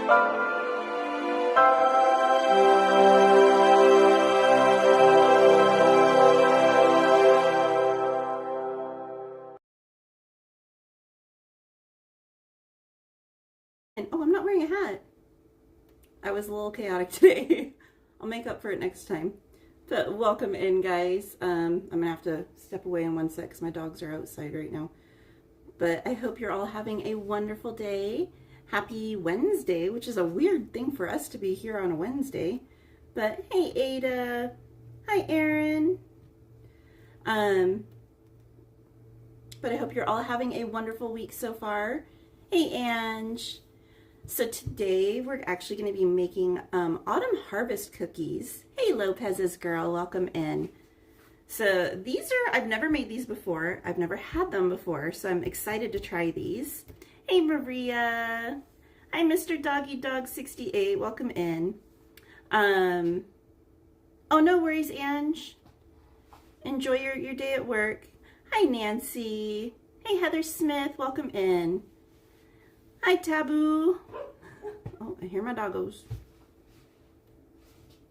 And oh, I'm not wearing a hat. I was a little chaotic today. I'll make up for it next time. But welcome in, guys. I'm gonna have to step away in one sec because my dogs are outside right now. But I hope you're all having a wonderful day. Happy Wednesday, which is a weird thing for us to be here on a Wednesday. But hey, Ada. Hi, Erin. But I hope you're all having a wonderful week so far. Hey, Ange. So today we're actually going to be making autumn harvest cookies. Hey, Lopez's girl, welcome in. So these are, I've never made these before. I've never had them before, so I'm excited to try these. Hey, Maria. Hi, Mr. Doggy Dog 68, welcome in. Oh, no worries, Ange. Enjoy your day at work. Hi, Nancy. Hey, Heather Smith, welcome in. Hi, Taboo. Oh, I hear my doggos.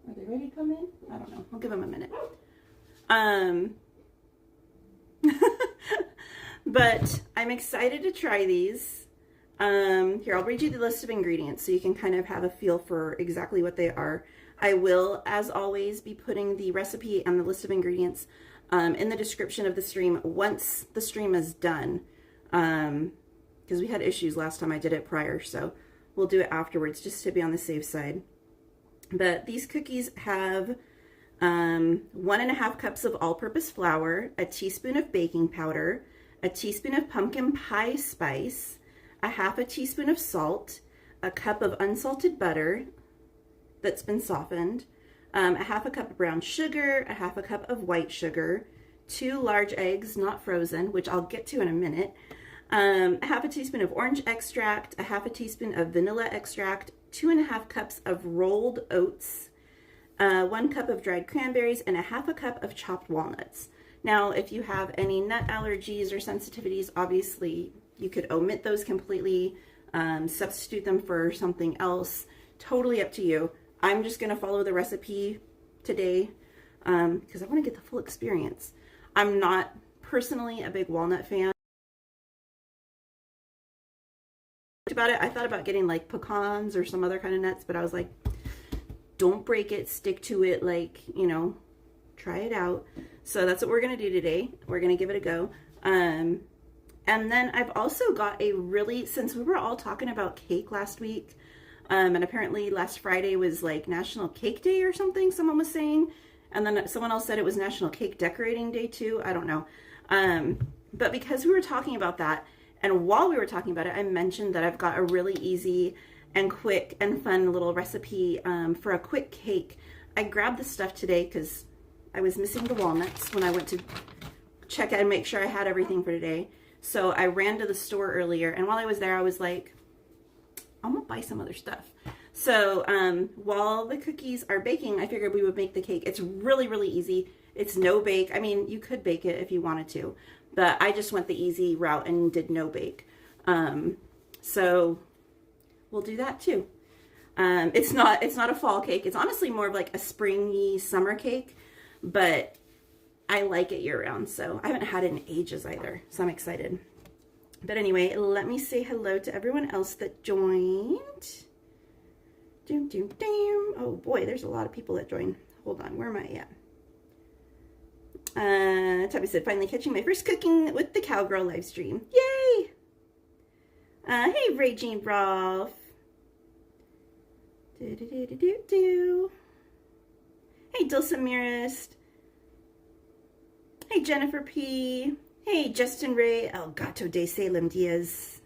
Are they ready to come in? I don't know. I'll give them a minute. But I'm excited to try these. Here, I'll read you the list of ingredients so you can kind of have a feel for exactly what they are. I will, as always, be putting the recipe and the list of ingredients in the description of the stream once the stream is done. Because we had issues last time I did it prior, so we'll do it afterwards just to be on the safe side. But these cookies have 1.5 cups of all-purpose flour, a teaspoon of baking powder, a teaspoon of pumpkin pie spice, a half a teaspoon of salt, a cup of unsalted butter that's been softened, a half a cup of brown sugar, a half a cup of white sugar, 2 large eggs, not frozen, which I'll get to in a minute, a half a teaspoon of orange extract, a half a teaspoon of vanilla extract, 2.5 cups of rolled oats, 1 cup of dried cranberries, and a half a cup of chopped walnuts. Now, if you have any nut allergies or sensitivities, obviously you could omit those completely, substitute them for something else. Totally up to you. I'm just going to follow the recipe today because I want to get the full experience. I'm not personally a big walnut fan. About it, I thought about getting like pecans or some other kind of nuts, but I was like, don't break it, stick to it, like, you know, try it out. So that's what we're gonna do today. We're gonna give it a go. And then I've also got a really, since we were all talking about cake last week, and apparently last Friday was like National Cake Day or something, someone was saying, and then someone else said it was National Cake Decorating Day too, I don't know. But because we were talking about that, and while we were talking about it, I mentioned that I've got a really easy and quick and fun little recipe for a quick cake. I grabbed the stuff today because I was missing the walnuts when I went to check and make sure I had everything for today. So I ran to the store earlier, and while I was there, I was like, I'm gonna buy some other stuff. So while the cookies are baking, I figured we would make the cake. It's really, really easy. It's no bake. I mean, you could bake it if you wanted to, but I just went the easy route and did no bake. So we'll do that too. It's not a fall cake. It's honestly more of like a springy summer cake, but I like it year round. So I haven't had it in ages either. So I'm excited. But anyway, let me say hello to everyone else that joined. Doom, doom, doom. Oh boy, there's a lot of people that joined. Hold on, where am I at? Tabby said, finally catching my first cooking with the Cowgirl live stream. Yay! Hey, Raging Rolf. Hey, Dulce Mirist. Hey, Jennifer P. Hey, Justin Ray. El Gato de Salem Diaz.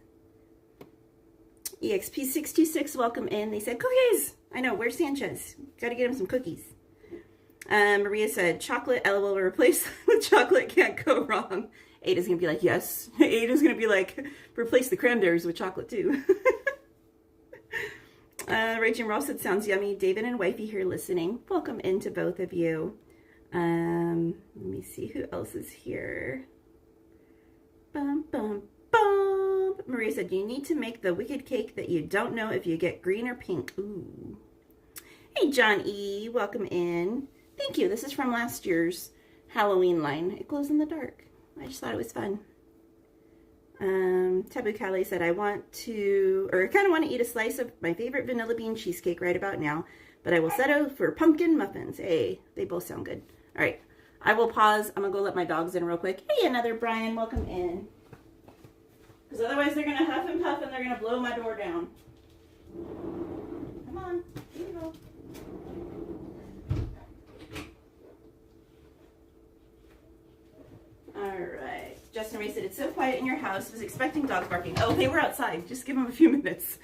EXP626, welcome in. They said, cookies! I know, where's Sanchez? Gotta get him some cookies. Maria said, chocolate, LOL, replace with chocolate, can't go wrong. Ada's gonna be like, yes. Ada's gonna be like, replace the cranberries with chocolate too. Rachel Ross said, sounds yummy. David and Wifey here listening. Welcome into both of you. Let me see who else is here. Bum, bum, bum. Maria said, you need to make the wicked cake that you don't know if you get green or pink. Ooh. Hey, John E., welcome in. Thank you. This is from last year's Halloween line. It glows in the dark. I just thought it was fun. Taboo Callie said, I kind of want to eat a slice of my favorite vanilla bean cheesecake right about now, but I will settle for pumpkin muffins. Hey, they both sound good. All right, I will pause. I'm going to go let my dogs in real quick. Hey, another Brian, welcome in. Because otherwise they're going to huff and puff and they're going to blow my door down. Come on, here you go. All right. Justin Ray said, it's so quiet in your house. Was expecting dogs barking. Oh, they were outside. Just give them a few minutes.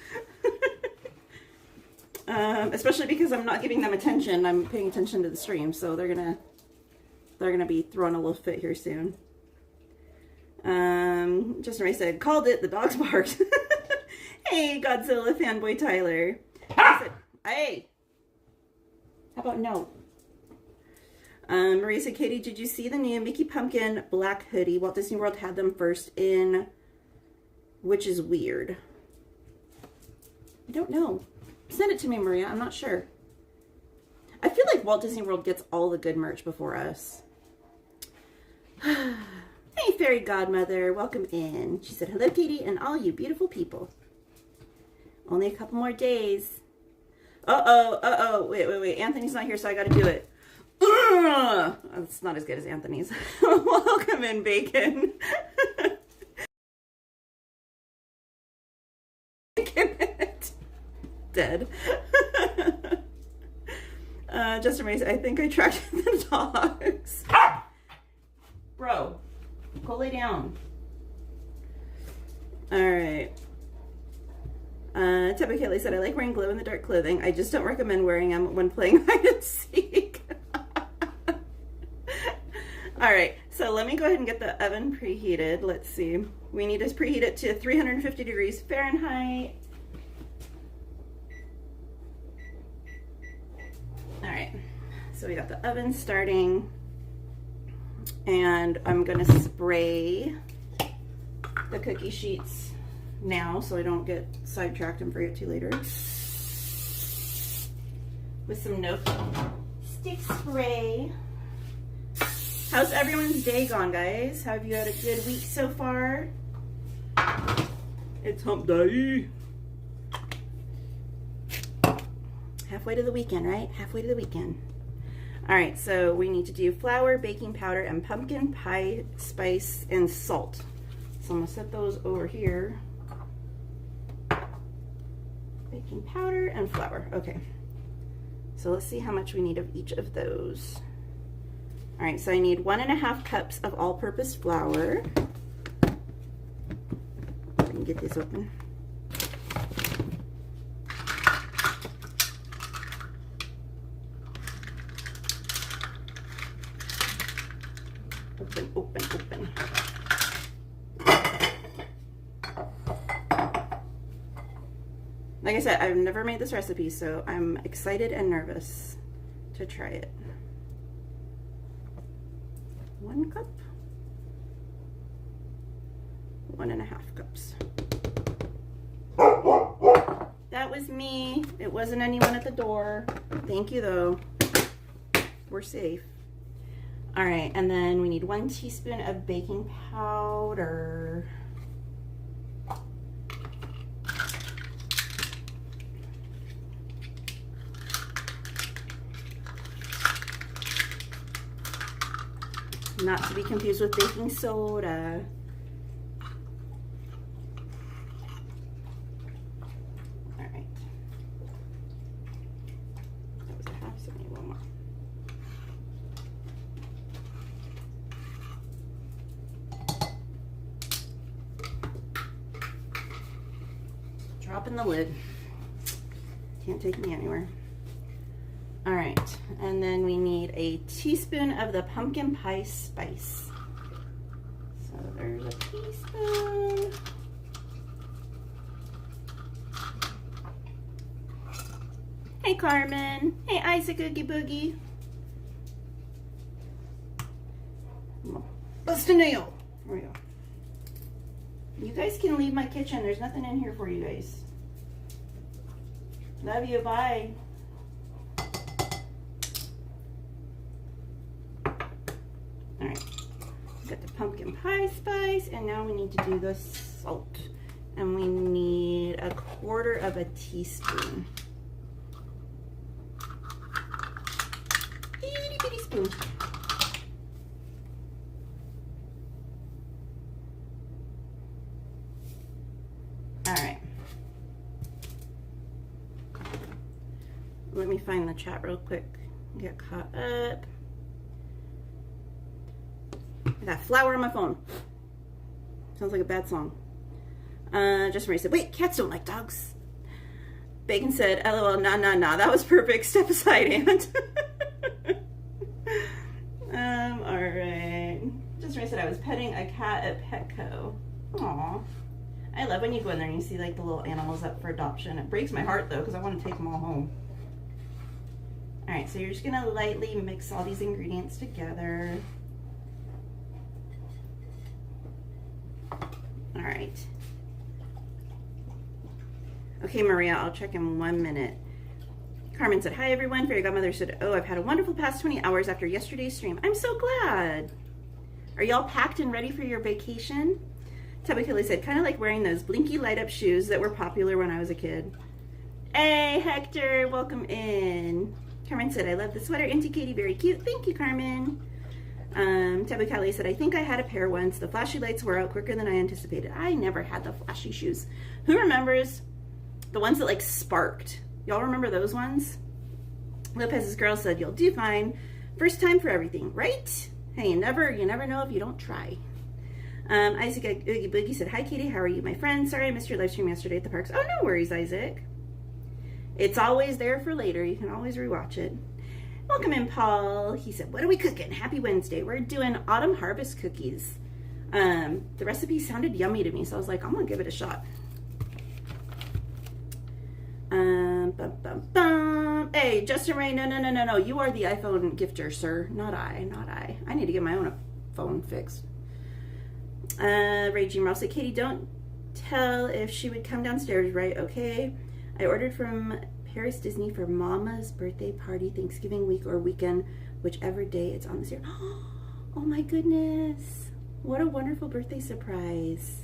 Especially because I'm not giving them attention. I'm paying attention to the stream, so they're gonna be throwing a little fit here soon. Justin Ray said, called it. The dogs barked. Hey, Godzilla fanboy Tyler. I said, hey. How about no? Maria said, Katie, did you see the new Mickey Pumpkin black hoodie? Walt Disney World had them first in, which is weird. I don't know. Send it to me, Maria. I'm not sure. I feel like Walt Disney World gets all the good merch before us. Hey, Fairy Godmother. Welcome in. She said, hello, Katie, and all you beautiful people. Only a couple more days. Uh-oh. Wait. Anthony's not here, so I got to do it. It's not as good as Anthony's. Welcome in, Bacon. Dead. Justin Mace, I think I tracked the dogs. Bro, go lay down. Alright. Tebba Kelly said, I like wearing glow-in-the-dark clothing. I just don't recommend wearing them when playing hide and seek. Alright, so let me go ahead and get the oven preheated. Let's see. We need to preheat it to 350 degrees Fahrenheit. Alright, so we got the oven starting. And I'm going to spray the cookie sheets now so I don't get sidetracked and forget to later. With some no stick spray. How's everyone's day gone, guys? Have you had a good week so far? It's hump day. Halfway to the weekend, right? Halfway to the weekend. All right, so we need to do flour, baking powder, and pumpkin pie spice and salt. So I'm gonna set those over here. Baking powder and flour. Okay. So let's see how much we need of each of those. All right, so I need 1.5 cups of all-purpose flour. I can get this open. Open. Like I said, I've never made this recipe, so I'm excited and nervous to try it. 1 cup, 1.5 cups. That was me. It wasn't anyone at the door. Thank you, though. We're safe. All right, and then we need 1 teaspoon of baking powder. Not to be confused with baking soda. All right. That was a half, so I need 1 more. Dropping the lid. Can't take me anywhere. All right, and then we need a teaspoon of the pumpkin pie spice. So there's a teaspoon. Hey, Carmen. Hey, Isaac Oogie Boogie. Bust a nail. There we go. You guys can leave my kitchen. There's nothing in here for you guys. Love you. Bye. All right. Got the pumpkin pie spice, and now we need to do the salt. And we need 1/4 of a teaspoon. Itty bitty spoon. All right. Let me find the chat real quick. Get caught up. I got flour on my phone. Sounds like a bad song. Just Marie said, wait, cats don't like dogs. Bacon said, LOL, nah. That was perfect. Step aside, Aunt. All right. Just Marie said, I was petting a cat at Petco. Aw. I love when you go in there and you see like the little animals up for adoption. It breaks my heart though, because I want to take them all home. All right, so you're just gonna lightly mix all these ingredients together. All right. Okay, Maria, I'll check in 1 minute. Carmen said, hi everyone. Fairy Godmother said, oh, I've had a wonderful past 20 hours after yesterday's stream. I'm so glad. Are y'all packed and ready for your vacation? Tabby Kelly said, kind of like wearing those blinky light up shoes that were popular when I was a kid. Hey, Hector, welcome in. Carmen said, I love the sweater. Auntie Katie, very cute. Thank you, Carmen. Tabby Kelly said, I think I had a pair once. The flashy lights wore out quicker than I anticipated. I never had the flashy shoes. Who remembers the ones that like sparked? Y'all remember those ones? Lopez's girl said, you'll do fine. First time for everything, right? Hey, you never know if you don't try. Isaac Oogie Boogie said, hi Katie, how are you, my friend? Sorry I missed your live stream yesterday at the parks. Oh, no worries, Isaac. It's always there for later. You can always rewatch it. Welcome in, Paul. He said, what are we cooking? Happy Wednesday. We're doing autumn harvest cookies. The recipe sounded yummy to me, so I was like, I'm gonna give it a shot. Hey, Justin Ray, no. You are the iPhone gifter, sir. Not I. I need to get my own phone fixed. Raging Ross said, Katie, don't tell if she would come downstairs, right? Okay. I ordered from Paris Disney for Mama's birthday party, Thanksgiving week or weekend, whichever day it's on this year. Oh my goodness. What a wonderful birthday surprise.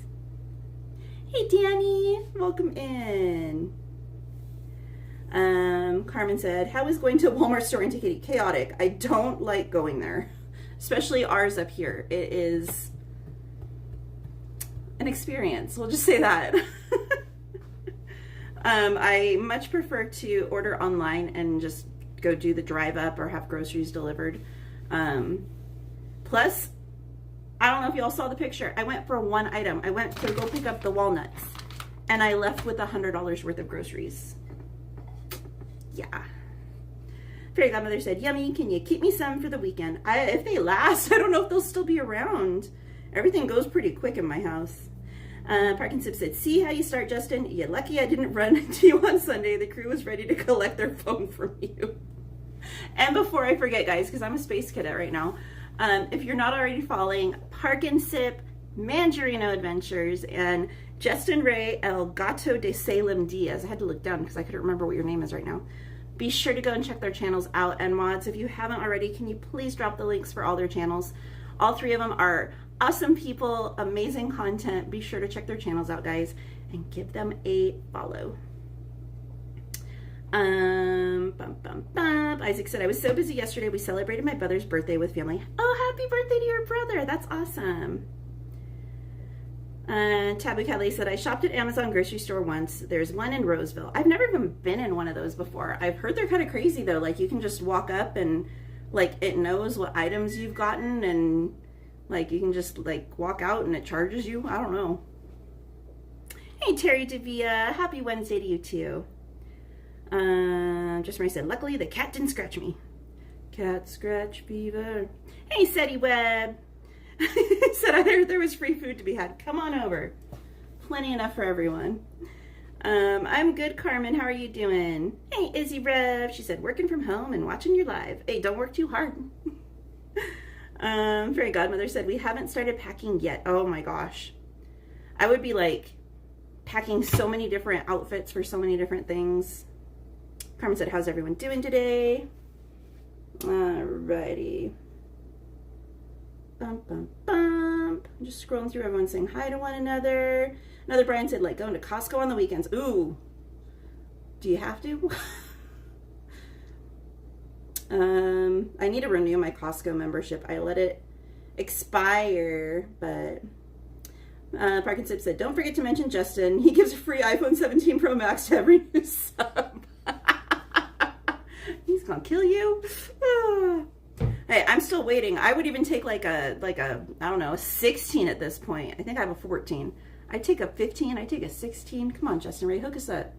Hey, Danny. Welcome in. Carmen said, how is going to a Walmart store in Katie? Chaotic. I don't like going there, especially ours up here. It is an experience. We'll just say that. I much prefer to order online and just go do the drive up or have groceries delivered. Plus, I don't know if y'all saw the picture. I went for one item. I went to go pick up the walnuts and I left with $100 worth of groceries. Yeah. Fairy Godmother said, yummy, can you keep me some for the weekend? If they last, I don't know if they'll still be around. Everything goes pretty quick in my house. Parkinson said, see how you start, Justin? You're lucky I didn't run into you on Sunday. The crew was ready to collect their phone from you. And before I forget, guys, because I'm a space cadet right now, if you're not already following Parkinson, Mangerino Adventures, and Justin Ray El Gato de Salem Diaz, I had to look down because I couldn't remember what your name is right now. Be sure to go and check their channels out. And mods, if you haven't already, can you please drop the links for all their channels? All three of them are awesome people, amazing content. Be sure to check their channels out, guys, and give them a follow. Isaac said, I was so busy yesterday. We celebrated my brother's birthday with family. Oh, happy birthday to your brother. That's awesome. Tabu Kelly said, I shopped at Amazon grocery store once. There's one in Roseville. I've never even been in one of those before. I've heard they're kind of crazy though. Like you can just walk up and like it knows what items you've gotten and like you can just like walk out and it charges you. I don't know. Hey, Terry Devia. Happy Wednesday to you too. Just Marie said, luckily the cat didn't scratch me. Cat scratch fever. Hey, Seti Webb. Said I heard there was free food to be had. Come on over. Plenty enough for everyone. I'm good, Carmen. How are you doing? Hey, Izzy Rev. She said, working from home and watching you live. Hey, don't work too hard. Fairy Godmother said, we haven't started packing yet. Oh my gosh. I would be like packing so many different outfits for so many different things. Carmen said, how's everyone doing today? Alrighty. Bump, bump, bump. I'm just scrolling through everyone saying hi to one another. Another Brian said, like, going to Costco on the weekends. Ooh. Do you have to? I need to renew my Costco membership. I let it expire, but Parkinson said, don't forget to mention Justin. He gives a free iPhone 17 Pro Max to every new sub. He's gonna kill you. Hey, I'm still waiting. I would even take like a I don't know, a 16 at this point. I think I have a 14. I'd take a 15. I'd take a 16. Come on, Justin Ray, hook us up.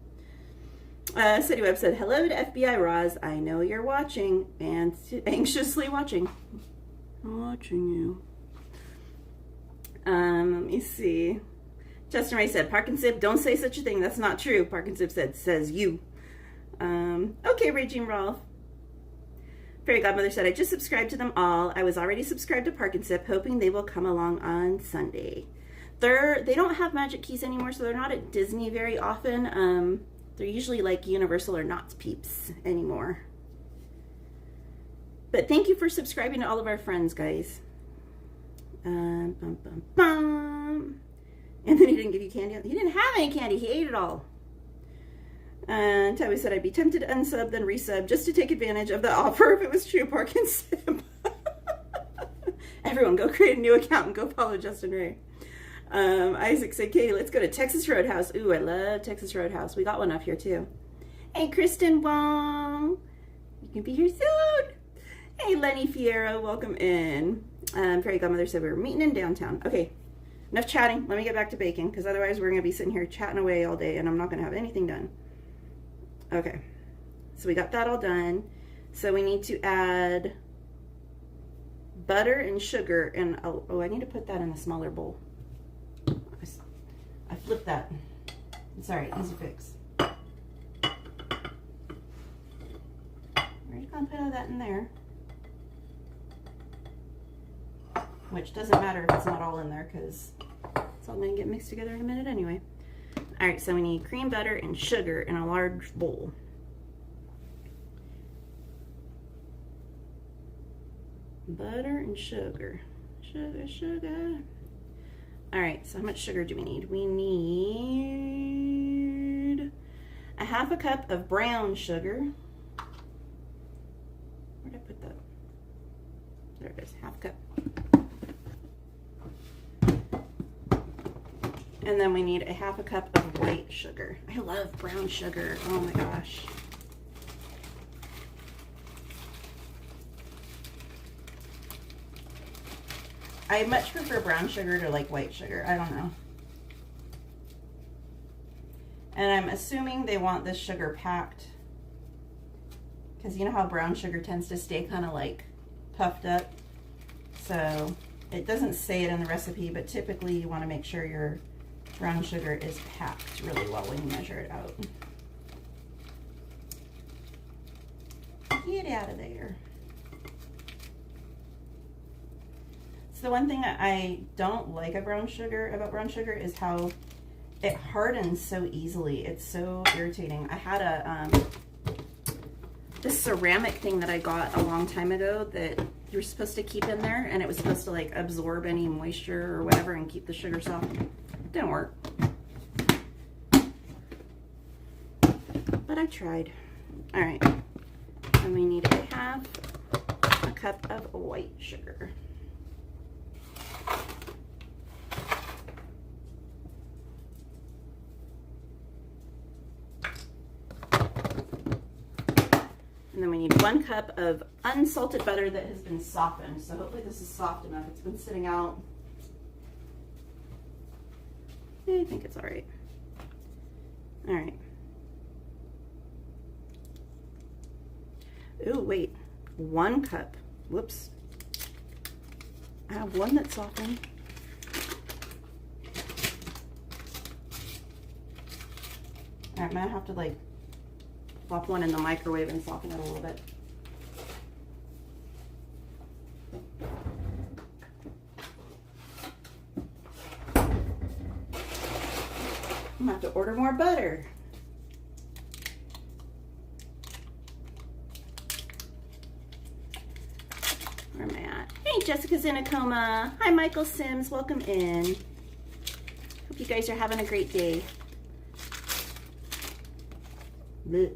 City Web said, hello to FBI Roz. I know you're watching and anxiously watching. I'm watching you. Let me see. Justin Ray said, Parkinson, don't say such a thing. That's not true. Parkinson said, says you. Okay, Raging Rolf. Fairy Godmother said, I just subscribed to them all. I was already subscribed to Parkinson, hoping they will come along on Sunday. They don't have magic keys anymore, so they're not at Disney very often. They're usually like Universal or Knott's Peeps anymore. But thank you for subscribing to all of our friends, guys. Bum, bum, bum. And then he didn't give you candy. He didn't have any candy. He ate it all. And Tabby said, I'd be tempted to unsub, then resub, just to take advantage of the offer if it was true, Parkinson. Everyone, go create a new account and go follow Justin Ray. Isaac said, Katie, let's go to Texas Roadhouse. Ooh, I love Texas Roadhouse. We got one up here, too. Hey, Kristen Wong. You can be here soon. Hey, Lenny Fierro. Welcome in. Fairy Godmother said we were meeting in downtown. Okay, enough chatting. Let me get back to baking, because otherwise we're going to be sitting here chatting away all day, and I'm not going to have anything done. Okay, so we got that all done. So we need to add butter and sugar, and oh, I need to put that in a smaller bowl. I flipped that. It's all right, easy fix. We're just gonna put all that in there. Which doesn't matter if it's not all in there, because it's all gonna get mixed together in a minute anyway. All right, so we need cream, butter, and sugar in a large bowl. Butter and sugar. Sugar, sugar. All right, so how much sugar do we need? We need a half a cup of brown sugar. Where'd I put that? There it is, half a cup. And then we need a half a cup of white sugar. I love brown sugar. Oh my gosh. I much prefer brown sugar to like white sugar. I don't know. And I'm assuming they want this sugar packed, because you know how brown sugar tends to stay kind of like puffed up. So it doesn't say it in the recipe, but typically you want to make sure your brown sugar is packed really well when you measure it out. Get out of there. So the one thing I don't like about brown sugar is how it hardens so easily. It's so irritating. I had this ceramic thing that I got a long time ago that you're supposed to keep in there, and it was supposed to like absorb any moisture or whatever and keep the sugar soft. It didn't work. But I tried. All right. And we need a half a cup of white sugar. And then we need 1 cup of unsalted butter that has been softened. So hopefully this is soft enough. It's been sitting out. I think it's all right. All right. Ooh, wait. 1 cup. Whoops. I have 1 that's softened. All right, I'm gonna have to like pop 1 in the microwave and soften it a little bit. more butter. Where am I at? Hey, Jessica's in a coma. Hi, Michael Sims. Welcome in. Hope you guys are having a great day. Blech.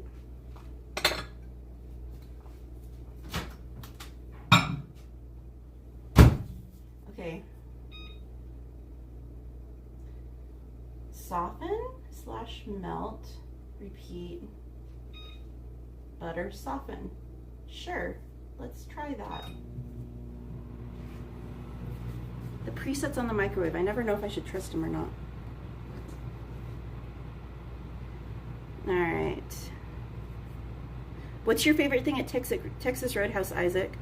Okay. Soften / melt. Repeat. Butter, soften. Sure. Let's try that. The presets on the microwave. I never know if I should trust them or not. All right. What's your favorite thing at Texas Roadhouse, Isaac?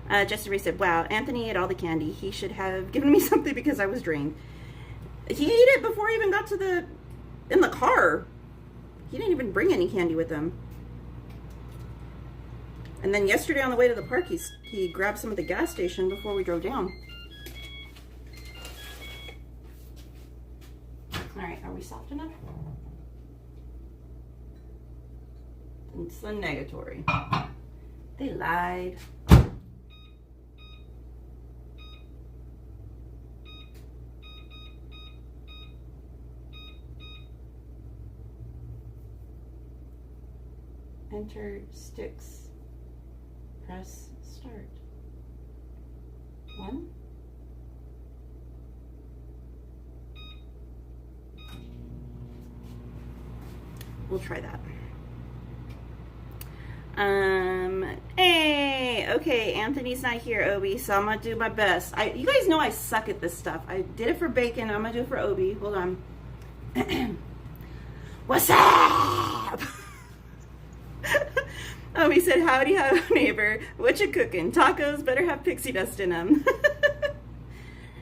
Justin Ray said, wow, Anthony ate all the candy. He should have given me something because I was drained. He ate it before he even got to in the car. He didn't even bring any candy with him. And then yesterday on the way to the park, he grabbed some at the gas station before we drove down. All right, are we soft enough? It's the negatory. They lied. Enter sticks. Press start. 1. We'll try that. Hey, okay, Anthony's not here, Obi, so I'm gonna do my best. You guys know I suck at this stuff. I did it for bacon, I'm gonna do it for Obi. Hold on. What's up? Obi said, howdy, neighbor. What you cooking? Tacos better have pixie dust in them.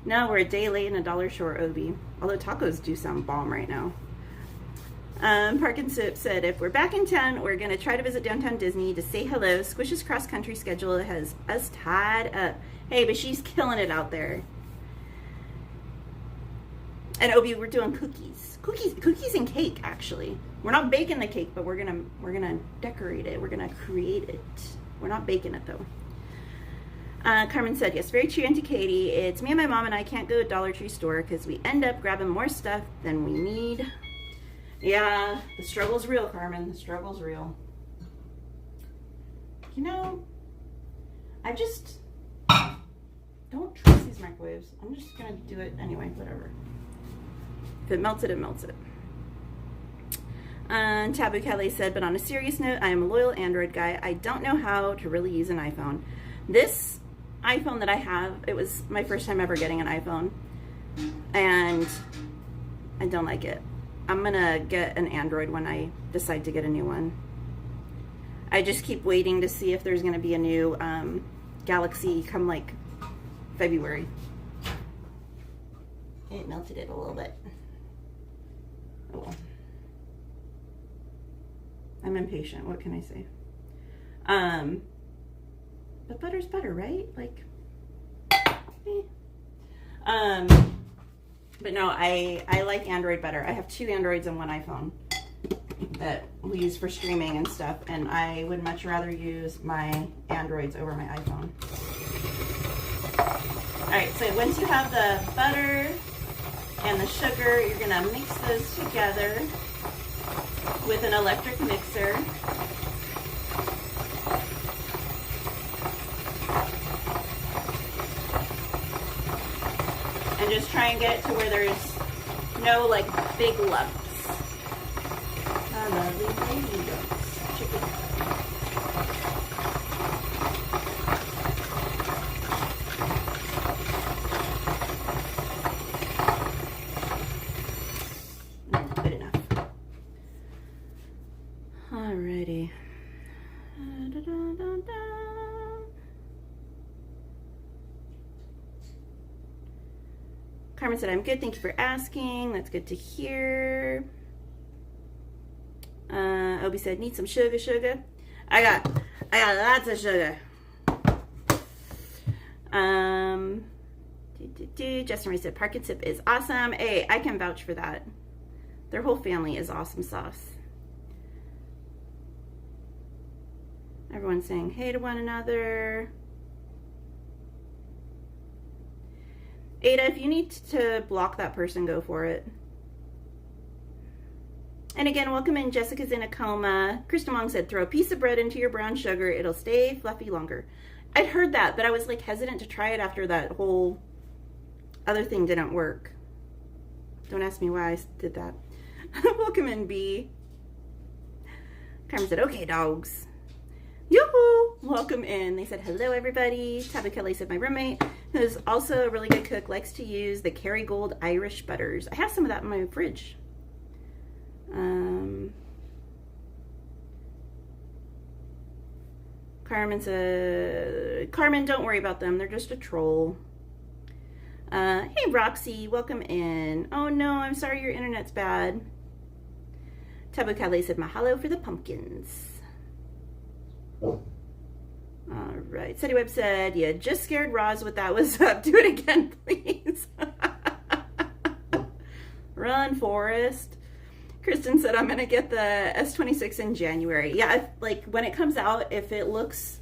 No, we're a day late and $1 short, Obi. Although tacos do sound bomb right now. Park and Sip said, if we're back in town, we're going to try to visit downtown Disney to say hello. Squish's cross-country schedule has us tied up. Hey, but she's killing it out there. And Obi, we're doing cookies. Cookies and cake, actually. We're not baking the cake, but we're gonna decorate it. We're gonna create it. We're not baking it, though. Carmen said, yes, very true, Auntie Katie. It's me and my mom and I can't go to Dollar Tree store because we end up grabbing more stuff than we need. Yeah, the struggle's real, Carmen. The struggle's real. You know, I just don't trust these microwaves. I'm just gonna do it anyway, whatever. If it melts it, it melts it. Tabu Kelly said, but on a serious note, I am a loyal Android guy. I don't know how to really use an iPhone. This iPhone that I have, it was my first time ever getting an iPhone. And I don't like it. I'm gonna get an Android when I decide to get a new one. I just keep waiting to see if there's gonna be a new Galaxy come like February. It melted it a little bit. Oh well. I'm impatient. What can I say? But butter's butter, right? Like, but no, I like Android better. I have 2 Androids and 1 iPhone that we use for streaming and stuff, and I would much rather use my Androids over my iPhone. All right, so once you have the butter and the sugar, you're gonna mix those together with an electric mixer. And just try and get it to where there's no like big lumps. Oh, lovely baby lumps. Chicken. Good enough. Alrighty. Carmen said, I'm good. Thank you for asking. That's good to hear. Obi said, need some sugar. I got lots of sugar. Justin Ray said, Park and Sip is awesome. Hey, I can vouch for that. Their whole family is awesome sauce. Everyone's saying hey to one another. Ada, if you need to block that person, go for it. And again, welcome in. Jessica's in a coma. Krista Mong said, throw a piece of bread into your brown sugar. It'll stay fluffy longer. I'd heard that, but I was like hesitant to try it after that whole other thing didn't work. Don't ask me why I did that. Welcome in, B. Carmen said, okay, dogs. Yoo-hoo! Welcome in. They said, hello, everybody. Tabby Kelly said, my roommate, who's also a really good cook, likes to use the Kerrygold Irish butters. I have some of that in my fridge. Carmen said, Carmen, don't worry about them. They're just a troll. Hey, Roxy, welcome in. Oh, no, I'm sorry your internet's bad. Tabu Calais said, mahalo for the pumpkins. All right. Seti Webb said, yeah, just scared Roz what that was up. Do it again, please. Run, Forrest. Kristen said, I'm going to get the S26 in January. Yeah, like when it comes out, if it looks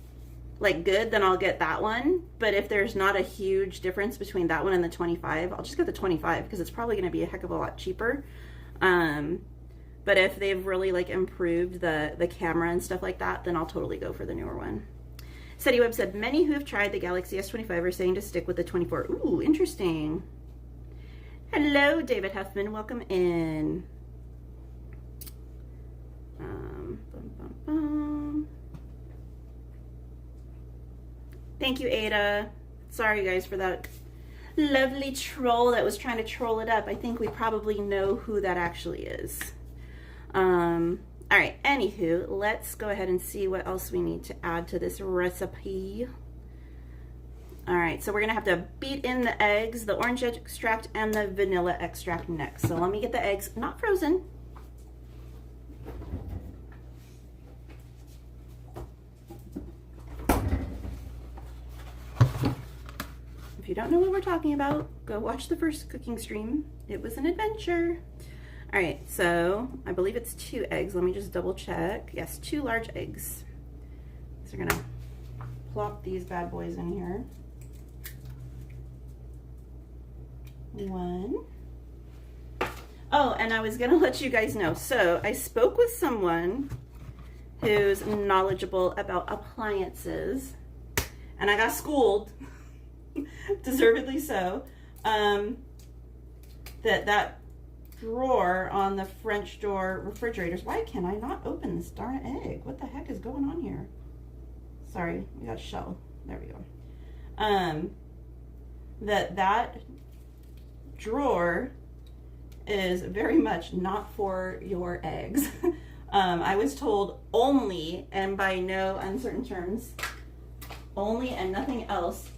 like good, then I'll get that one. But if there's not a huge difference between that one and the 25, I'll just get the 25 because it's probably going to be a heck of a lot cheaper. But if they've really like improved the camera and stuff like that, then I'll totally go for the newer one. Seti Webb said, many who have tried the Galaxy S25 are saying to stick with the 24. Ooh, interesting. Hello, David Huffman. Welcome in. Thank you, Ada. Sorry, guys, for that lovely troll that was trying to troll it up. I think we probably know who that actually is. All right, anywho, let's go ahead and see what else we need to add to this recipe. All right, so we're gonna have to beat in the eggs, the orange extract, and the vanilla extract next. So let me get the eggs, not frozen. If you don't know what we're talking about, go watch the first cooking stream. It was an adventure. All right, so I believe it's 2 eggs. Let me just double check. Yes, 2 large eggs. So we're gonna plop these bad boys in here. 1. Oh, and I was gonna let you guys know. So I spoke with someone who's knowledgeable about appliances, and I got schooled, deservedly so, that drawer on the French door refrigerators. Why can I not open this darn egg? What the heck is going on here? Sorry, we got a shell. There we go. That drawer is very much not for your eggs. I was told only, and by no uncertain terms, only and nothing else,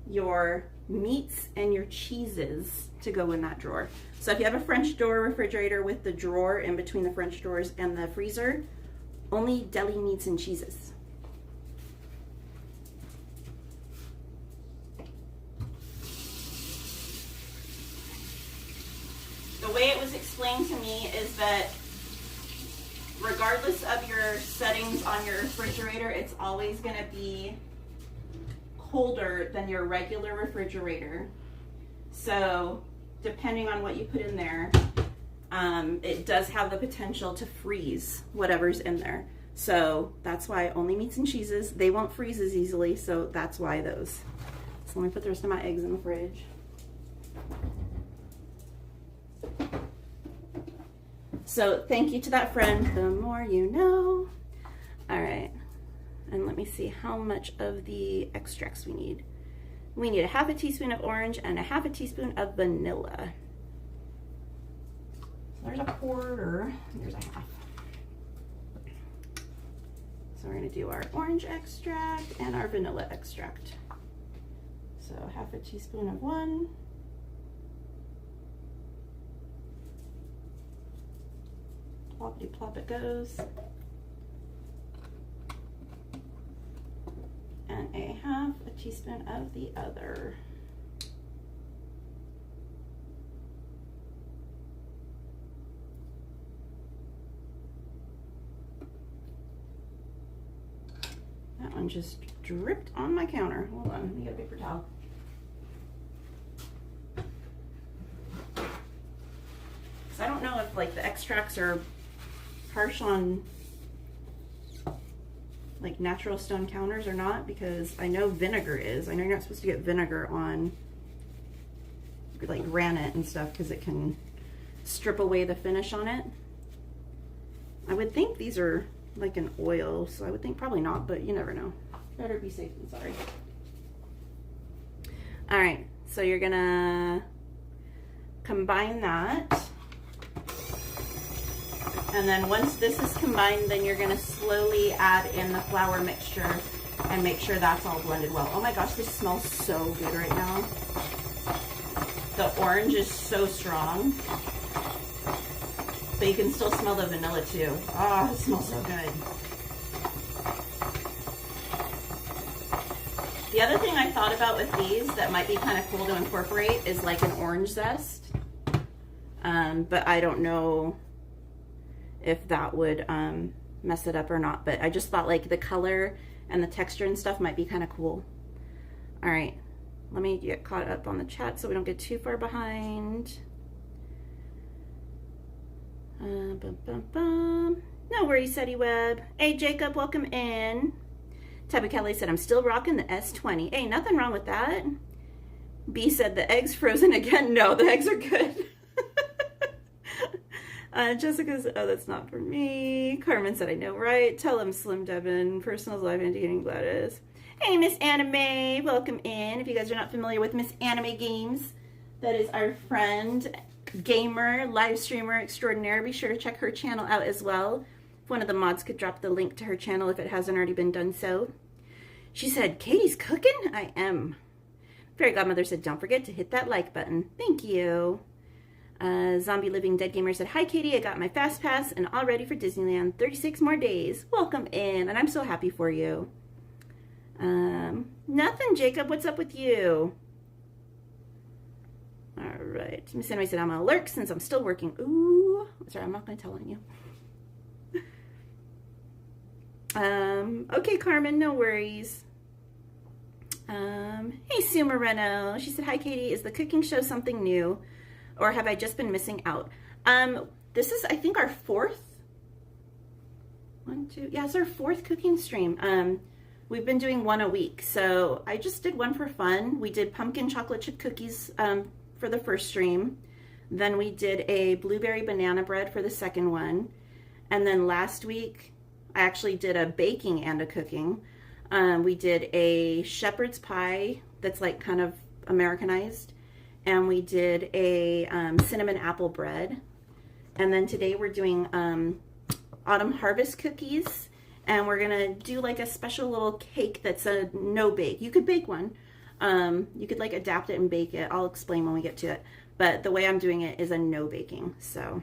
your meats and your cheeses to go in that drawer. So if you have a French door refrigerator with the drawer in between the French doors and the freezer, only deli meats and cheeses. The way it was explained to me is that regardless of your settings on your refrigerator, it's always going to be colder than your regular refrigerator. So depending on what you put in there, it does have the potential to freeze whatever's in there. So that's why only meats and cheeses, they won't freeze as easily, so that's why those. So let me put the rest of my eggs in the fridge. So thank you to that friend, the more you know. All right, and let me see how much of the extracts we need. We need a 1/2 teaspoon of orange and a 1/2 teaspoon of vanilla. So there's a 1/4, there's a 1/2. So we're gonna do our orange extract and our vanilla extract. So 1/2 teaspoon of one. Ploppity plop it goes. And a 1/2 teaspoon of the other. and just dripped on my counter. Hold on, let me get a paper towel. So I don't know if like the extracts are harsh on like natural stone counters or not, because I know vinegar is. I know you're not supposed to get vinegar on like granite and stuff because it can strip away the finish on it. I would think these are like an oil, so I would think probably not, but you never know. Better be safe than sorry. All right, so you're gonna combine that. And then once this is combined, then you're gonna slowly add in the flour mixture and make sure that's all blended well. Oh my gosh, this smells so good right now. The orange is so strong, but you can still smell the vanilla too. Oh, it smells so good. The other thing I thought about with these that might be kind of cool to incorporate is like an orange zest. But I don't know if that would mess it up or not, but I just thought like the color and the texture and stuff might be kind of cool. All right, let me get caught up on the chat so we don't get too far behind. No worries, Seti Web. Hey, Jacob, welcome in. Tabby Kelly said, I'm still rocking the S20. Hey, nothing wrong with that. B said, the eggs frozen again. No, the eggs are good. Jessica said, oh, that's not for me. Carmen said, I know, right? Tell him, Slim Devin. Personal's live indicating Gladys. Hey, Miss Anime, welcome in. If you guys are not familiar with Miss Anime Games, that is our friend, gamer, live streamer extraordinaire. Be sure to check her channel out as well. If one of the mods could drop the link to her channel if it hasn't already been done so. She said, Katie's cooking? I am. Fairy Godmother said, don't forget to hit that like button. Thank you. Zombie Living Dead Gamer said, hi Katie, I got my fast pass and all ready for Disneyland. 36 more days. Welcome in, and I'm so happy for you. Nothing, Jacob. What's up with you? All right. Miss Anime said, I'm gonna lurk since I'm still working. Ooh. Sorry, I'm not gonna tell on you. Okay, Carmen, no worries. Hey, Sue Moreno. She said, hi, Katie. Is the cooking show something new, or have I just been missing out? This is, I think, our fourth. Yeah, it's our fourth cooking stream. We've been doing one a week, so I just did one for fun. We did pumpkin chocolate chip cookies for the first stream. Then we did a blueberry banana bread for the second one. And then last week, I actually did a baking and a cooking. We did a shepherd's pie that's like kind of Americanized. And we did a cinnamon apple bread. And then today we're doing autumn harvest cookies. And we're gonna do like a special little cake that's a no bake. You could bake one. You could like adapt it and bake it. I'll explain when we get to it. But the way I'm doing it is a no baking. So,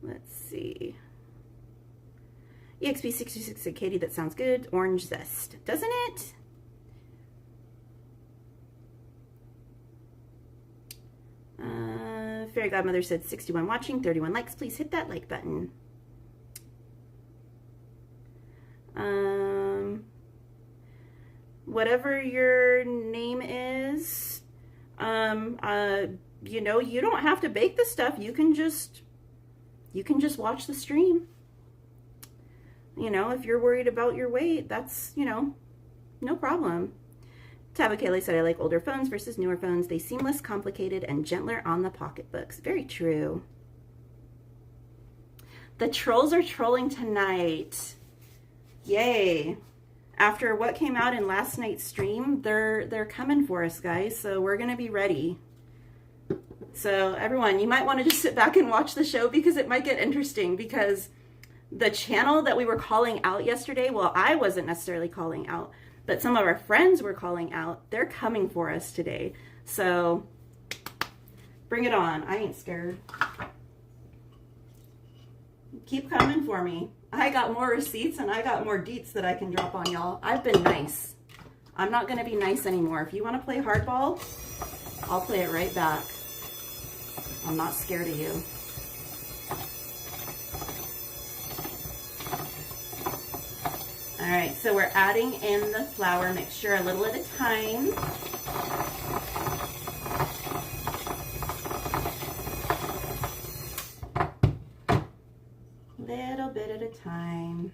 let's see. EXP66 said, Katie, that sounds good. Orange zest, doesn't it? Fairy Godmother said 61 watching, 31 likes. Please hit that like button. Whatever your name is, you know, you don't have to bake the stuff. You can just watch the stream. You know, if you're worried about your weight, that's, you know, no problem. Tabakele said, I like older phones versus newer phones. They seem less complicated and gentler on the pocketbooks. Very true. The trolls are trolling tonight. Yay. After what came out in last night's stream, they're coming for us, guys. So we're going to be ready. So everyone, you might want to just sit back and watch the show because it might get interesting, because the channel that we were calling out yesterday, well, I wasn't necessarily calling out, but some of our friends were calling out. They're coming for us today. So bring it on. I ain't scared. Keep coming for me. I got more receipts and I got more deets that I can drop on y'all. I've been nice. I'm not going to be nice anymore. If you want to play hardball, I'll play it right back. I'm not scared of you. All right, so we're adding in the flour mixture a little at a time. Little bit at a time.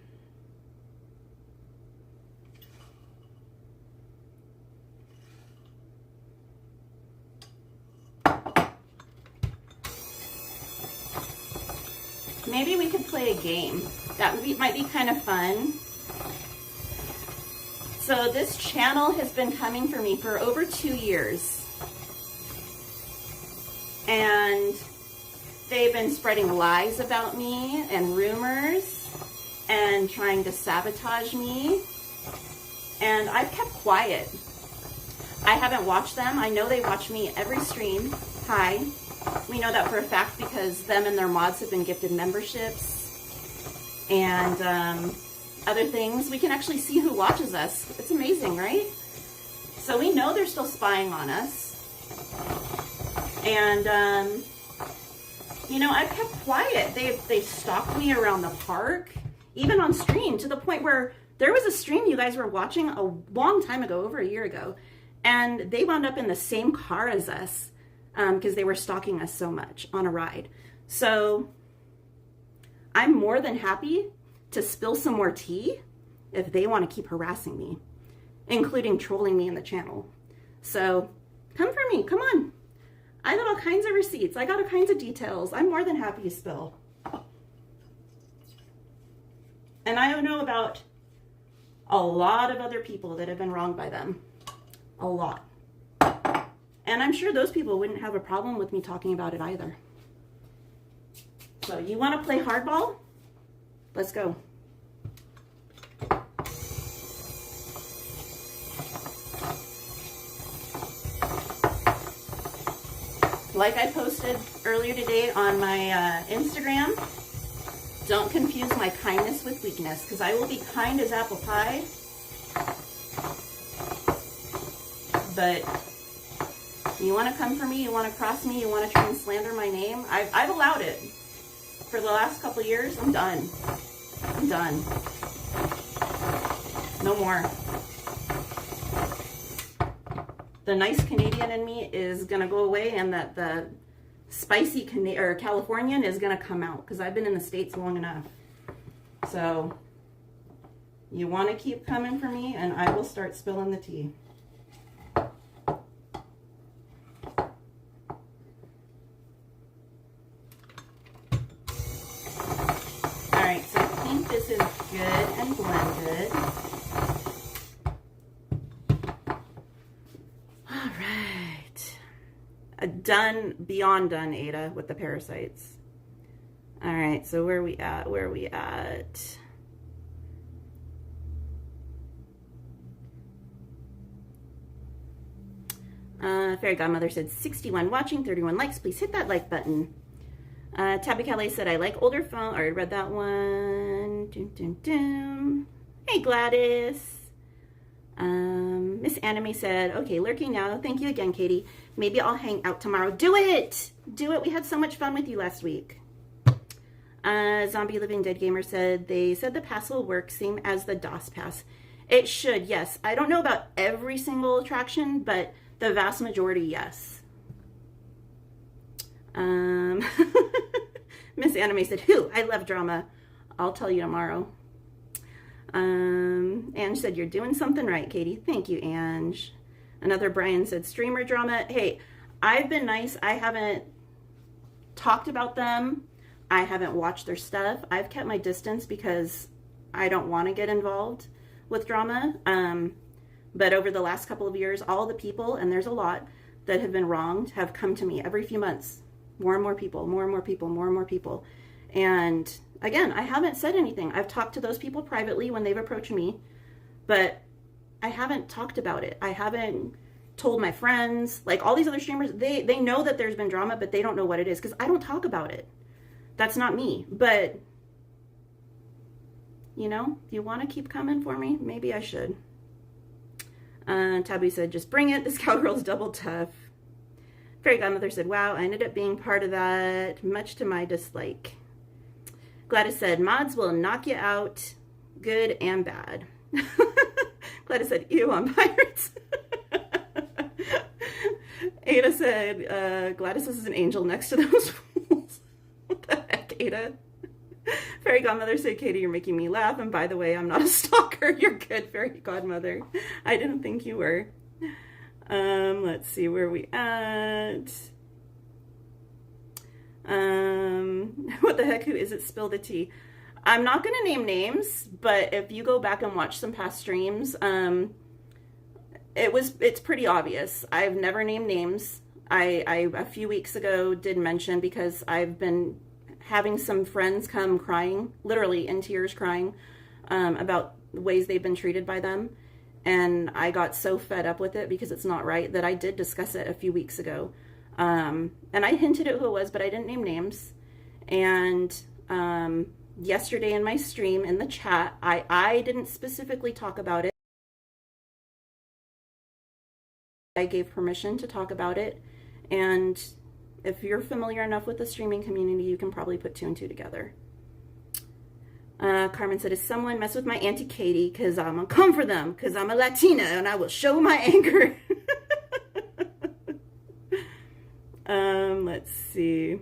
Maybe we could play a game. That might be kind of fun. So this channel has been coming for me for over 2 years. And they've been spreading lies about me and rumors and trying to sabotage me. And I've kept quiet. I haven't watched them. I know they watch me every stream. Hi. We know that for a fact because them and their mods have been gifted memberships and other things. We can actually see who watches us. It's amazing, right? So we know they're still spying on us. And, you know, I've kept quiet. They stalked me around the park, even on stream, to the point where there was a stream you guys were watching a long time ago, over a year ago, and they wound up in the same car as us. Because they were stalking us so much on a ride. So I'm more than happy to spill some more tea if they want to keep harassing me, including trolling me in the channel. So come for me, come on. I got all kinds of receipts. I got all kinds of details. I'm more than happy to spill. And I know about a lot of other people that have been wronged by them. A lot. And I'm sure those people wouldn't have a problem with me talking about it either. So you want to play hardball? Let's go. Like I posted earlier today on my Instagram, don't confuse my kindness with weakness, because I will be kind as apple pie, but you want to come for me, you want to cross me, you want to try and slander my name, I've allowed it. For the last couple of years, I'm done. I'm done. No more. The nice Canadian in me is going to go away, and that the spicy Californian is going to come out, because I've been in the States long enough. So you want to keep coming for me, and I will start spilling the tea. Alright, so I think this is good and blended. Alright. Done, beyond done, Ada, with the parasites. Alright, so where are we at? Where are we at? Fairy Godmother said 61 watching, 31 likes. Please hit that like button. Tabby Calais said, I like older phone. I already read that one. Dun, dun, dun. Hey, Gladys. Miss Anime said, okay, lurking now. Thank you again, Katie. Maybe I'll hang out tomorrow. Do it! Do it. We had so much fun with you last week. Zombie Living Dead Gamer said, they said the pass will work same as the DOS pass. It should, yes. I don't know about every single attraction, but the vast majority, yes. Miss Anime said, who? I love drama. I'll tell you tomorrow. Ange said, you're doing something right, Katie. Thank you, Ange. Another Brian said, streamer drama. Hey, I've been nice. I haven't talked about them. I haven't watched their stuff. I've kept my distance because I don't want to get involved with drama. But over the last couple of years, all the people, and there's a lot, that have been wronged have come to me every few months. More and more people, more and more people, more and more people. And again, I haven't said anything. I've talked to those people privately when they've approached me, but I haven't talked about it. I haven't told my friends, like all these other streamers, they know that there's been drama, but they don't know what it is because I don't talk about it. That's not me. But, you know, if you want to keep coming for me, maybe I should. Tabby said, just bring it. This cowgirl's double tough. Fairy Godmother said, wow, I ended up being part of that, much to my dislike. Gladys said, mods will knock you out, good and bad. Gladys said, ew, on pirates. Ada said, Gladys is an angel next to those fools. What the heck, Ada? Fairy Godmother said, Katie, you're making me laugh. And by the way, I'm not a stalker. You're good, Fairy Godmother. I didn't think you were. Let's see, where are we at? What the heck, who is it? Spill the tea. I'm not going to name names, but if you go back and watch some past streams, it's pretty obvious. I've never named names. I a few weeks ago did mention, because I've been having some friends come crying, literally in tears crying, about the ways they've been treated by them. And I got so fed up with it, because it's not right, that I did discuss it a few weeks ago. And I hinted at who it was, but I didn't name names. And yesterday in my stream, in the chat, I didn't specifically talk about it. I gave permission to talk about it. And if you're familiar enough with the streaming community, you can probably put two and two together. Carmen said, "Does someone mess with my Auntie Katie? Because I'm going to come for them, because I'm a Latina and I will show my anger." Let's see.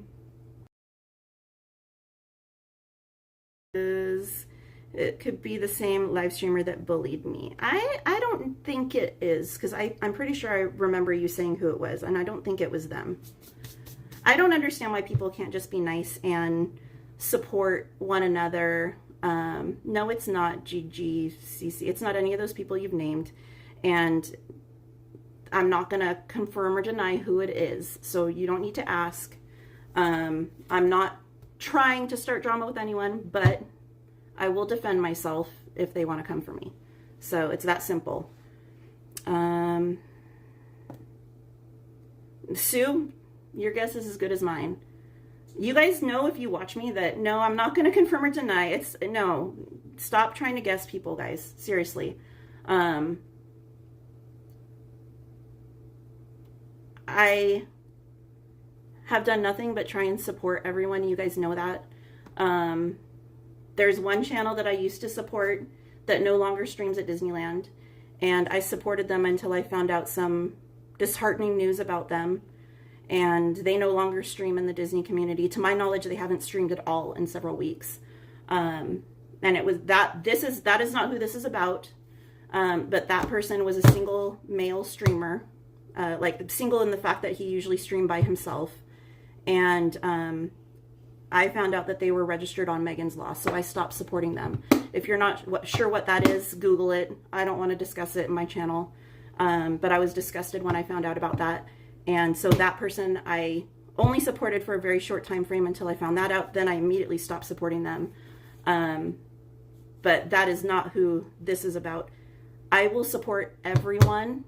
It could be the same live streamer that bullied me. I don't think it is, because I'm pretty sure I remember you saying who it was, and I don't think it was them. I don't understand why people can't just be nice and support one another. No, it's not GGCC. It's not any of those people you've named. And I'm not going to confirm or deny who it is, so you don't need to ask. I'm not trying to start drama with anyone, but I will defend myself if they want to come for me. So it's that simple. Sue, your guess is as good as mine. You guys know, if you watch me, that no, I'm not going to confirm or deny. No, stop trying to guess people, guys. Seriously. I have done nothing but try and support everyone. You guys know that. There's one channel that I used to support that no longer streams at Disneyland, and I supported them until I found out some disheartening news about them, and they no longer stream in the Disney community. To my knowledge, they haven't streamed at all in several weeks. And it was that is not who this is about. But that person was a single male streamer, like single in the fact that he usually streamed by himself. And I found out that they were registered on Megan's Law, so I stopped supporting them. If you're not sure what that is, Google it. I don't want to discuss it in my channel. But I was disgusted when I found out about that. And so that person I only supported for a very short time frame until I found that out. Then I immediately stopped supporting them. But that is not who this is about. I will support everyone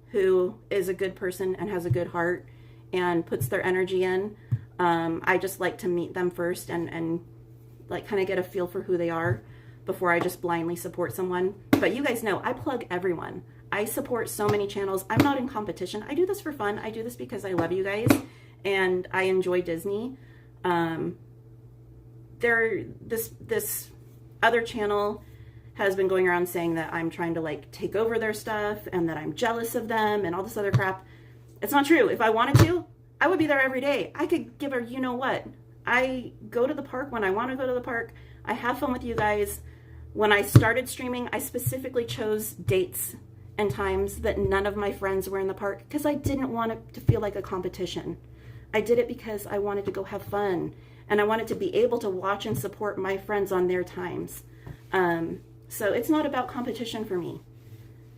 who is a good person and has a good heart and puts their energy in. I just like to meet them first and like kind of get a feel for who they are before I just blindly support someone. But you guys know, I plug everyone. I support so many channels. I'm not in competition. I do this for fun. I do this because I love you guys and I enjoy Disney. This other channel has been going around saying that I'm trying to like take over their stuff and that I'm jealous of them and all this other crap. It's not true. If I wanted to, I would be there every day. I could give her, you know what? I go to the park when I want to go to the park. I have fun with you guys. When I started streaming, I specifically chose dates and times that none of my friends were in the park because I didn't want it to feel like a competition. I did it because I wanted to go have fun and I wanted to be able to watch and support my friends on their times. So it's not about competition for me.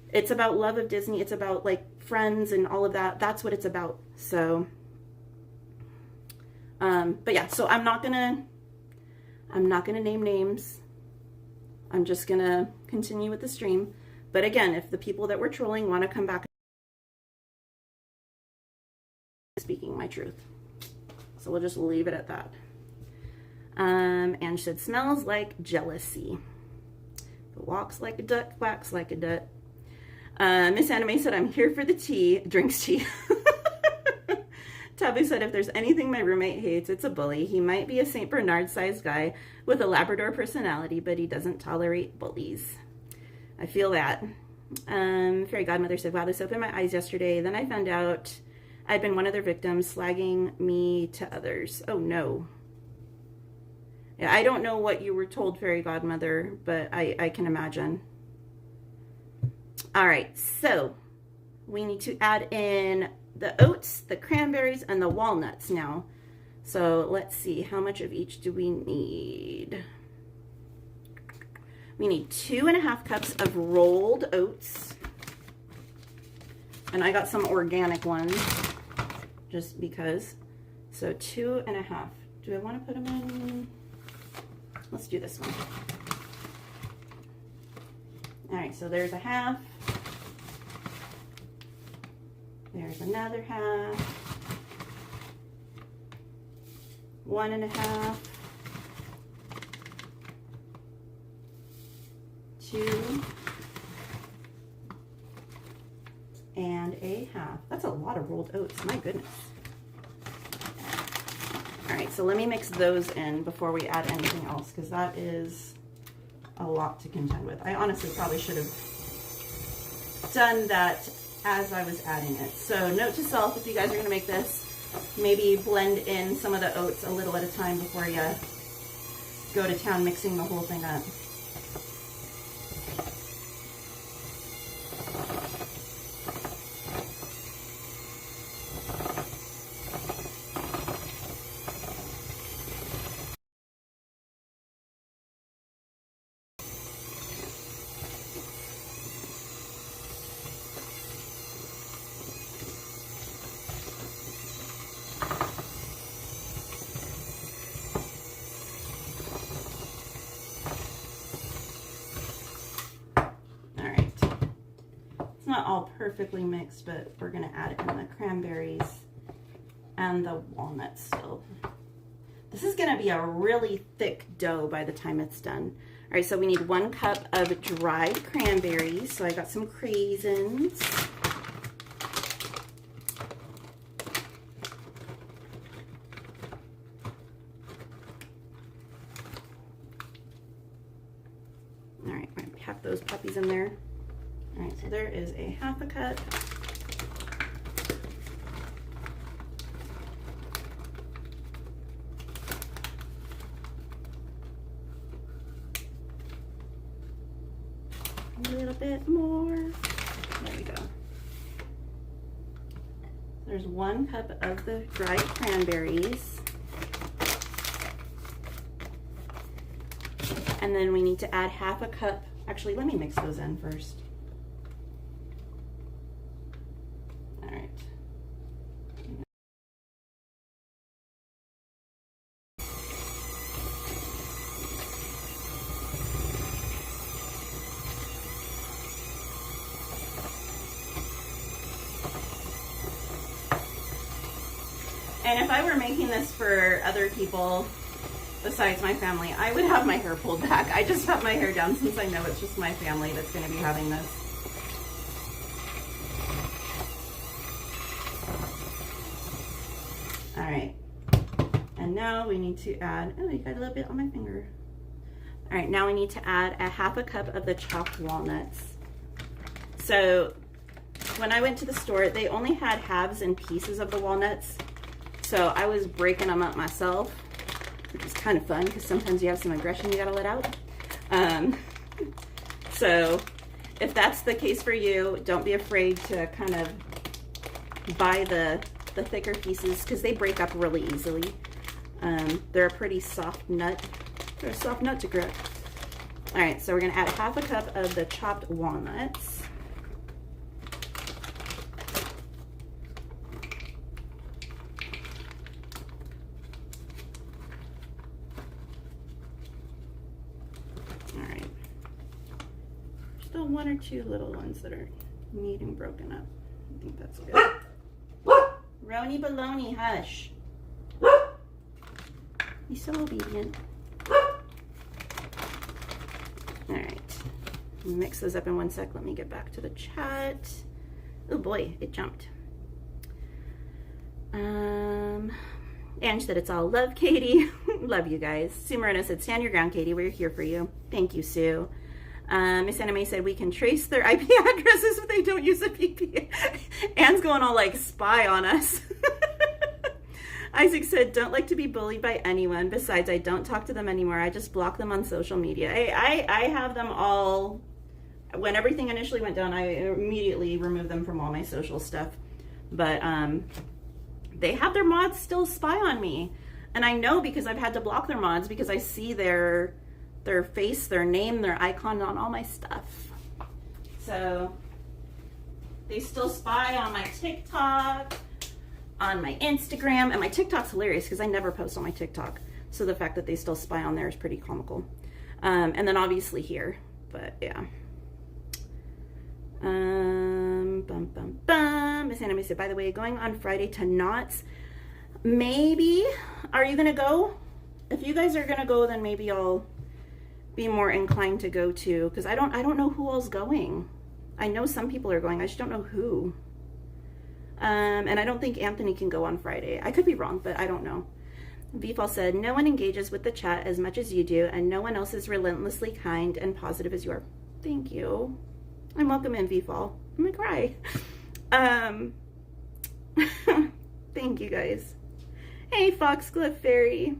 It's about love of Disney. It's about like friends and all of that. That's what it's about. So, but yeah, so I'm not gonna name names. I'm just gonna continue with the stream. But again, if the people that were trolling want to come back, speaking my truth. So we'll just leave it at that. And she said, smells like jealousy. But walks like a duck, quacks like a duck. Miss Anime said, I'm here for the tea. Drinks tea. Tabby said, if there's anything my roommate hates, it's a bully. He might be a St. Bernard-sized guy with a Labrador personality, but he doesn't tolerate bullies. I feel that. Fairy Godmother said, wow, this opened my eyes yesterday. Then I found out I'd been one of their victims, slagging me to others. Oh, no. Yeah, I don't know what you were told, Fairy Godmother, but I can imagine. All right, so we need to add in the oats, the cranberries, and the walnuts now. So let's see, how much of each do we need? We need 2.5 cups of rolled oats. And I got some organic ones, just because. So 2.5. Do I want to put them in? Let's do this one. All right, so there's a half. There's another half. 1.5. 2. And a half. That's a lot of rolled oats, my goodness. All right, so let me mix those in before we add anything else, because that is a lot to contend with. I honestly probably should have done that as I was adding it. So note to self, if you guys are gonna make this, maybe blend in some of the oats a little at a time before you go to town mixing the whole thing up. Not all perfectly mixed, but we're going to add in the cranberries and the walnuts still. This is going to be a really thick dough by the time it's done. All right, so we need 1 cup of dried cranberries. So I got some craisins. All right, we're going to pack those puppies in there. All right, so there is a 1/2 cup. A little bit more. There we go. There's 1 cup of the dried cranberries. And then we need to add 1/2 cup. Actually, let me mix those in first. And if I were making this for other people besides my family, I would have my hair pulled back. I just have my hair down since I know it's just my family that's going to be having this. All right. And now we need to add, oh, you got a little bit on my finger. All right, now we need to add a 1/2 cup of the chopped walnuts. So when I went to the store, they only had halves and pieces of the walnuts. So I was breaking them up myself, which is kind of fun because sometimes you have some aggression you gotta let out. So if that's the case for you, don't be afraid to kind of buy the thicker pieces because they break up really easily. They're a pretty soft nut. They're a soft nut to grip. All right, so we're gonna add 1/2 cup of the chopped walnuts. Still 1 or 2 little ones that are needing broken up. I think that's good. Roni baloney, hush. He's so obedient. All right, mix those up in 1 sec. Let me get back to the chat. Oh boy, it jumped. Ange said it's all love, Katie. Love you guys. Sue Moreno said, stand your ground, Katie. We're here for you. Thank you, Sue. Miss Anime said we can trace their IP addresses if they don't use a VPN. Anne's going all like spy on us. Isaac said, don't like to be bullied by anyone. Besides, I don't talk to them anymore. I just block them on social media. I have them all. When everything initially went down, I immediately removed them from all my social stuff. But they have their mods still spy on me. And I know because I've had to block their mods because I see their face, their name, their icon on all my stuff. So they still spy on my TikTok, on my Instagram, and my TikTok's hilarious because I never post on my TikTok. So the fact that they still spy on there is pretty comical. And then obviously here, but yeah. Miss Anime said, by the way, going on Friday to Knott's. Maybe. Are you gonna go? If you guys are gonna go, then maybe I'll be more inclined to go too, because I don't know who else going. I know some people are going, I just don't know who. And I don't think Anthony can go on Friday. I could be wrong, but I don't know. Vfall said, no one engages with the chat as much as you do, and no one else is relentlessly kind and positive as you are. Thank you. And welcome in, Vfall. I'm gonna cry. Thank you guys. Hey, Foxglove Fairy.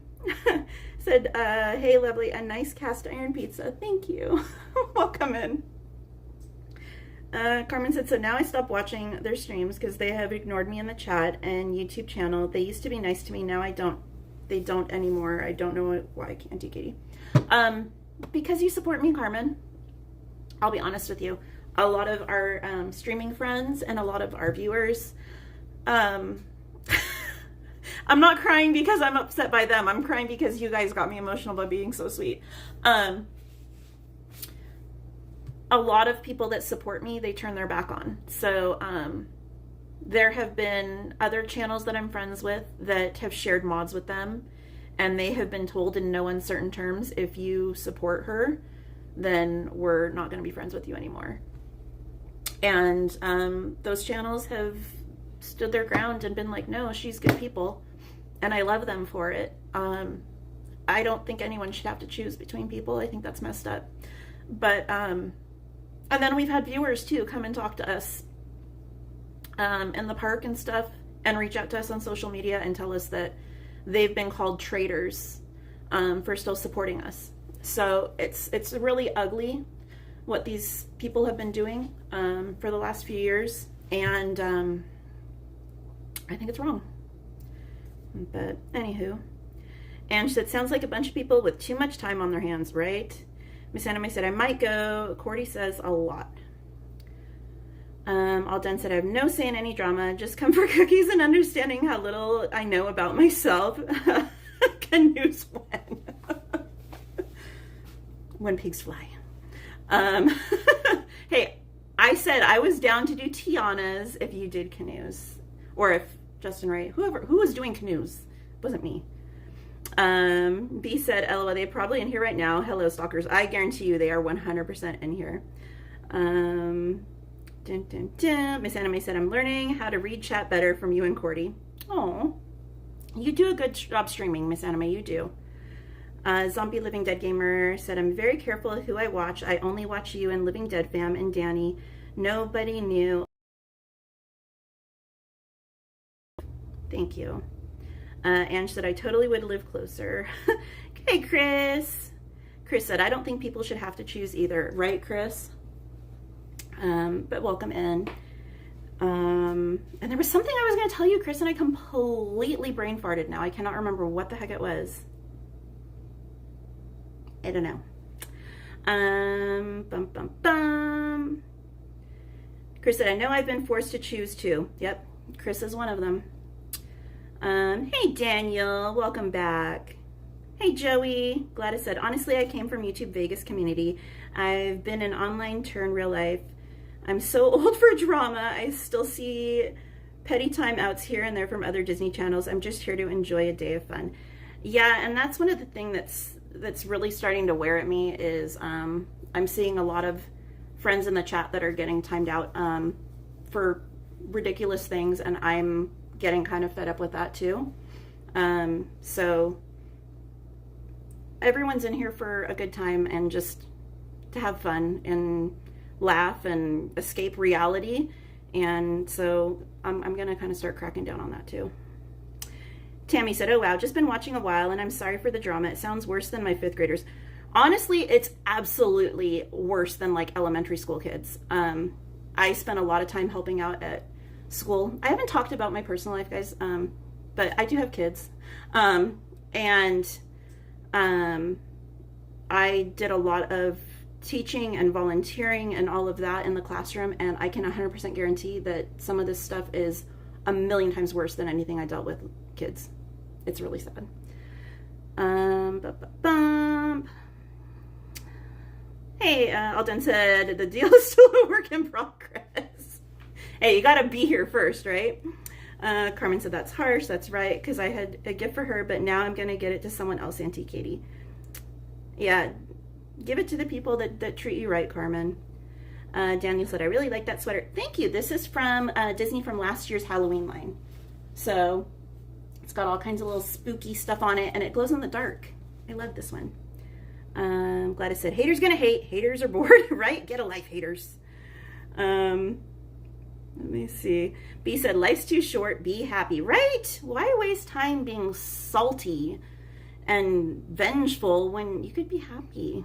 Said, hey, lovely, a nice cast iron pizza. Thank you. Welcome in. Carmen said, so now I stopped watching their streams because they have ignored me in the chat and YouTube channel. They used to be nice to me. Now they don't anymore. I don't know why. Can't you, Katie? Because you support me, Carmen. I'll be honest with you. A lot of our streaming friends and a lot of our viewers, I'm not crying because I'm upset by them. I'm crying because you guys got me emotional by being so sweet. A lot of people that support me, they turn their back on. So there have been other channels that I'm friends with that have shared mods with them, and they have been told in no uncertain terms, if you support her, then we're not going to be friends with you anymore. And those channels have stood their ground and been like, no, she's good people, and I love them for it. I don't think anyone should have to choose between people. I think that's messed up. But and then we've had viewers too come and talk to us in the park and stuff, and reach out to us on social media and tell us that they've been called traitors for still supporting us. So it's really ugly what these people have been doing for the last few years, and I think it's wrong. But anywho, and she said, sounds like a bunch of people with too much time on their hands, right? Miss Anime said, I might go. Cordy says a lot. All done said, I have no say in any drama. Just come for cookies and understanding how little I know about myself. Canoes when. When pigs fly. Hey, I said I was down to do Tiana's if you did canoes. Or if Justin Ray, who was doing canoes? It wasn't me. B said, LOL, they're probably in here right now. Hello, stalkers. I guarantee you they are 100% in here. Miss Anime said, I'm learning how to read chat better from you and Cordy. Oh, you do a good job streaming, Miss Anime. You do. Zombie Living Dead Gamer said, I'm very careful of who I watch. I only watch you and Living Dead fam and Danny. Nobody knew. Thank you. Ange said, I totally would live closer. Okay, Chris. Chris said, I don't think people should have to choose either. Right, Chris? But welcome in. And there was something I was going to tell you, Chris, and I completely brain farted now. I cannot remember what the heck it was. I don't know. Chris said, I know I've been forced to choose too. Yep, Chris is one of them. Hey, Daniel, welcome back. Hey, Joey. Gladys said, honestly, I came from YouTube Vegas community. I've been in online turn real life. I'm so old for drama. I still see petty timeouts here and there from other Disney channels. I'm just here to enjoy a day of fun. Yeah, and that's one of the things that's really starting to wear at me is I'm seeing a lot of friends in the chat that are getting timed out for ridiculous things, and I'm getting kind of fed up with that too. So everyone's in here for a good time and just to have fun and laugh and escape reality. And so I'm going to kind of start cracking down on that too. Tammy said, oh wow, just been watching a while and I'm sorry for the drama. It sounds worse than my 5th graders. Honestly, it's absolutely worse than like elementary school kids. I spent a lot of time helping out at school. I haven't talked about my personal life, guys, but I do have kids. And I did a lot of teaching and volunteering and all of that in the classroom, and I can 100% guarantee that some of this stuff is a million times worse than anything I dealt with kids. It's really sad. Hey, Alden said the deal is still a work in progress. Hey, you gotta be here first, right? Carmen said that's harsh. That's right, because I had a gift for her, but now I'm gonna get it to someone else, Auntie Katie. Yeah, give it to the people that treat you right, Carmen. Daniel said, I really like that sweater. Thank you. This is from Disney from last year's Halloween line. So it's got all kinds of little spooky stuff on it, and it glows in the dark. I love this one. Gladys said, haters gonna hate. Haters are bored, right? Get a life, haters. Let me see. B said, life's too short. Be happy, right? Why waste time being salty and vengeful when you could be happy?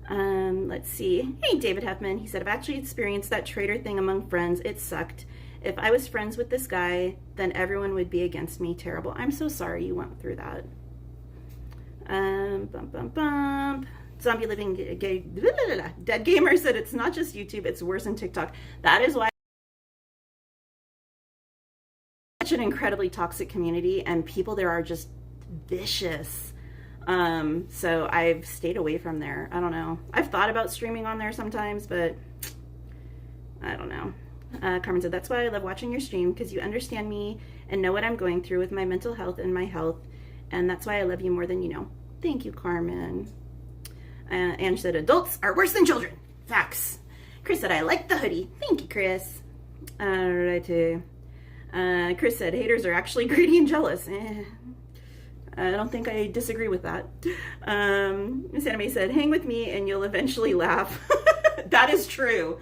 Let's see. Hey, David Huffman. He said, I've actually experienced that traitor thing among friends. It sucked. If I was friends with this guy, then everyone would be against me. Terrible. I'm so sorry you went through that. Zombie living gay. Dead Gamer said it's not just YouTube, it's worse than TikTok. That is why it's such an incredibly toxic community, and people there are just vicious. So I've stayed away from there. I don't know. I've thought about streaming on there sometimes, but I don't know. Carmen said, that's why I love watching your stream, because you understand me and know what I'm going through with my mental health and my health. And that's why I love you more than you know. Thank you, Carmen. Ange said, adults are worse than children. Facts. Chris said, I like the hoodie. Thank you, Chris. All right. Chris said, haters are actually greedy and jealous. I don't think I disagree with that. Miss Anime said, hang with me and you'll eventually laugh. That is true.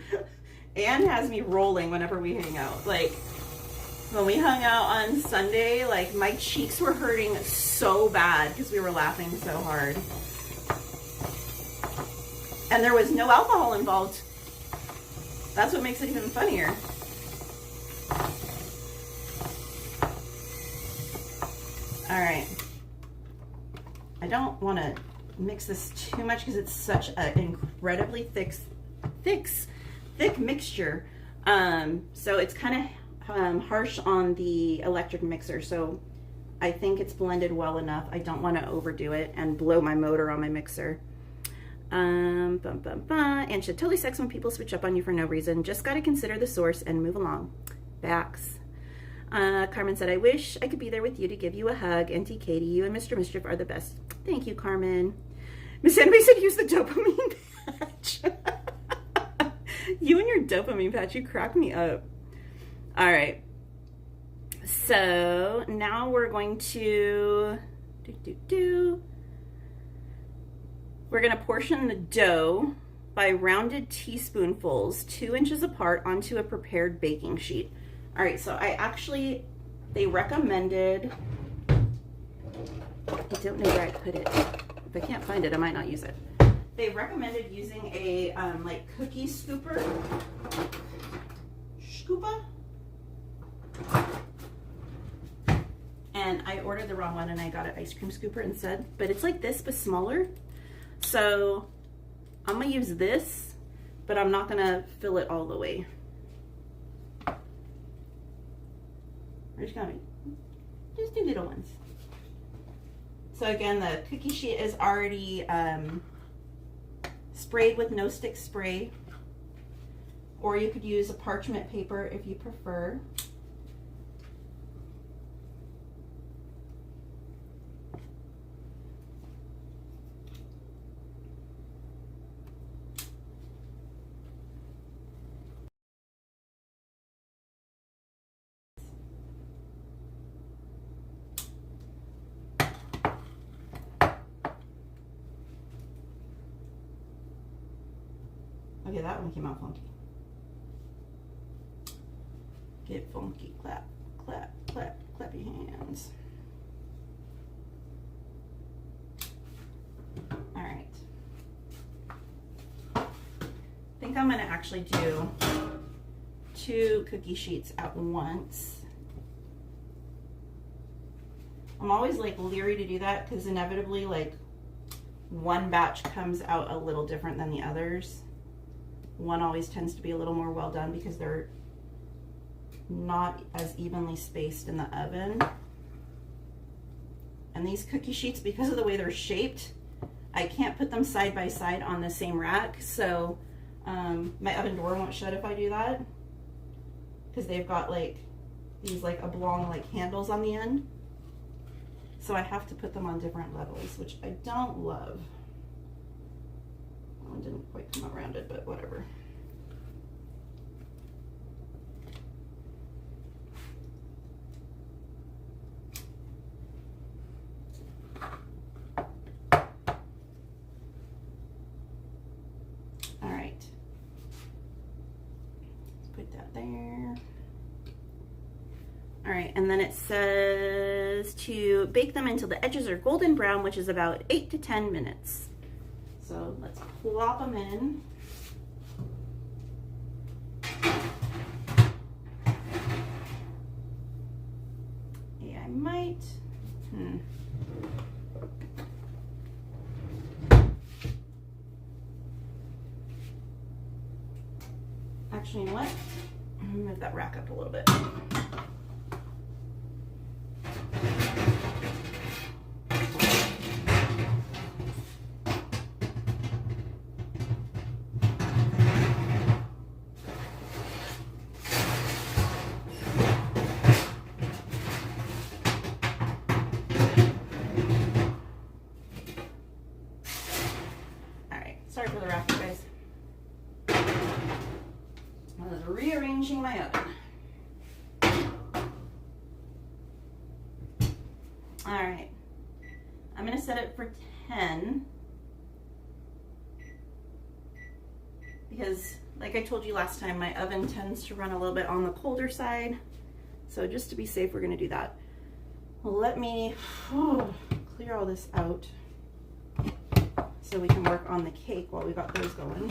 Anne has me rolling whenever we hang out. Like, when we hung out on Sunday, like, my cheeks were hurting so bad because we were laughing so hard. And there was no alcohol involved. That's what makes it even funnier. All right. I don't want to mix this too much because it's such an incredibly thick mixture. So it's kind of harsh on the electric mixer. So I think it's blended well enough. I don't want to overdo it and blow my motor on my mixer. And should totally sucks when people switch up on you for no reason. Just got to consider the source and move along. Backs. Carmen said, I wish I could be there with you to give you a hug. Auntie Katie, you and Mr. Mischief are the best. Thank you, Carmen. Miss Anime said, use the dopamine patch. You and your dopamine patch, you crack me up. All right. So now we're going to we're going to portion the dough by rounded teaspoonfuls, 2 inches apart, onto a prepared baking sheet. All right, so they recommended, I don't know where I put it. If I can't find it, I might not use it. They recommended using a like cookie scooper. And I ordered the wrong one and I got an ice cream scooper instead. But it's like this, but smaller. So I'm gonna use this, but I'm not gonna fill it all the way. We're just gonna just do little ones. So again, the cookie sheet is already sprayed with no stick spray, or you could use a parchment paper if you prefer. Okay, that one came out funky. Get funky. Clap, clap, clap, clap your hands. All right. I think I'm gonna actually do 2 cookie sheets at once. I'm always like leery to do that because inevitably like one batch comes out a little different than the others. One always tends to be a little more well done because they're not as evenly spaced in the oven. And these cookie sheets, because of the way they're shaped, I can't put them side by side on the same rack, so my oven door won't shut if I do that, because they've got like these like oblong like handles on the end. So I have to put them on different levels, which I don't love. That one didn't quite come out rounded, but whatever. All right. Let's put that there. All right, and then it says to bake them until the edges are golden brown, which is about 8 to 10 minutes. So let's plop them in. Yeah, I might. Actually, you know what? I'm gonna move that rack up a little bit. Sorry for the rack, you guys. I was rearranging my oven. All right, I'm gonna set it for 10 because, like I told you last time, my oven tends to run a little bit on the colder side. So just to be safe, we're gonna do that. Well, let me clear all this out so we can work on the cake while we got those going.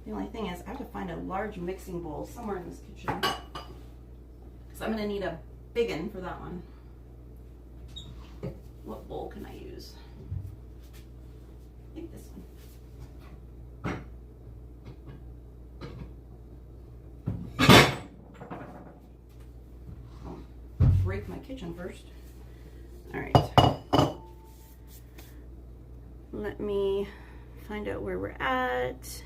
The only thing is I have to find a large mixing bowl somewhere in this kitchen because I'm going to need a big one for that one. What bowl can I use? I think this one. Break my kitchen first. All right. Let me find out where we're at.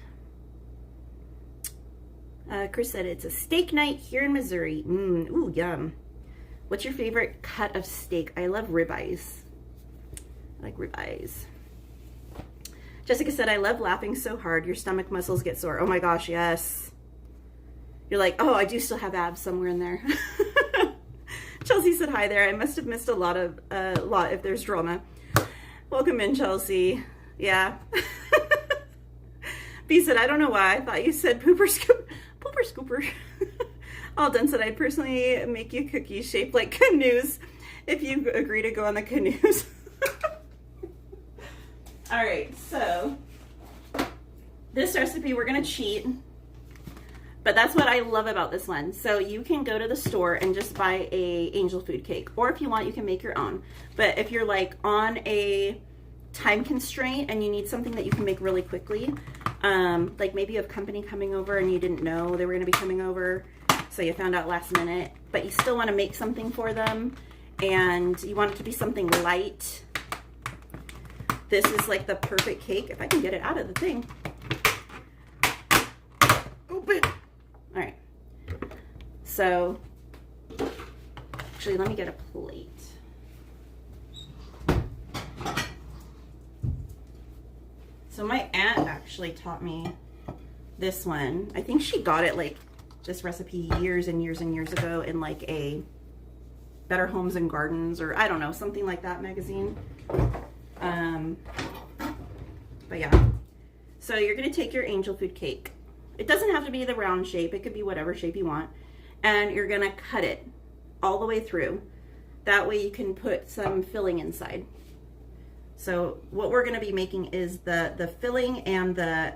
Chris said it's a steak night here in Missouri. Ooh, yum. What's your favorite cut of steak? I love ribeyes. I like ribeyes. Jessica said, I love laughing so hard. Your stomach muscles get sore. Oh my gosh, yes. You're like, oh, I do still have abs somewhere in there. Chelsea said, hi there. I must have missed a lot if there's drama. Welcome in, Chelsea. Yeah. B said, I don't know why. I thought you said pooper scooper. Alden said, I'd personally make you cookies shaped like canoes if you agree to go on the canoes. All right, so this recipe, we're going to cheat. But that's what I love about this one. So you can go to the store and just buy a angel food cake. Or if you want, you can make your own. But if you're like on a time constraint and you need something that you can make really quickly, like maybe you have company coming over and you didn't know they were gonna be coming over, so you found out last minute, but you still wanna make something for them and you want it to be something light, this is like the perfect cake. If I can get it out of the thing. Open. All right, so actually let me get a plate. So my aunt actually taught me this one. I think she got it like this recipe years and years and years ago in like a Better Homes and Gardens, or I don't know, something like that magazine. But yeah, so you're going to take your angel food cake. It doesn't have to be the round shape. It could be whatever shape you want. And you're going to cut it all the way through. That way you can put some filling inside. So what we're going to be making is the filling and the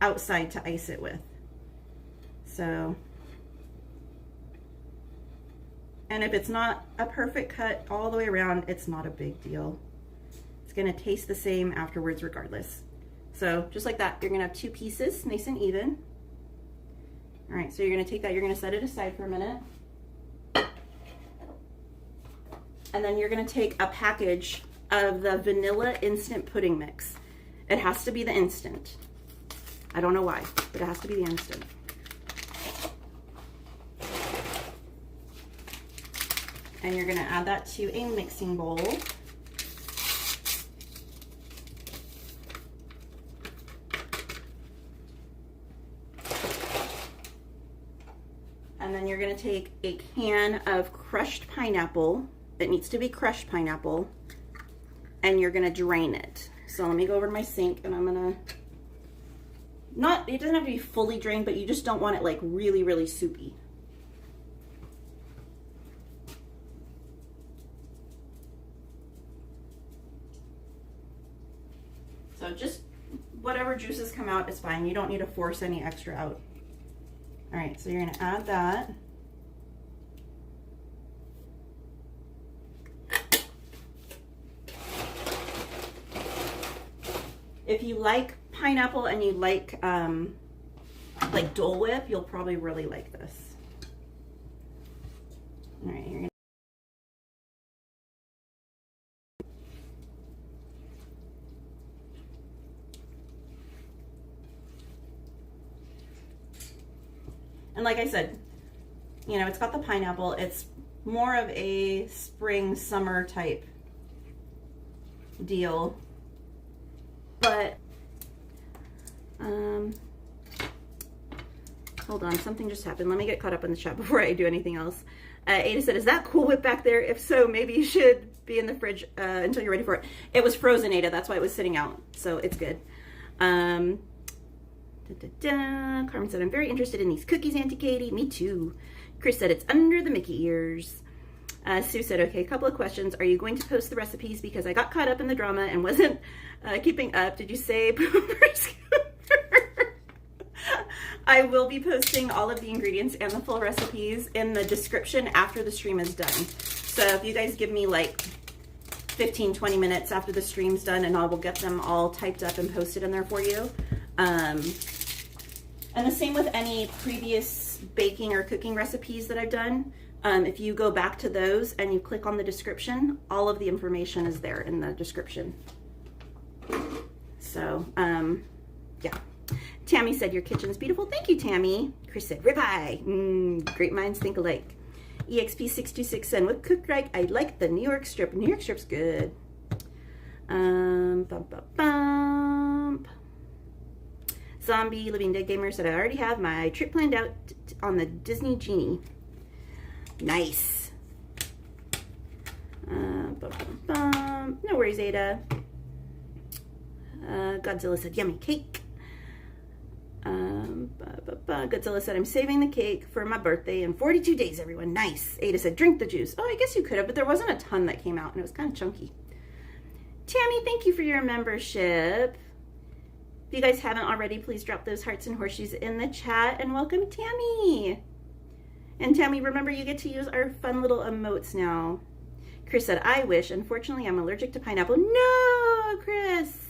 outside to ice it with. So, and if it's not a perfect cut all the way around, it's not a big deal. It's going to taste the same afterwards regardless. So just like that, you're going to have two pieces, nice and even. All right, so you're going to take that, you're going to set it aside for a minute. And then you're going to take a package of the vanilla instant pudding mix. It has to be the instant. I don't know why, but it has to be the instant. And you're going to add that to a mixing bowl. And then you're going to take a can of crushed pineapple. It needs to be crushed pineapple. And you're going to drain it. So let me go over to my sink and I'm going to, it doesn't have to be fully drained, but you just don't want it like really, really soupy. So just whatever juices come out is fine. You don't need to force any extra out. All right, so you're going to add that. If you like pineapple and you like Dole Whip, you'll probably really like this. All right, you're gonna and like I said, you know, it's got the pineapple. It's more of a spring, summer type deal. But, hold on, something just happened. Let me get caught up in the chat before I do anything else. Ada said, is that Cool Whip back there? If so, maybe you should be in the fridge until you're ready for it. It was frozen, Ada. That's why it was sitting out. So it's good. Carmen said, I'm very interested in these cookies, Auntie Katie. Me too. Chris said, it's under the Mickey ears. Sue said, okay, a couple of questions. Are you going to post the recipes? Because I got caught up in the drama and wasn't keeping up. Did you say pooper scooper? I will be posting all of the ingredients and the full recipes in the description after the stream is done. So if you guys give me like 15-20 minutes after the stream's done, and I will get them all typed up and posted in there for you. And the same with any previous baking or cooking recipes that I've done. If you go back to those and you click on the description, all of the information is there in the description. So, yeah. Tammy said, your kitchen's beautiful. Thank you, Tammy. Chris said, ribeye. Great minds think alike. EXP626 said, with cooked right, I like the New York strip. New York strip's good. Zombie Living Dead Gamer said, I already have my trip planned out on the Disney Genie. Nice. No worries, Ada. Godzilla said, yummy cake. Godzilla said, I'm saving the cake for my birthday in 42 days, everyone. Nice. Ada said, drink the juice. Oh, I guess you could have, but there wasn't a ton that came out, and it was kind of chunky. Tammy, thank you for your membership. If you guys haven't already, please drop those hearts and horseshoes in the chat, and welcome Tammy. And Tammy, remember you get to use our fun little emotes now. Chris said, I wish. Unfortunately, I'm allergic to pineapple. No, Chris.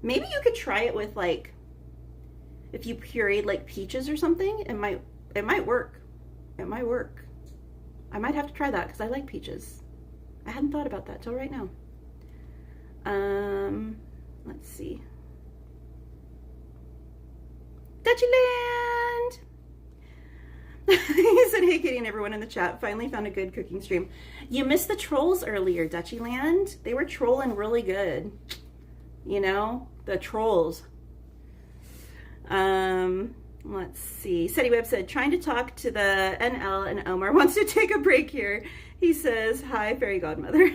Maybe you could try it with like, if you pureed like peaches or something, it might work. It might work. I might have to try that because I like peaches. I hadn't thought about that till right now. Let's see. Dutchland! He said, hey, Katie and everyone in the chat. Finally found a good cooking stream. You missed the trolls earlier, Dutchyland. They were trolling really good. You know, the trolls. Let's see. Seti Webb said, trying to talk to the NL and Omar wants to take a break here. He says, hi, fairy godmother.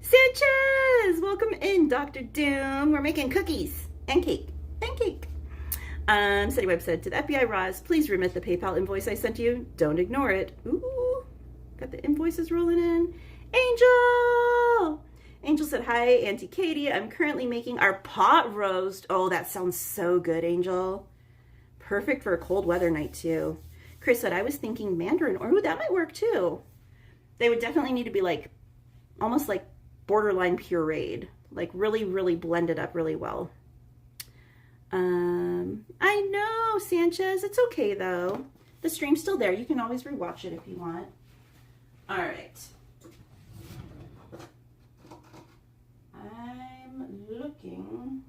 Sanchez, welcome in, Dr. Doom. We're making cookies and cake and cake. Seti Webb said, to the FBI Roz, please remit the PayPal invoice I sent you. Don't ignore it. Ooh, got the invoices rolling in. Angel! Angel said, hi, Auntie Katie. I'm currently making our pot roast. Oh, that sounds so good, Angel. Perfect for a cold weather night, too. Chris said, I was thinking mandarin, or ooh, that might work, too. They would definitely need to be like, almost like borderline pureed. Like really, really blended up really well. I know, Sanchez. It's okay, though. The stream's still there. You can always rewatch it if you want. All right. I'm looking.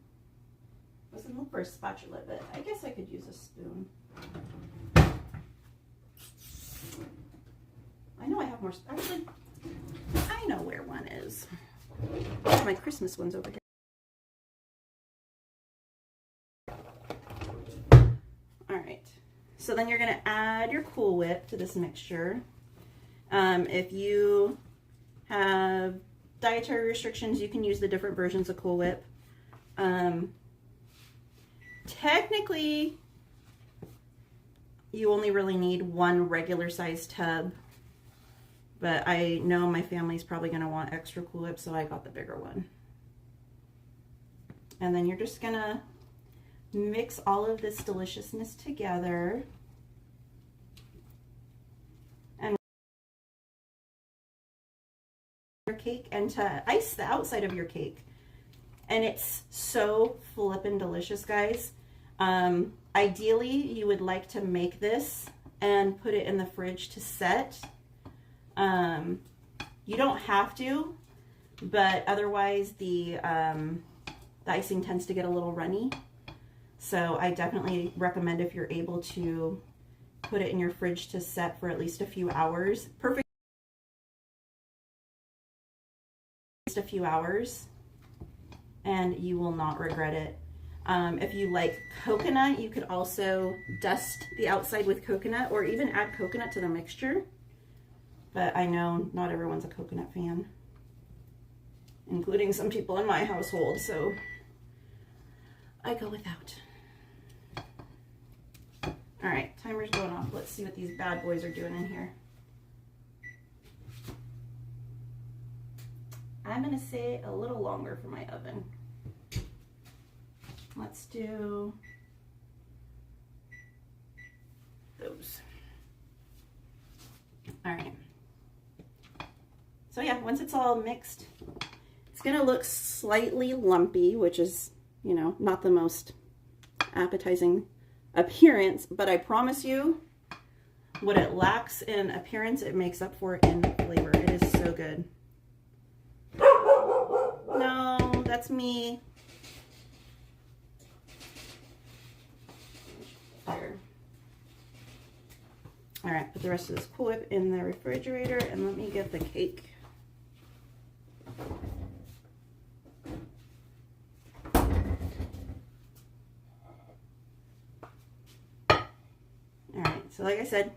I was going to look for a spatula, but I guess I could use a spoon. I know I have more. Actually, I know where one is. My Christmas one's over here. All right. So then you're going to add your Cool Whip to this mixture. If you have dietary restrictions, you can use the different versions of Cool Whip. Technically, you only really need one regular size tub, but I know my family's probably going to want extra Cool Whip, so I got the bigger one. And then you're just going to mix all of this deliciousness together. And your cake, and to ice the outside of your cake. And it's so flippin' delicious, guys. Ideally, you would like to make this and put it in the fridge to set. You don't have to, but otherwise the icing tends to get a little runny. So I definitely recommend, if you're able to, put it in your fridge to set for at least a few hours. Perfect. Just a few hours, and you will not regret it. If you like coconut, you could also dust the outside with coconut, or even add coconut to the mixture. But I know not everyone's a coconut fan, including some people in my household, so I go without. All right, timer's going off. Let's see what these bad boys are doing in here. I'm gonna say a little longer for my oven. Let's do those. All right. So yeah, once it's all mixed, it's gonna look slightly lumpy, which is, you know, not the most appetizing appearance, but I promise you, what it lacks in appearance, it makes up for in flavor. It is so good. No, that's me. There. All right, put the rest of this Cool Whip in the refrigerator, and let me get the cake. All right, so like I said,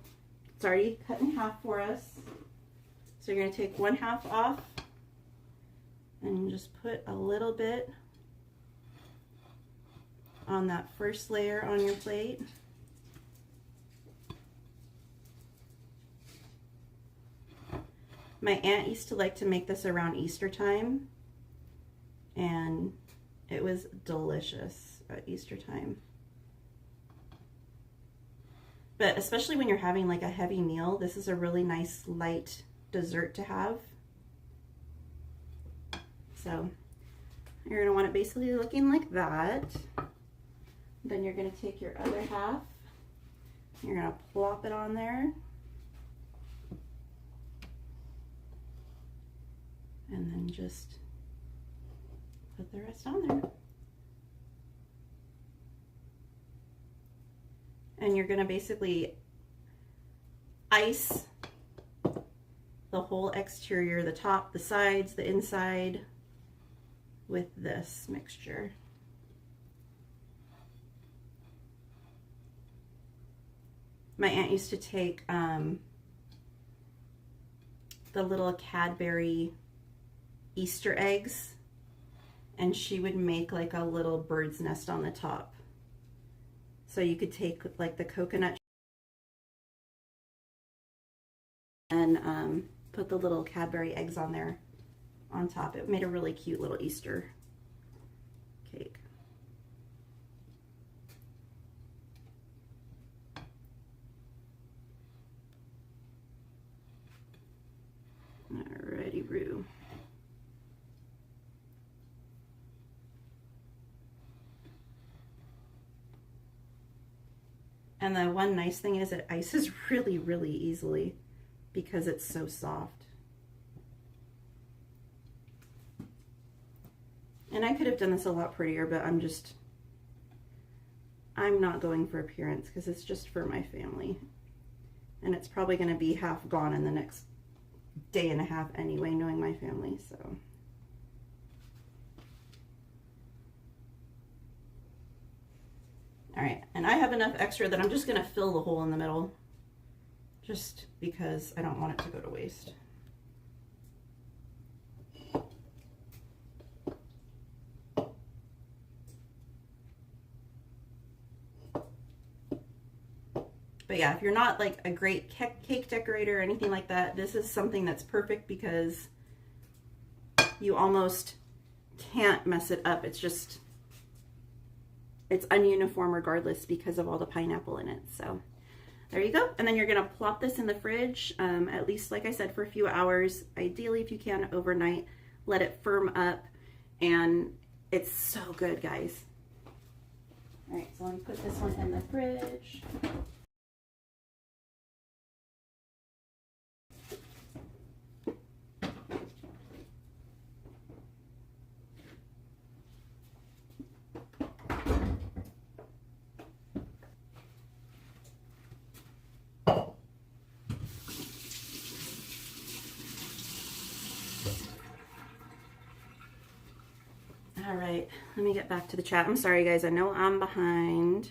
it's already cut in half for us. So you're gonna take 1/2 off and just put a little bit on that first layer on your plate. My aunt used to like to make this around Easter time, and it was delicious at Easter time. But especially when you're having like a heavy meal, this is a really nice light dessert to have. So you're gonna want it basically looking like that. Then you're gonna take your other half, you're gonna plop it on there. And then just put the rest on there. And you're gonna basically ice the whole exterior, the top, the sides, the inside, with this mixture. My aunt used to take the little Cadbury Easter eggs, and she would make like a little bird's nest on the top. So you could take like the coconut and put the little Cadbury eggs on there on top. It made a really cute little Easter cake. Alrighty, Roo. And the one nice thing is it ices really, really easily because it's so soft. And I could have done this a lot prettier, but I'm not going for appearance because it's just for my family. And it's probably going to be half gone in the next day and a half anyway, knowing my family, so. All right, and I have enough extra that I'm just gonna fill the hole in the middle just because I don't want it to go to waste. But yeah, if you're not like a great cake decorator or anything like that, this is something that's perfect because you almost can't mess it up. It's ununiform regardless because of all the pineapple in it. So there you go. And then you're gonna plop this in the fridge, at least, like I said, for a few hours. Ideally, if you can, overnight. Let it firm up, and it's so good, guys. All right, so let me put this one in the fridge. All right, let me get back to the chat. I'm sorry, guys. I know I'm behind.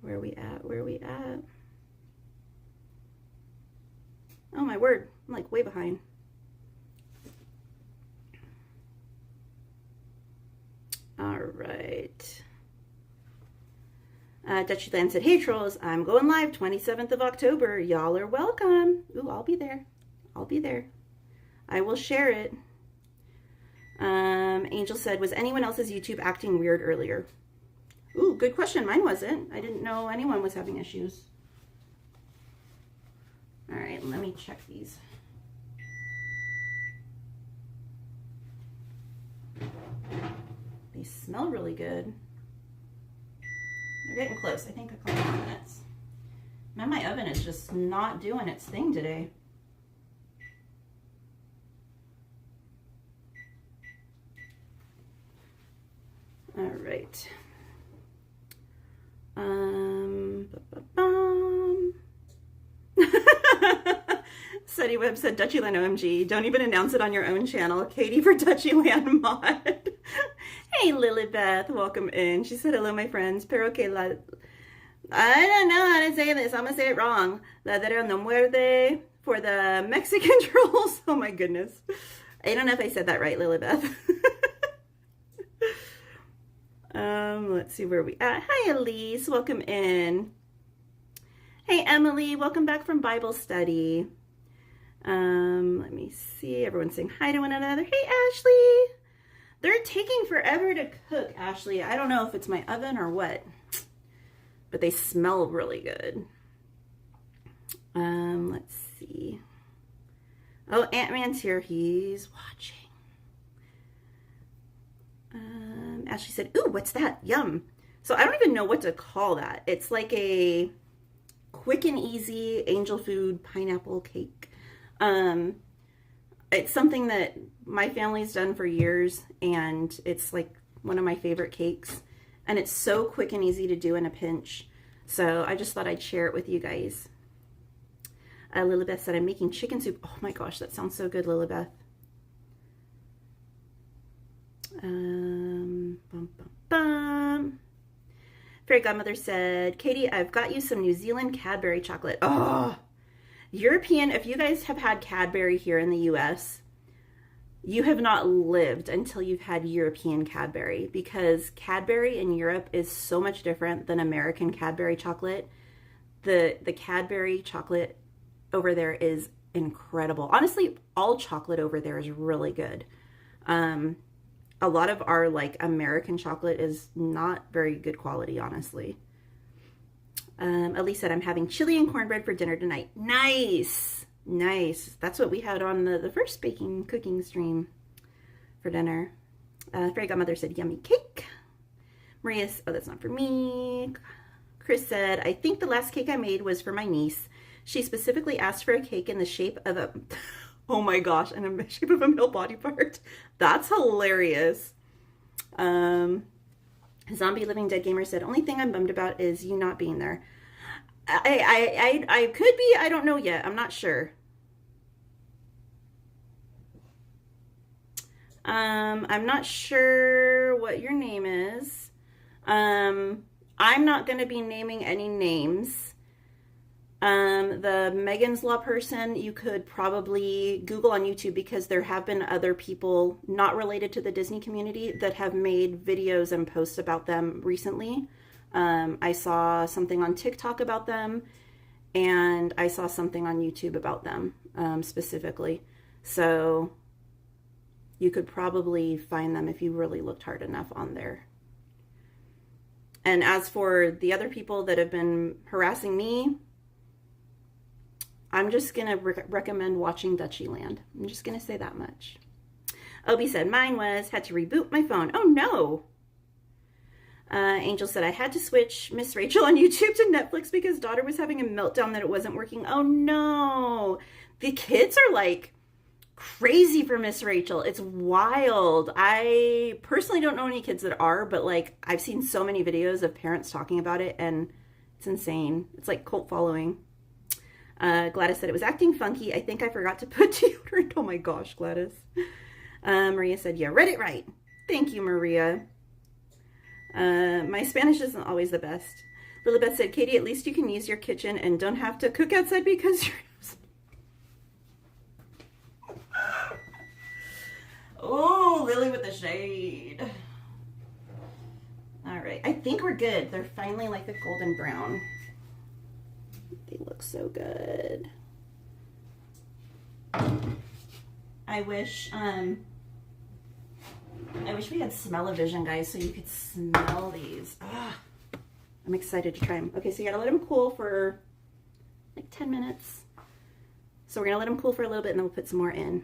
Where are we at? Where are we at? Oh, my word. I'm like way behind. All right. Dutchyland said, hey, trolls, I'm going live 27th of October. Y'all are welcome. Ooh, I'll be there. I'll be there. I will share it. Angel said, was anyone else's YouTube acting weird earlier? Ooh, good question. Mine wasn't. I didn't know anyone was having issues. All right, let me check these. They smell really good. They're getting close. I think a couple more minutes. Man, my oven is just not doing its thing today. All right. Sunny Webb said, Dutchyland OMG, don't even announce it on your own channel. Katie for Dutchyland Mod. Hey, Lilybeth, welcome in. She said, hello, my friends. Pero que la... I don't know how to say this. I'm going to say it wrong. Ladera no muerde for the Mexican trolls. Oh, my goodness. I don't know if I said that right, Lilybeth. Let's see where we at. Hi, Elise. Welcome in. Hey, Emily. Welcome back from Bible study. Let me see. Everyone's saying hi to one another. Hey, Ashley. They're taking forever to cook, Ashley. I don't know if it's my oven or what, but they smell really good. Let's see. Oh, Ant-Man's here. He's watching. Ashley said, ooh, what's that? Yum. So I don't even know what to call that. It's like a quick and easy angel food pineapple cake. It's something that my family's done for years, and it's like one of my favorite cakes. And it's so quick and easy to do in a pinch. So I just thought I'd share it with you guys. Lilybeth said, I'm making chicken soup. Oh my gosh, that sounds so good, Lilybeth. Bum, bum, bum. Fairy Godmother said, Katie, I've got you some New Zealand Cadbury chocolate. Oh, European, if you guys have had Cadbury here in the US, you have not lived until you've had European Cadbury, because Cadbury in Europe is so much different than American Cadbury chocolate. The Cadbury chocolate over there is incredible. Honestly, all chocolate over there is really good. A lot of our like American chocolate is not very good quality, honestly. Elise said, I'm having chili and cornbread for dinner tonight. Nice. Nice. That's what we had on the first cooking stream for dinner. Fairy Godmother said, yummy cake. Maria, oh, that's not for me. Chris said, I think the last cake I made was for my niece. She specifically asked for a cake in the shape of a, oh my gosh, in the shape of a male body part. That's hilarious. Zombie Living Dead Gamer said, only thing I'm bummed about is you not being there. I could be, I don't know yet. I'm not sure. I'm not sure what your name is. I'm not going to be naming any names. The Megan's Law person, you could probably Google on YouTube, because there have been other people not related to the Disney community that have made videos and posts about them recently. I saw something on TikTok about them, and I saw something on YouTube about them specifically. So you could probably find them if you really looked hard enough on there. And as for the other people that have been harassing me, I'm just going to recommend watching Dutchieland. I'm just going to say that much. Obi said, mine had to reboot my phone. Oh, no. Angel said, I had to switch Miss Rachel on YouTube to Netflix because daughter was having a meltdown that it wasn't working. Oh, no. The kids are like crazy for Miss Rachel. It's wild. I personally don't know any kids that are, but like I've seen so many videos of parents talking about it, and it's insane. It's like cult following. Gladys said, it was acting funky. I think I forgot to put deodorant. Oh my gosh, Gladys. Maria said, yeah, read it right. Thank you, Maria. My Spanish isn't always the best. Lilibeth said, Katie, at least you can use your kitchen and don't have to cook outside because you're... Oh, Lily with the shade. All right, I think we're good. They're finally like a golden brown. They look so good. I wish we had smell-o-vision, guys, so you could smell these. Ah, I'm excited to try them. Okay, so you gotta let them cool for like 10 minutes. So we're gonna let them cool for a little bit, and then we'll put some more in.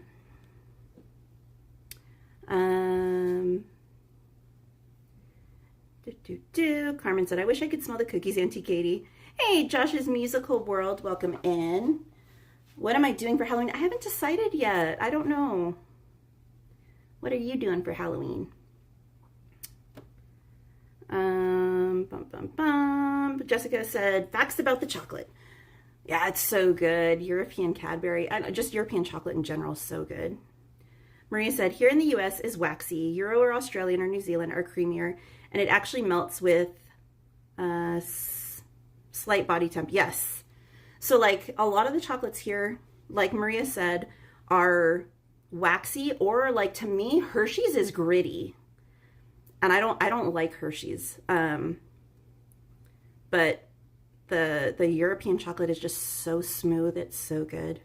Carmen said, I wish I could smell the cookies, Auntie Katie. Hey, Josh's Musical World, welcome in. What am I doing for Halloween? I haven't decided yet. I don't know. What are you doing for Halloween? Jessica said, facts about the chocolate. Yeah, it's so good. European Cadbury, just European chocolate in general is so good. Maria said, here in the US is waxy. Euro or Australian or New Zealand are creamier, and it actually melts with slight body temp. Yes. So like a lot of the chocolates here, like Maria said, are waxy, or like to me, Hershey's is gritty. And I don't like Hershey's. But the European chocolate is just so smooth. It's so good.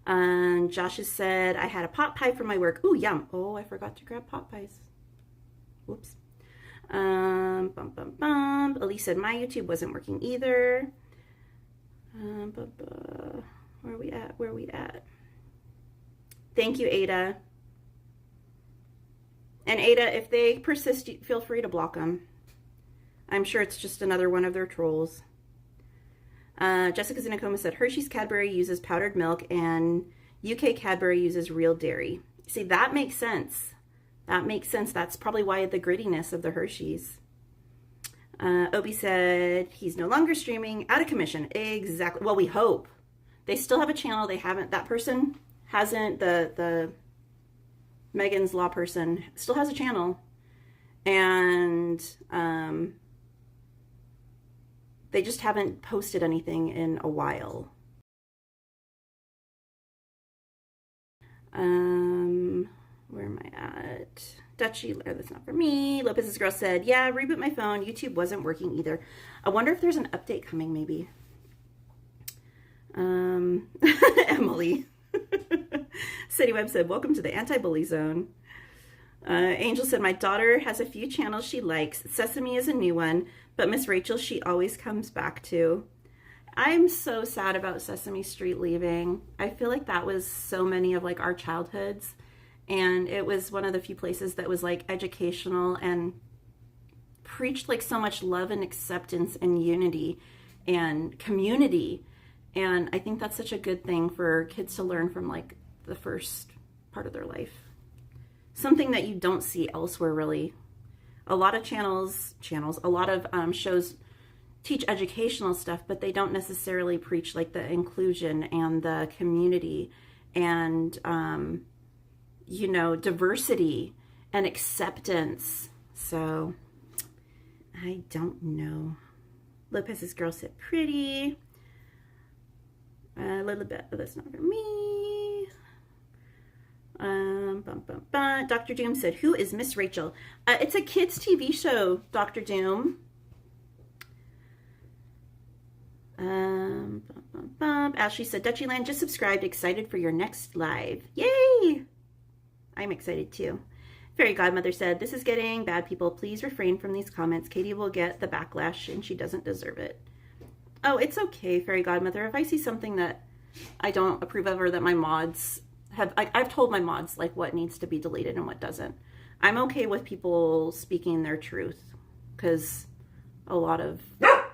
Josh has said, I had a pot pie for my work. Ooh, yum. Oh, I forgot to grab pot pies. Whoops. Elise said, my YouTube wasn't working either. Where are we at? Where are we at? Thank you, Ada. And Ada, if they persist, feel free to block them. I'm sure it's just another one of their trolls. Jessica Zinacoma said, Hershey's Cadbury uses powdered milk and UK Cadbury uses real dairy. See, that makes sense. That makes sense. That's probably why the grittiness of the Hershey's. Obi said, he's no longer streaming, out of commission. Exactly. Well, we hope. They still have a channel. They haven't, that person hasn't, the Megan's Law person still has a channel. And They just haven't posted anything in a while. Where am I at? Dutchy, that's not for me. Lopez's girl said, yeah, reboot my phone. YouTube wasn't working either. I wonder if there's an update coming, maybe. Emily. City Web said, welcome to the anti-bully zone. Angel said, my daughter has a few channels she likes. Sesame is a new one, but Miss Rachel she always comes back to. I'm so sad about Sesame Street leaving. I feel like that was so many of like our childhoods, and it was one of the few places that was like educational and preached like so much love and acceptance and unity and community. And I think that's such a good thing for kids to learn from like the first part of their life. Something that you don't see elsewhere, really. A lot of a lot of shows teach educational stuff, but they don't necessarily preach like the inclusion and the community and, you know, diversity and acceptance. So I don't know. Lopez's girl said pretty. A little bit, but that's not for me. Dr. Doom said, who is Miss Rachel? It's a kids TV show, Dr. Doom. Ashley said, Dutchyland just subscribed, excited for your next live. Yay! I'm excited too. Fairy Godmother said, this is getting bad, people. Please refrain from these comments. Katie will get the backlash and she doesn't deserve it. Oh, it's okay, Fairy Godmother. If I see something that I don't approve of or that my mods have, I've told my mods like what needs to be deleted and what doesn't. I'm okay with people speaking their truth because a lot of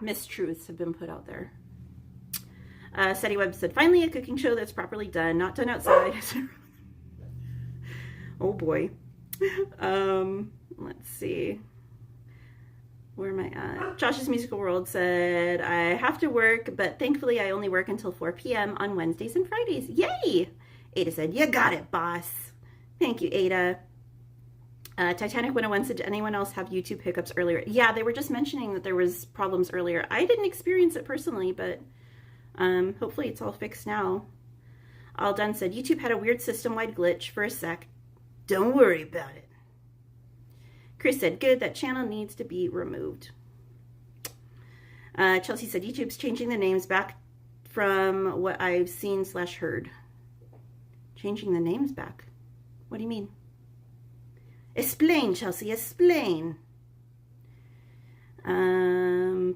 mistruths have been put out there. Seti Webb said, finally a cooking show that's properly done, not done outside. Oh boy. Let's see. Where am I at? Josh's Musical World said, I have to work, but thankfully I only work until 4 p.m. on Wednesdays and Fridays. Yay! Ada said, you got it, boss. Thank you, Ada. Titanic 101 said, did anyone else have YouTube hiccups earlier? Yeah, they were just mentioning that there was problems earlier. I didn't experience it personally, but hopefully it's all fixed now. All Done said, YouTube had a weird system-wide glitch for a sec. Don't worry about it. Chris said, good, that channel needs to be removed. Chelsea said, YouTube's changing the names back from what I've seen / heard. Changing the names back? What do you mean? Explain, Chelsea, explain. Ada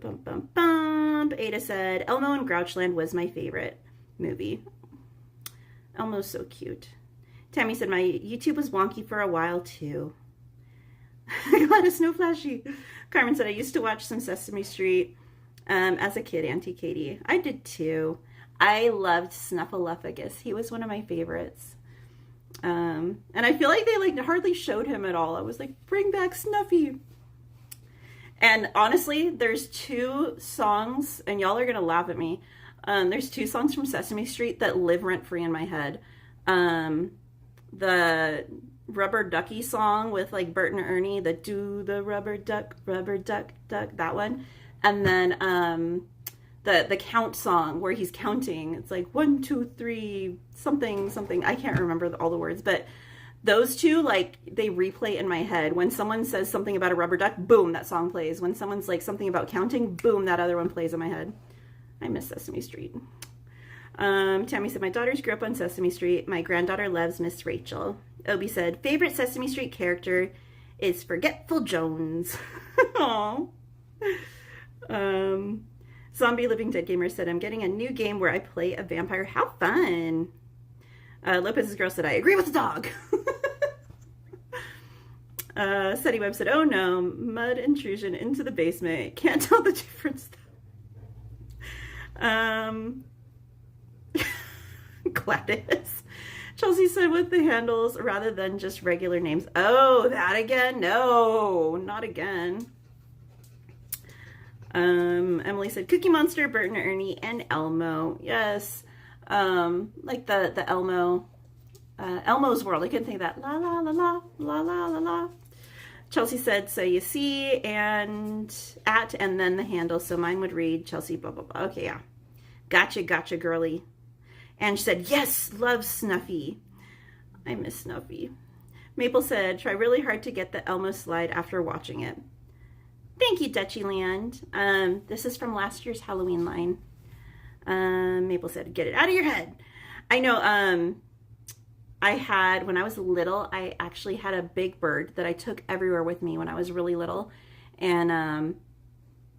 said, Elmo and Grouchland was my favorite movie. Elmo's so cute. Tammy said, my YouTube was wonky for a while too. Glad it's no flashy. Carmen said, I used to watch some Sesame Street as a kid, Auntie Katie. I did too. I loved Snuffleupagus. He was one of my favorites. And I feel like they like hardly showed him at all. I was like, bring back Snuffy. And honestly, there's 2 songs, and y'all are going to laugh at me. There's 2 songs from Sesame Street that live rent-free in my head. The Rubber Ducky song with like Bert and Ernie, the do the rubber duck, duck, that one. And then the count song where he's counting. It's like 1, 2, 3, something. I can't remember all the words, but those 2, like, they replay in my head. When someone says something about a rubber duck, boom, that song plays. When someone's like something about counting, boom, that other one plays in my head. I miss Sesame Street. Tammy said, my daughters grew up on Sesame Street. My granddaughter loves Miss Rachel. Obie said, favorite Sesame Street character is Forgetful Jones. Aww. Zombie Living Dead Gamer said, I'm getting a new game where I play a vampire. How fun. Lopez's girl said, I agree with the dog. Seti Webb said, oh no, mud intrusion into the basement. Can't tell the difference. Gladys. Chelsea said, with the handles rather than just regular names. Oh, that again? No, not again. Emily said, Cookie Monster, Bert and Ernie, and Elmo. Yes. Like the Elmo, Elmo's World. I couldn't think of that. La la la la la la la la. Chelsea said, so you see, and then the handle. So mine would read Chelsea, blah, blah, blah. Okay, yeah. Gotcha, girly. And she said, yes, love Snuffy. I miss Snuffy. Maple said, try really hard to get the Elmo slide after watching it. Thank you, Dutchy Land. This is from last year's Halloween line. Maple said, get it out of your head. I know, when I was little, I actually had a big bird that I took everywhere with me when I was really little. And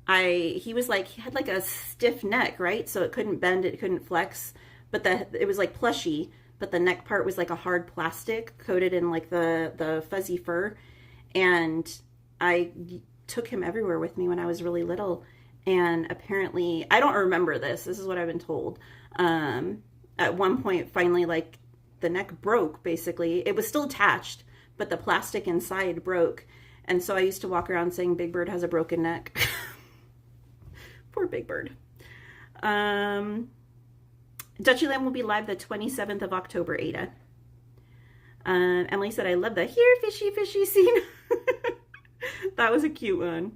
he had like a stiff neck, right? So it couldn't bend, it couldn't flex, but it was like plushy, but the neck part was like a hard plastic coated in like the fuzzy fur. And I took him everywhere with me when I was really little. And apparently, I don't remember this. This is what I've been told. At one point, finally, like, the neck broke, basically. It was still attached, but the plastic inside broke. And so I used to walk around saying Big Bird has a broken neck. Poor Big Bird. Dutchy Lamb will be live the 27th of October, Ada. Emily said, I love the here fishy scene. That was a cute one.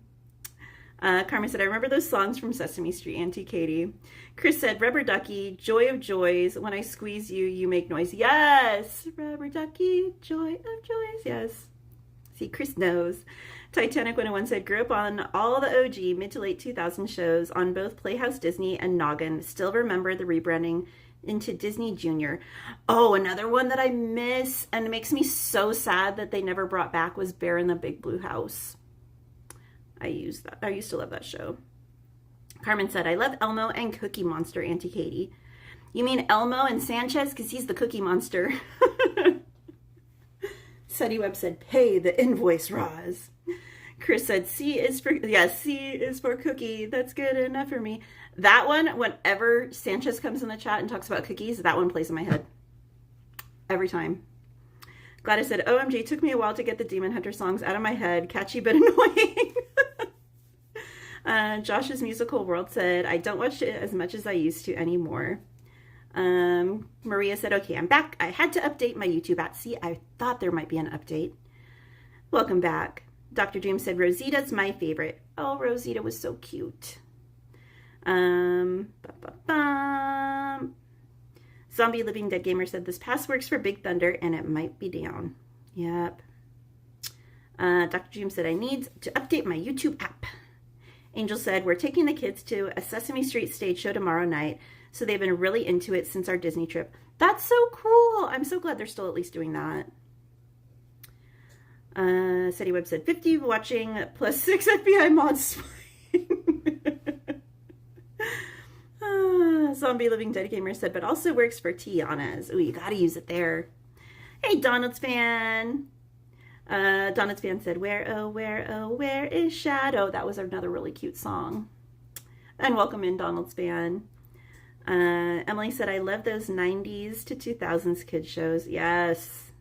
Carmen said, I remember those songs from Sesame Street, Auntie Katie. Chris said, Rubber Ducky, joy of joys. When I squeeze you, you make noise. Yes! Rubber Ducky, joy of joys. Yes. See, Chris knows. Titanic 101 said, grew up on all the OG mid to late 2000 shows on both Playhouse Disney and Noggin. Still remember the rebranding into Disney Junior. Oh, another one that I miss and it makes me so sad that they never brought back was Bear in the Big Blue House. I used to love that show. Carmen said, I love Elmo and Cookie Monster, Auntie Katie. You mean Elmo and Sanchez? Because he's the Cookie Monster. Seti Webb said, pay the invoice, Roz. Chris said, C is for Cookie. That's good enough for me. That one, whenever Sanchez comes in the chat and talks about cookies, that one plays in my head. Every time. Gladys said, OMG, it took me a while to get the Demon Hunter songs out of my head. Catchy but annoying. Josh's Musical World said, I don't watch it as much as I used to anymore. Maria said, okay, I'm back. I had to update my YouTube app. See, I thought there might be an update. Welcome back. Dr. Dream said, Rosita's my favorite. Oh, Rosita was so cute. Zombie Living Dead Gamer said, this pass works for Big Thunder and it might be down. Yep. Dr. Dream said, I need to update my YouTube app. Angel said, we're taking the kids to a Sesame Street stage show tomorrow night, so they've been really into it since our Disney trip. That's so cool. I'm so glad they're still at least doing that. Seti Webb said, 50 watching plus 6 FBI mods. Zombie Living Dead Gamer said, but also works for Tiana's. Oh, you gotta use it there. Hey, Donald's fan. Donald's fan said, where is Shadow? That was another really cute song. And welcome in, Donald's fan. Emily said, I love those 90s to 2000s kids shows. Yes.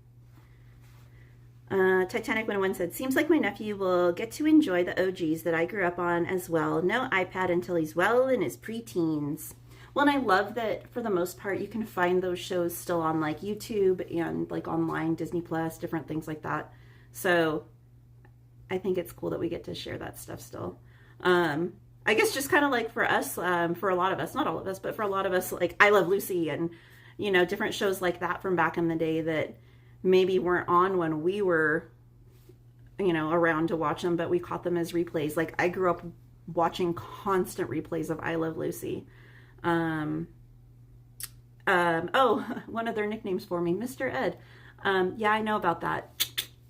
Titanic 101 said, seems like my nephew will get to enjoy the OGs that I grew up on as well. No iPad until he's well in his preteens. Well, and I love that for the most part, you can find those shows still on like YouTube and like online, Disney Plus, different things like that. So I think it's cool that we get to share that stuff still. I guess just kind of like for us, for a lot of us, not all of us, but for a lot of us, like I Love Lucy and, you know, different shows like that from back in the day that maybe weren't on when we were, you know, around to watch them, but we caught them as replays. Like I grew up watching constant replays of I Love Lucy. Oh, one of their nicknames for me, Mr. Ed. Yeah, I know about that.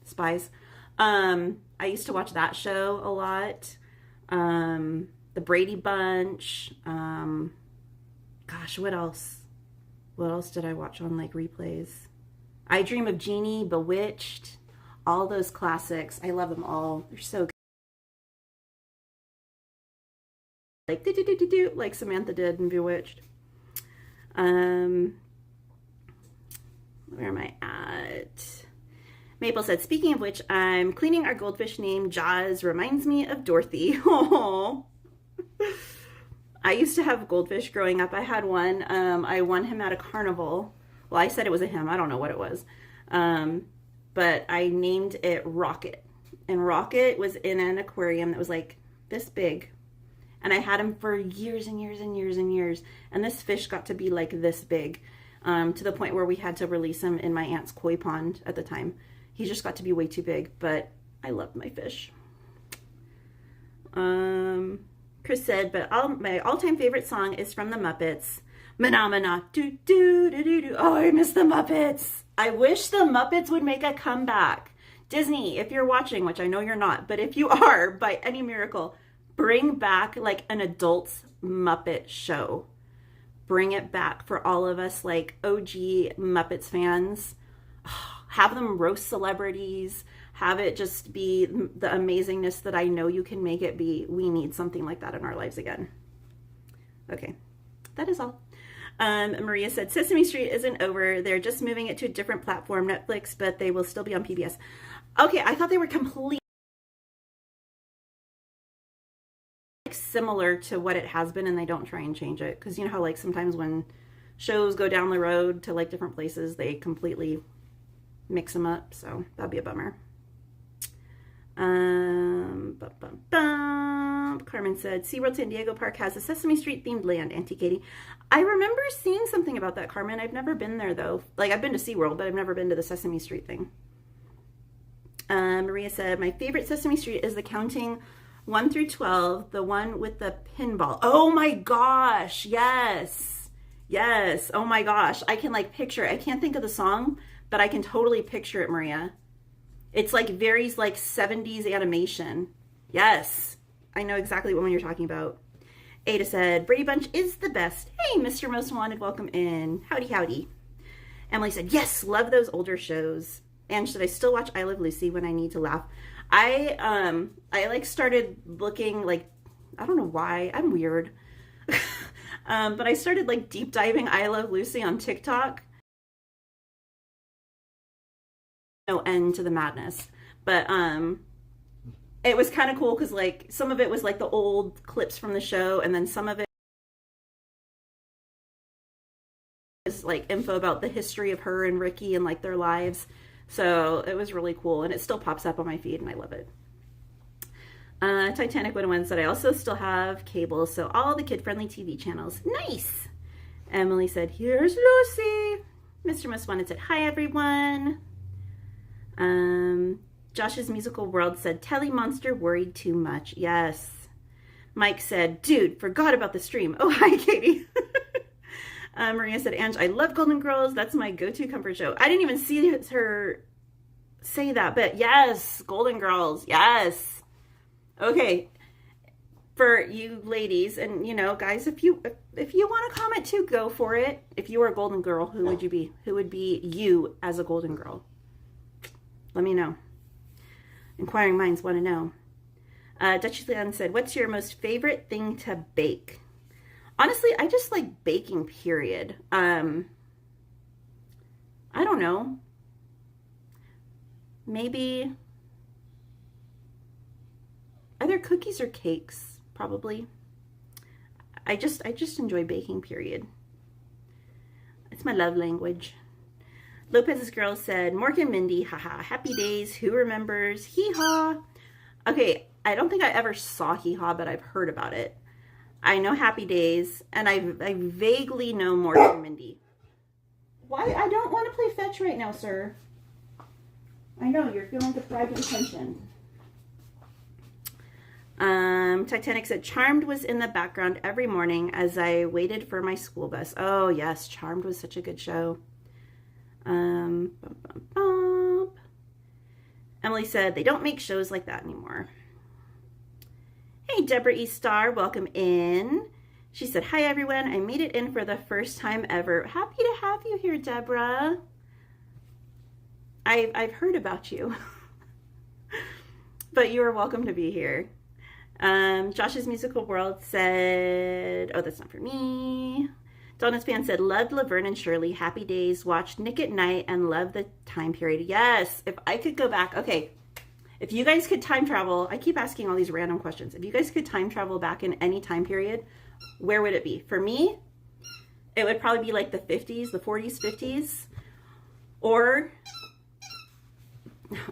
Spies. I used to watch that show a lot. The Brady Bunch. Gosh, what else? What else did I watch on like replays? I Dream of Jeannie, Bewitched, all those classics. I love them all. They're so good. Like do like Samantha did in Bewitched. Where am I at? Maple said, speaking of which, I'm cleaning our goldfish named Jaws. Reminds me of Dorothy. Oh, I used to have goldfish growing up. I had one. I won him at a carnival. Well, I said it was a him. I don't know what it was. But I named it Rocket. and Rocket was in an aquarium that was like this big. And I had him for years and years and years and years. And this fish got to be like this big, to the point where we had to release him in my aunt's koi pond at the time. He just got to be way too big, but I loved my fish. Chris said, but my all-time favorite song is from the Muppets. Mana do do do do do. Oh, I miss the Muppets. I wish the Muppets would make a comeback. Disney, if you're watching, which I know you're not, but if you are, by any miracle, bring back like an adult Muppet show. Bring it back for all of us like OG Muppets fans. Have them roast celebrities. Have it just be the amazingness that I know you can make it be. We need something like that in our lives again. Okay, that is all. Maria said, Sesame Street isn't over. They're just moving it to a different platform, Netflix, but they will still be on PBS. Okay, I thought they were completely similar to what it has been, and they don't try and change it. Because you know how like sometimes when shows go down the road to like different places, they completely mix them up. So that'd be a bummer. Carmen said, SeaWorld San Diego Park has a Sesame Street themed land, Auntie Katie. I remember seeing something about that, Carmen. I've never been there though. Like I've been to SeaWorld, but I've never been to the Sesame Street thing. Maria said, my favorite Sesame Street is the counting 1 through 12, the one with the pinball. Oh my gosh, yes. Yes, oh my gosh. I can like picture it. I can't think of the song, but I can totally picture it, Maria. It's like very like 70s animation. Yes, I know exactly what one you're talking about. Ada said, Brady Bunch is the best. Hey, Mr. Most Wanted, welcome in. Howdy, howdy. Emily said, yes, love those older shows. And should I still watch I Love Lucy when I need to laugh? I like started looking like, I don't know why, I'm weird. But I started like deep diving I Love Lucy on TikTok. No end to the madness, but it was kind of cool because like some of it was like the old clips from the show, and then some of it is like info about the history of her and Ricky and like their lives. So it was really cool, and it still pops up on my feed, and I love it. Titanic 101 said, I also still have cable, so all the kid-friendly TV channels. Nice! Emily said, here's Lucy. Mr. Most Wanted said, hi, everyone. Josh's Musical World said, Telly Monster worried too much. Yes. Mike said, dude, forgot about the stream. Oh, hi, Katie. Maria said, Ange, I love Golden Girls. That's my go-to comfort show. I didn't even see her say that, but yes, Golden Girls. Yes. Okay. For you ladies and, you know, guys, if you want to comment too, go for it. If you were a Golden Girl, who would you be? Who would be you as a Golden Girl? Let me know. Inquiring minds want to know. Duchess Leon said, what's your most favorite thing to bake? Honestly, I just like baking, period. I don't know. Maybe either cookies or cakes, probably. I just enjoy baking, period. It's my love language. Lopez's girl said, Mork and Mindy, haha, happy days, who remembers? Hee-haw. Okay, I don't think I ever saw Hee-haw, but I've heard about it. I know Happy Days, and I vaguely know Mork and Mindy. Why? I don't want to play fetch right now, sir. I know, you're feeling deprived of attention. Titanic said, Charmed was in the background every morning as I waited for my school bus. Oh, yes, Charmed was such a good show. Emily said, they don't make shows like that anymore. Hey, Deborah E. Star, welcome in. She said, hi, everyone. I made it in for the first time ever. Happy to have you here, Deborah. I've heard about you. But you are welcome to be here. Josh's Musical World said, oh, that's not for me. Donna's fan said, loved Laverne and Shirley, Happy Days, watched Nick at Night, and loved the time period. Yes, if I could go back. Okay, if you guys could time travel, I keep asking all these random questions. If you guys could time travel back in any time period, where would it be? For me, it would probably be like the 50s, the 40s, 50s, or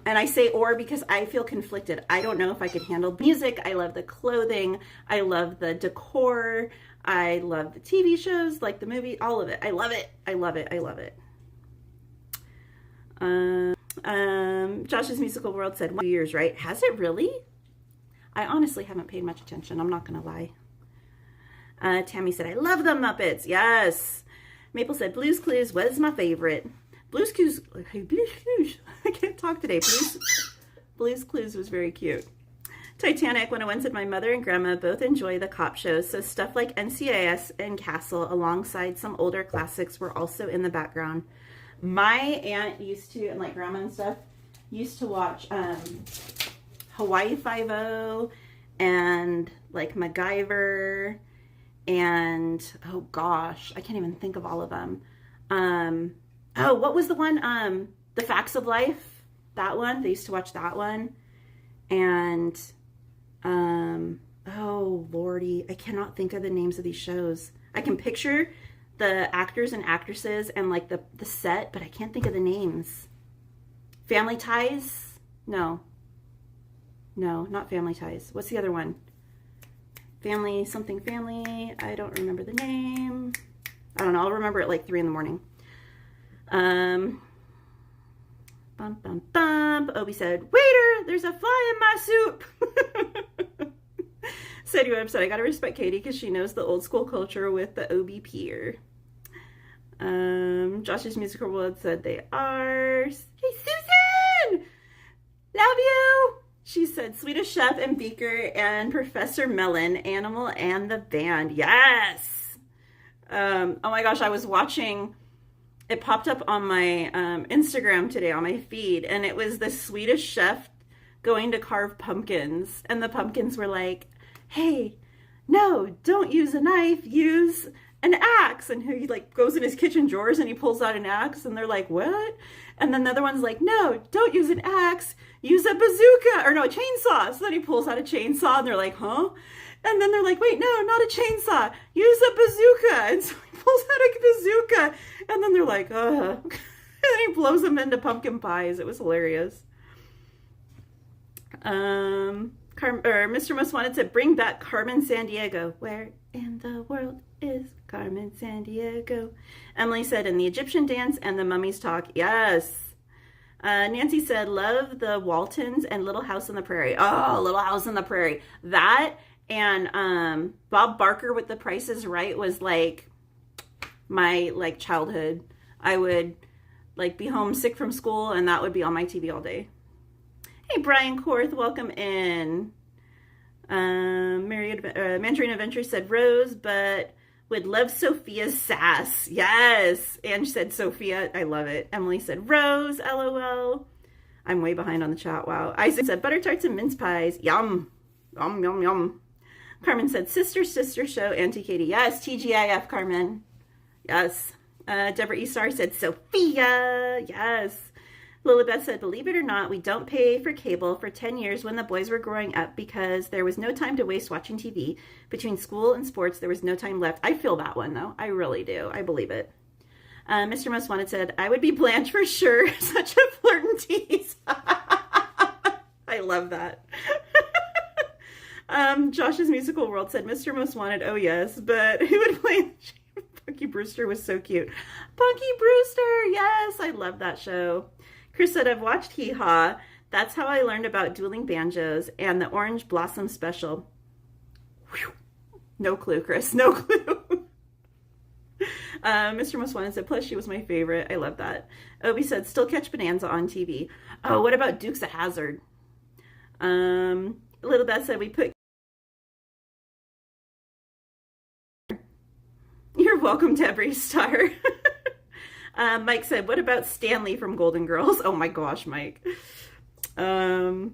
And I say or because I feel conflicted. I don't know if I could handle music. I love the clothing. I love the decor. I love the TV shows, like the movie, all of it. I love it. I love it. I love it. Josh's Musical World said 1 years, right? Has it really? I honestly haven't paid much attention. I'm not going to lie. Tammy said, I love the Muppets. Yes. Maple said, Blue's Clues was my favorite. Blue's Clues. I can't talk today. Blue's Clues was very cute. Titanic 101 said, my mother and grandma both enjoy the cop shows, so stuff like NCIS and Castle alongside some older classics were also in the background. My aunt used to, and like grandma and stuff, used to watch Hawaii Five-O and like MacGyver and, oh gosh, I can't even think of all of them. Oh, what was the one? The Facts of Life. That one. They used to watch that one. And, oh lordy, I cannot think of the names of these shows. I can picture the actors and actresses and like the set, but I can't think of the names. Family Ties? No, not Family Ties. What's the other one? Family something family. I don't remember the name. I don't know. I'll remember it like 3 in the morning. Bum, bum, bum. Obi said, waiter, there's a fly in my soup. Sadie Webb said, I gotta respect Katie because she knows the old school culture with the Obi peer. Josh's Musical World said they are. Hey, Susan! Love you! She said, Swedish Chef and Beaker and Professor Mellon, Animal and the Band. Yes! Oh my gosh, I was watching, it popped up on my Instagram today on my feed, and it was the Swedish chef going to carve pumpkins. And the pumpkins were like, hey, no, don't use a knife, use an axe. And he like goes in his kitchen drawers and he pulls out an axe, and they're like, what? And then the other one's like, no, don't use an axe, use a bazooka, or no, a chainsaw. So then he pulls out a chainsaw and they're like, huh? And then they're like, wait, no, not a chainsaw, use a bazooka. And so he pulls out a bazooka, and then they're like, and then he blows them into pumpkin pies. It was hilarious. Mr. Most Wanted said, bring back Carmen Sandiego. Where in the world is Carmen Sandiego? Emily said, in the Egyptian dance and the mummies talk. Yes. Nancy said, love the Waltons and Little House on the Prairie. Oh, Little House on the Prairie. That and Bob Barker with The Price is Right was like my like childhood. I would like be homesick from school and that would be on my TV all day. Hey, Brian Korth, welcome in. Mandarin Adventure said Rose, but would love Sophia's sass. Yes. Ange said Sophia. I love it. Emily said Rose. LOL. I'm way behind on the chat. Wow. Isaac said butter tarts and mince pies. Yum. Yum, yum, yum. Carmen said sister show. Auntie Katie. Yes. TGIF, Carmen. Yes. Deborah Estar said Sophia. Yes. Lilibeth said, believe it or not, we don't pay for cable for 10 years when the boys were growing up because there was no time to waste watching TV. Between school and sports, there was no time left. I feel that one, though. I really do. I believe it. Mr. Most Wanted said, I would be Blanche for sure. Such a flirt and tease. I love that. Josh's Musical World said, Mr. Most Wanted, oh yes, but who would play? Punky Brewster was so cute. Punky Brewster, yes, I love that show. Chris said, I've watched Hee Haw. That's how I learned about dueling banjos and the Orange Blossom Special. Whew. No clue, Chris. No clue. Mr. Most Wanted said, plus she was my favorite. I love that. Obi said, still catch Bonanza on TV. Oh, what about Dukes of Hazzard? Little Beth said, we put... You're welcome, Debris Star. Mike said, what about Stanley from Golden Girls? Oh my gosh, Mike. Sadie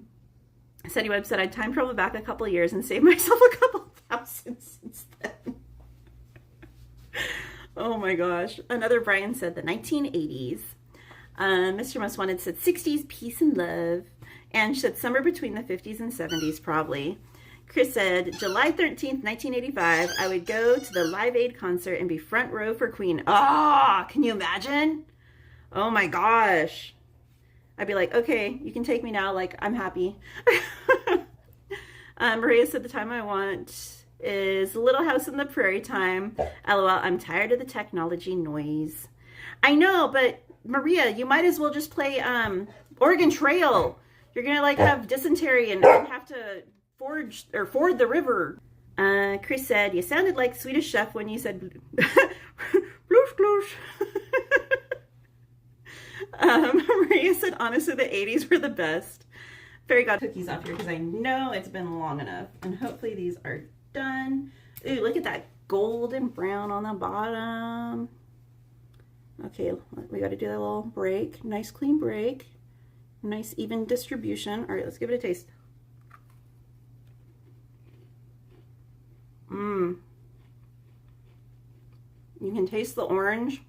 Webb said, I'd time travel back a couple of years and save myself a couple thousand since then. Oh my gosh. Another Brian said the 1980s. Mr. Most Wanted said 60s, peace and love. And she said somewhere between the 50s and 70s probably. Chris said, July 13th, 1985, I would go to the Live Aid concert and be front row for Queen. Ah, can you imagine? Oh my gosh. I'd be like, okay, you can take me now. Like, I'm happy. Maria said the time I want is Little House on the Prairie time. LOL, I'm tired of the technology noise. I know, but Maria, you might as well just play Oregon Trail. You're gonna like have dysentery and have to ford the river. Chris said, you sounded like Swedish Chef when you said bloosh bloosh. Maria said, honestly, the 80s were the best. Fairy got cookies off here because I know it's been long enough. And hopefully these are done. Ooh, look at that golden brown on the bottom. Okay, we got to do that little break. Nice clean break. Nice even distribution. All right, let's give it a taste. Mmm. You can taste the orange.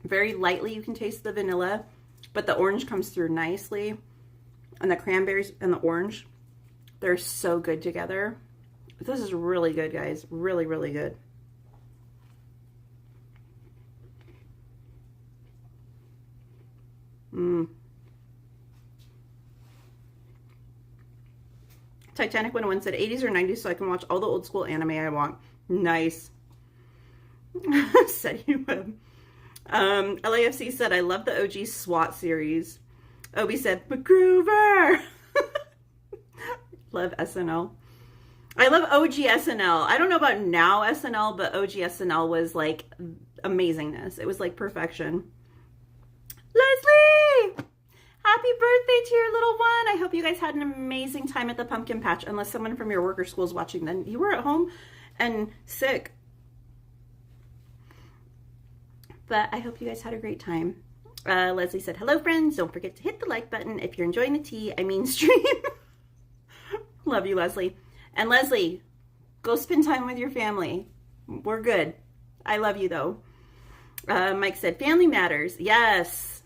Very lightly, you can taste the vanilla, but the orange comes through nicely. And the cranberries and the orange, they're so good together. This is really good, guys. Really, really good. Mmm. Titanic 101 said 80s or 90s so I can watch all the old school anime I want. Nice. Said he would. LAFC said, I love the OG SWAT series. Obi said, MacGruber. Love SNL. I love OG SNL. I don't know about now SNL, but OG SNL was like amazingness. It was like perfection. Leslie! Happy birthday to your little one. I hope you guys had an amazing time at the pumpkin patch. Unless someone from your work or school is watching, then you were at home and sick. But I hope you guys had a great time. Leslie said, hello friends. Don't forget to hit the like button if you're enjoying the tea. I mean stream. Love you, Leslie. And Leslie, go spend time with your family. We're good. I love you though. Mike said, family matters. Yes.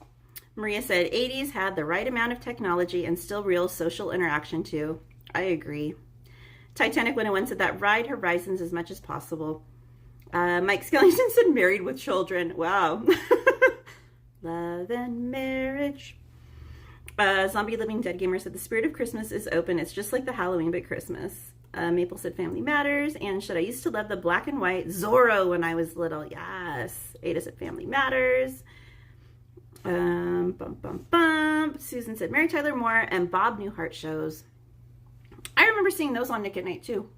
Maria said, 80s had the right amount of technology and still real social interaction too. I agree. Titanic 101 said that ride horizons as much as possible. Mike Skellington said married with children. Wow. Love and marriage. Zombie Living Dead Gamer said the spirit of Christmas is open. It's just like the Halloween but Christmas. Maple said family matters. And I used to love the black and white Zorro when I was little. Yes. Ada said family matters. Susan said Mary Tyler Moore and Bob Newhart shows. I remember seeing those on Nick at Night too.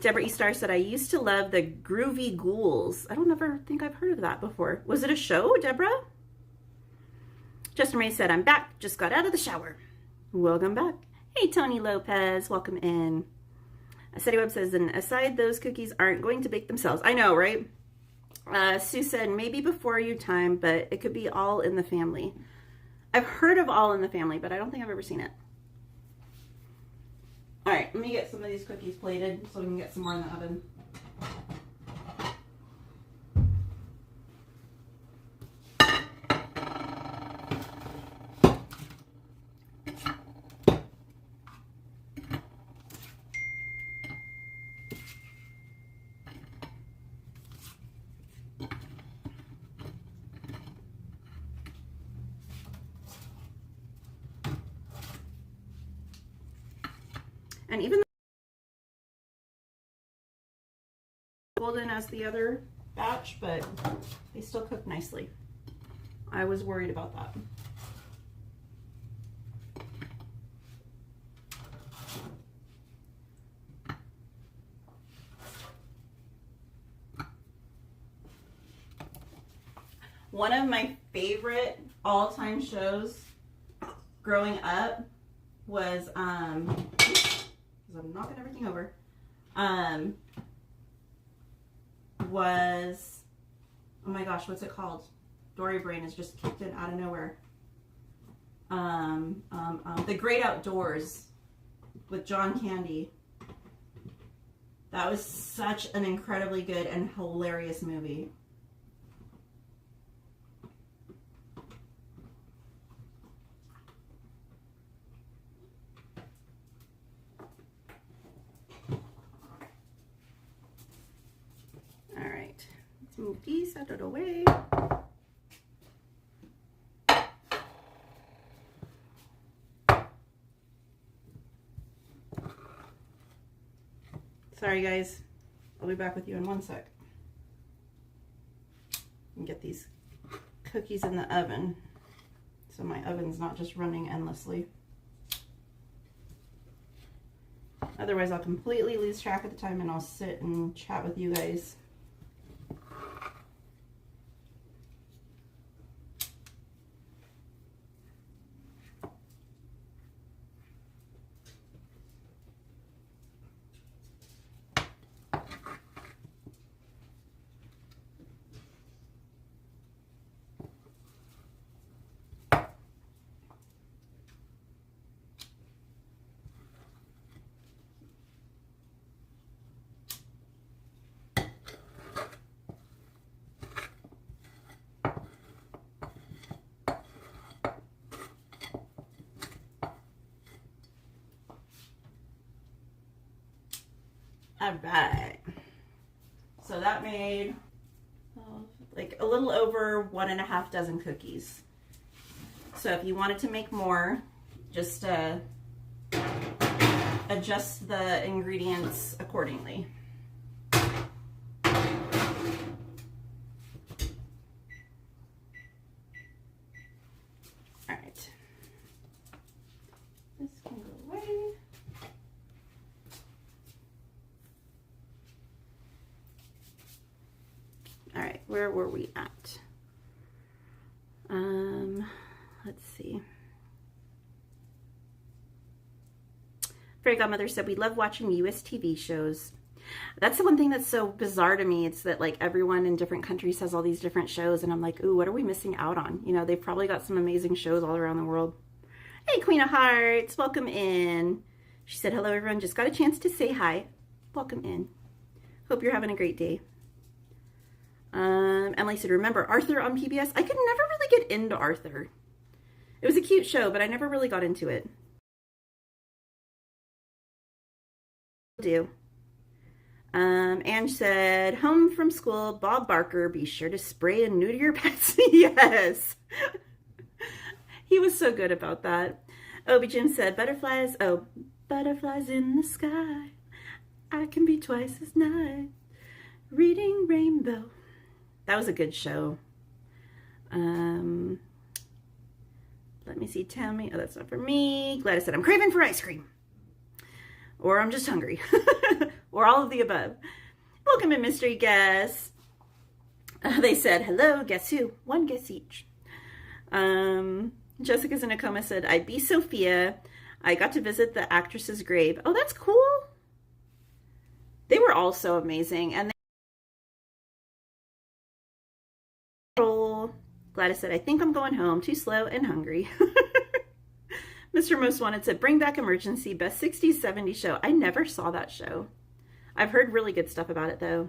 Deborah E. Star said, I used to love the Groovy Ghouls. I don't ever think I've heard of that before. Was it a show, Deborah? Justin Ray said, I'm back. Just got out of the shower. Welcome back. Hey, Tony Lopez. Welcome in. Sadie Webb says, and aside, those cookies aren't going to bake themselves. I know, right? Sue said, maybe before your time, but it could be All in the Family. I've heard of All in the Family, but I don't think I've ever seen it. All right, let me get some of these cookies plated so we can get some more in the oven. And even though golden as the other batch, but they still cook nicely. I was worried about that. One of my favorite all-time shows growing up was I'm knocking everything over. Was, oh my gosh, what's it called? Dory brain is just kicked in out of nowhere. The Great Outdoors with John Candy. That was such an incredibly good and hilarious movie. All Move these out of the way. Sorry guys, I'll be back with you in 1 sec. And get these cookies in the oven so my oven's not just running endlessly. Otherwise I'll completely lose track of the time and I'll sit and chat with you guys. All right, so that made like a little over 1.5 dozen cookies. So if you wanted to make more, just adjust the ingredients accordingly. All right, this can go away. All right, where were we at? Let's see. Fairy Godmother said, we love watching US TV shows. That's the one thing that's so bizarre to me. It's that like everyone in different countries has all these different shows and I'm like, ooh, what are we missing out on? You know, they've probably got some amazing shows all around the world. Hey, Queen of Hearts, welcome in. She said, hello everyone, just got a chance to say hi. Welcome in. Hope you're having a great day. Emily said, remember Arthur on PBS? I could never really get into Arthur. It was a cute show, but I never really got into it. Ange said, home from school, Bob Barker, be sure to spray and neuter your pets. Yes. He was so good about that. Obi Jim said, butterflies, oh, butterflies in the sky. I can be twice as nice. Reading Rainbow. That was a good show. Let me see, Tammy. Oh, that's not for me. Gladys said, I'm craving for ice cream. Or I'm just hungry. Or all of the above. Welcome in, mystery guests. They said, hello, guess who? One guess each. Jessica's in a coma said, I'd be Sophia. I got to visit the actress's grave. Oh, that's cool. They were all so amazing. And Gladys said, I think I'm going home. Too slow and hungry. Mr. Most Wanted said, bring back Emergency, best 60s, 70s show. I never saw that show. I've heard really good stuff about it, though.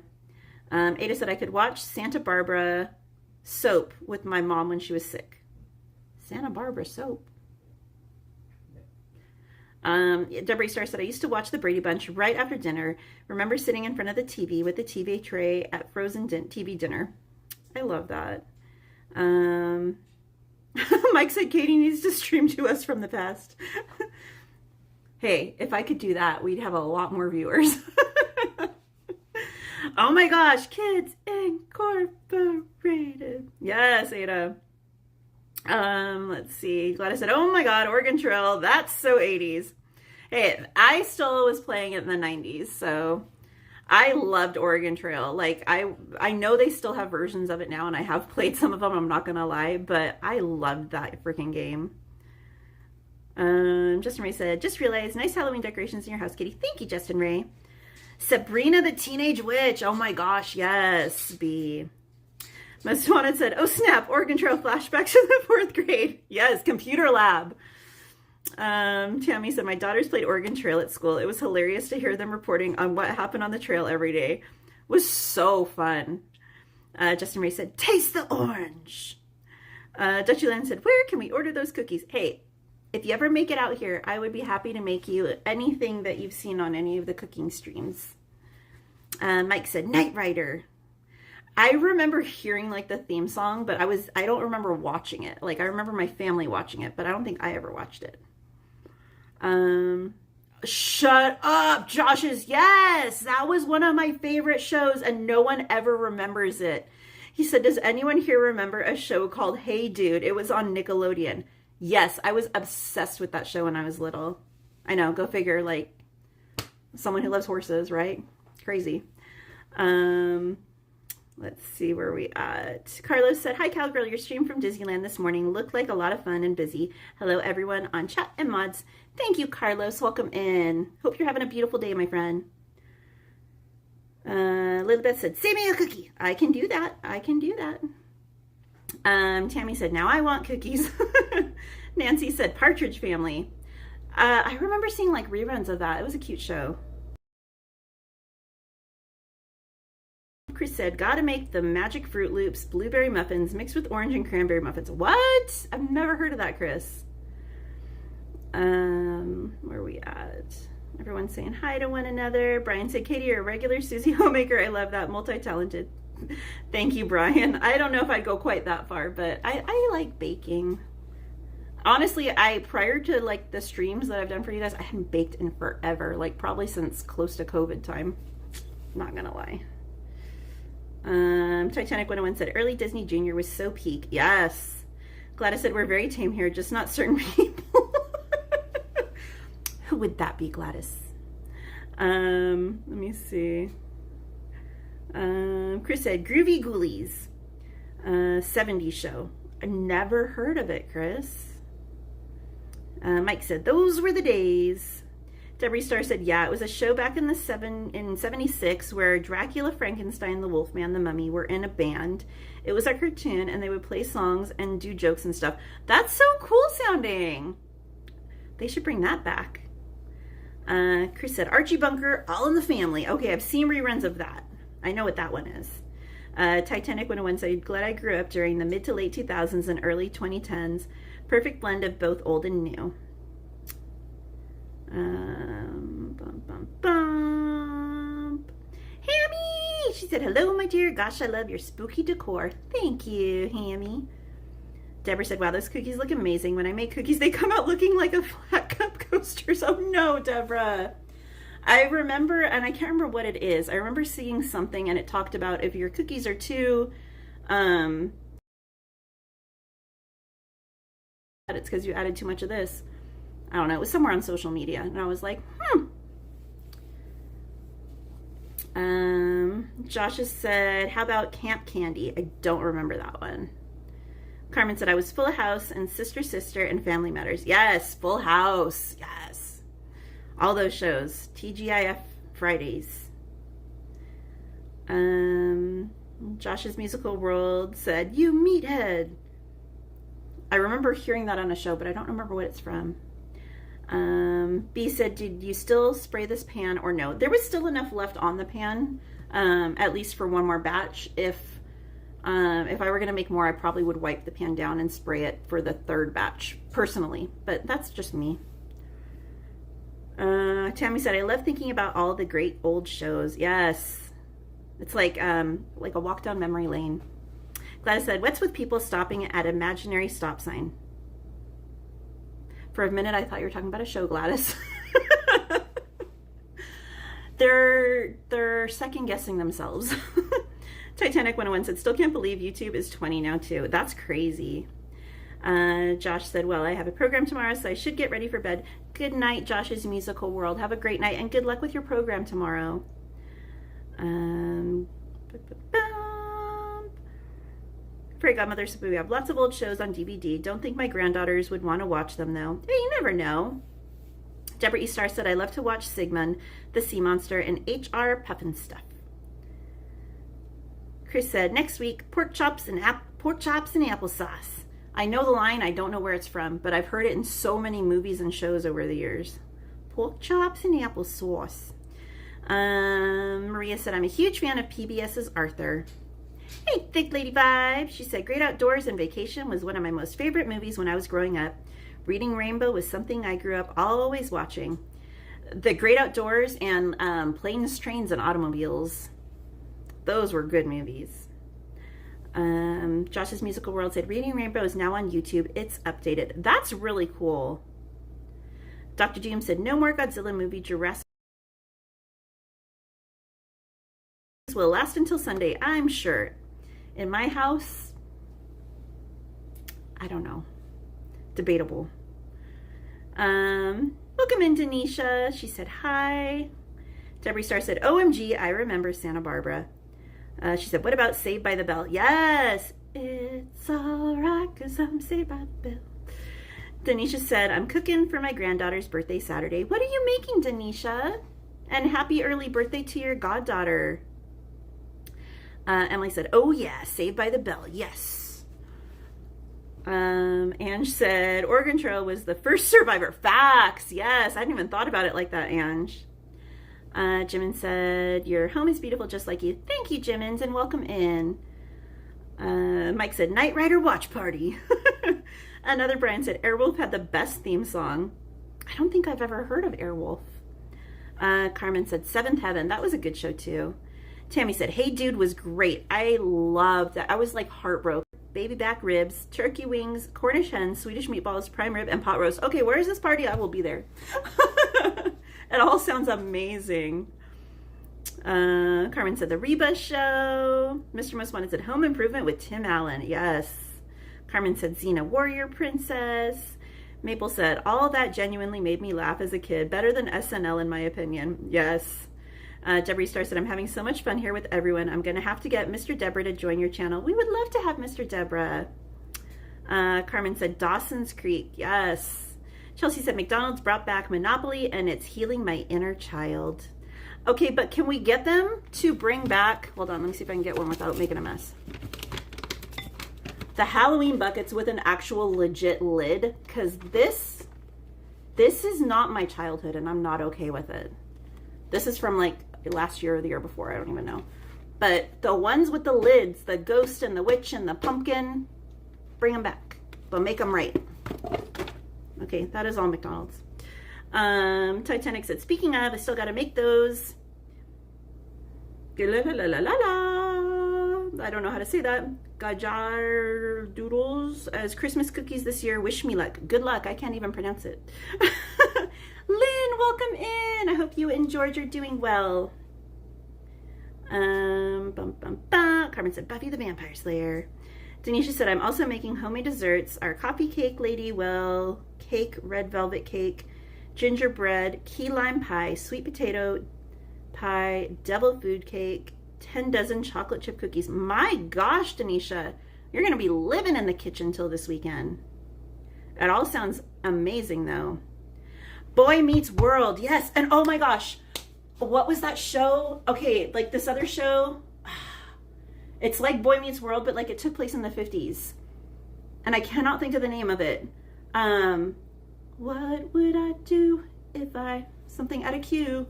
Ada said, I could watch Santa Barbara soap with my mom when she was sick. Santa Barbara soap. Deborah Star said, I used to watch the Brady Bunch right after dinner. Remember sitting in front of the TV with the TV tray at frozen TV dinner. I love that. Mike said Katie needs to stream to us from the past. Hey, if I could do that, we'd have a lot more viewers. Oh my gosh, Kids Incorporated. Yes, Ada. Let's see. Gladys said, oh my God, Oregon Trail. That's so 80s. Hey, I still was playing it in the 90s, so I loved Oregon Trail. Like, I know they still have versions of it now, and I have played some of them, I'm not gonna lie, but I loved that freaking game. Justin Ray said, just realized, nice Halloween decorations in your house, Kitty. Thank you, Justin Ray. Sabrina the Teenage Witch. Oh my gosh, yes, B. Most Wanted said, oh snap, Oregon Trail flashbacks to the 4th grade. Yes, computer lab. Tammy said, my daughters played Oregon Trail at school. It was hilarious to hear them reporting on what happened on the trail every day. It was so fun. Justin Ray said, taste the orange. Dutchy Land said, where can we order those cookies? Hey, if you ever make it out here, I would be happy to make you anything that you've seen on any of the cooking streams. Mike said, Knight Rider. I remember hearing like the theme song, but I don't remember watching it. Like I remember my family watching it, but I don't think I ever watched it. Shut up, Josh's. Yes, that was one of my favorite shows and no one ever remembers it. He said, does anyone here remember a show called Hey Dude? It was on Nickelodeon. Yes, I was obsessed with that show when I was little. I know, go figure, like, someone who loves horses, right? Crazy. Let's see where we at. Carlos said, hi, Cowgirl. Your stream from Disneyland this morning looked like a lot of fun and busy. Hello, everyone on chat and mods. Thank you, Carlos. Welcome in. Hope you're having a beautiful day, my friend. Lilibeth said, save me a cookie. I can do that. I can do that. Tammy said, now I want cookies. Nancy said, Partridge Family. I remember seeing like reruns of that. It was a cute show. Chris said, gotta make the magic Fruit Loops blueberry muffins mixed with orange and cranberry muffins. What? I've never heard of that, Chris. Where are we at? Everyone's saying hi to one another. Brian said, Katie, you're a regular Susie homemaker. I love that. Multi-talented. Thank you, Brian. I don't know if I'd go quite that far, but I like baking. Honestly, prior to like the streams that I've done for you guys, I hadn't baked in forever. Like probably since close to COVID time. Not gonna lie. Titanic 101 said, early Disney Junior was so peak. Yes. Gladys said, we're very tame here, just not certain people. Who would that be, Gladys? Let me see. Chris said, Groovy Ghoulies. 70s show. I never heard of it, Chris. Mike said, those were the days. Debbie Star said, yeah, it was a show back in 76 where Dracula, Frankenstein, the Wolfman, the Mummy were in a band. It was a cartoon and they would play songs and do jokes and stuff. That's so cool sounding. They should bring that back. Chris said, Archie Bunker, All in the Family. Okay, I've seen reruns of that. I know what that one is. Titanic 101 said, glad I grew up during the mid to late 2000s and early 2010s. Perfect blend of both old and new. Bum, bum, bum. Hammy! She said, hello, my dear. Gosh, I love your spooky decor. Thank you, Hammy. Deborah said, wow, those cookies look amazing. When I make cookies, they come out looking like a flat cup coasters. Oh, no, Deborah. I remember, and I can't remember what it is. I remember seeing something, and it talked about if your cookies are too, it's because you added too much of this. I don't know. It was somewhere on social media, and I was like, Josh has said, how about Camp Candy? I don't remember that one. Carmen said, I was Full House and Sister Sister and Family Matters. Yes, Full House. Yes. All those shows. TGIF Fridays. Josh's Musical World said, you meathead. I remember hearing that on a show, but I don't remember what it's from. B said, did you still spray this pan or no? There was still enough left on the pan, at least for one more batch. If I were going to make more, I probably would wipe the pan down and spray it for the third batch, personally. But that's just me. Tammy said, I love thinking about all the great old shows. Yes. It's like a walk down memory lane. Gladys said, what's with people stopping at imaginary stop sign? For a minute, I thought you were talking about a show, Gladys. They're second-guessing themselves. Titanic 101 said, still can't believe YouTube is 20 now, too. That's crazy. Josh said, well, I have a program tomorrow, so I should get ready for bed. Good night, Josh's Musical World. Have a great night, and good luck with your program tomorrow. Fairy Godmother said, we have lots of old shows on DVD. Don't think my granddaughters would want to watch them, though. Hey, you never know. Deborah E. Star said, I love to watch Sigmund, the Sea Monster, and H.R. Pufnstuf. Chris said, next week, pork chops and applesauce. I know the line, I don't know where it's from, but I've heard it in so many movies and shows over the years. Pork chops and applesauce. Maria said, I'm a huge fan of PBS's Arthur. Hey, Thick Lady Vibe. She said, Great Outdoors and Vacation was one of my most favorite movies when I was growing up. Reading Rainbow was something I grew up always watching. The Great Outdoors and Planes, Trains, and Automobiles. Those were good movies. Josh's Musical World said, Reading Rainbow is now on YouTube. It's updated. That's really cool. Dr. Doom said, no more Godzilla movie. Jurassic will last until Sunday, I'm sure. In my house, I don't know. Debatable. Welcome in, Denisha. She said hi. Debbie Star said, OMG, I remember Santa Barbara. She said, what about Saved by the Bell? Yes, it's all right because I'm saved by the bell. Denisha said, I'm cooking for my granddaughter's birthday Saturday. What are you making, Denisha? And happy early birthday to your goddaughter. Emily said, oh yeah, Saved by the Bell, yes. Ange said, Oregon Trail was the first Survivor. Facts, yes. I hadn't even thought about it like that, Ange. Jimin said, your home is beautiful just like you. Thank you, Jimin, and welcome in. Mike said, Night Rider watch party. Another Brian said, Airwolf had the best theme song. I don't think I've ever heard of Airwolf. Carmen said, Seventh Heaven. That was a good show too. Tammy said, Hey Dude was great. I loved that. I was like heartbroken. Baby back ribs, turkey wings, Cornish hens, Swedish meatballs, prime rib, and pot roast. Okay, where is this party? I will be there. It all sounds amazing. Carmen said the Reba show. Mr. Most Wanted said Home Improvement with Tim Allen. Yes. Carmen said Xena Warrior Princess. Maple said all that genuinely made me laugh as a kid. Better than SNL in my opinion. Yes. Deborah Star said I'm having so much fun here with everyone. I'm going to have to get Mr. Deborah to join your channel. We would love to have Mr. Deborah. Carmen said Dawson's Creek. Yes. Chelsea said McDonald's brought back Monopoly and it's healing my inner child. Okay, but can we get them to bring back, hold on, let me see if I can get one without making a mess. The Halloween buckets with an actual legit lid, because this is not my childhood and I'm not okay with it. This is from like last year or the year before, I don't even know. But the ones with the lids, the ghost and the witch and the pumpkin, bring them back, but make them right. Okay, that is all McDonald's. Titanic said, speaking of, I still got to make those. La, la, la, la, la, la. I don't know how to say that. Gajar doodles as Christmas cookies this year. Wish me luck. Good luck. I can't even pronounce it. Lynn, welcome in. I hope you enjoyed. You're doing well. Carmen said, Buffy the Vampire Slayer. Denisha said, I'm also making homemade desserts. Our coffee cake, lady, well, cake, red velvet cake, gingerbread, key lime pie, sweet potato pie, devil food cake, 10 dozen chocolate chip cookies. My gosh, Denisha, you're going to be living in the kitchen till this weekend. It all sounds amazing, though. Boy Meets World, yes. And oh my gosh, what was that show? Okay, like this other show, it's like Boy Meets World, but like it took place in the 50s. And I cannot think of the name of it. What would I do if I, something at a Q.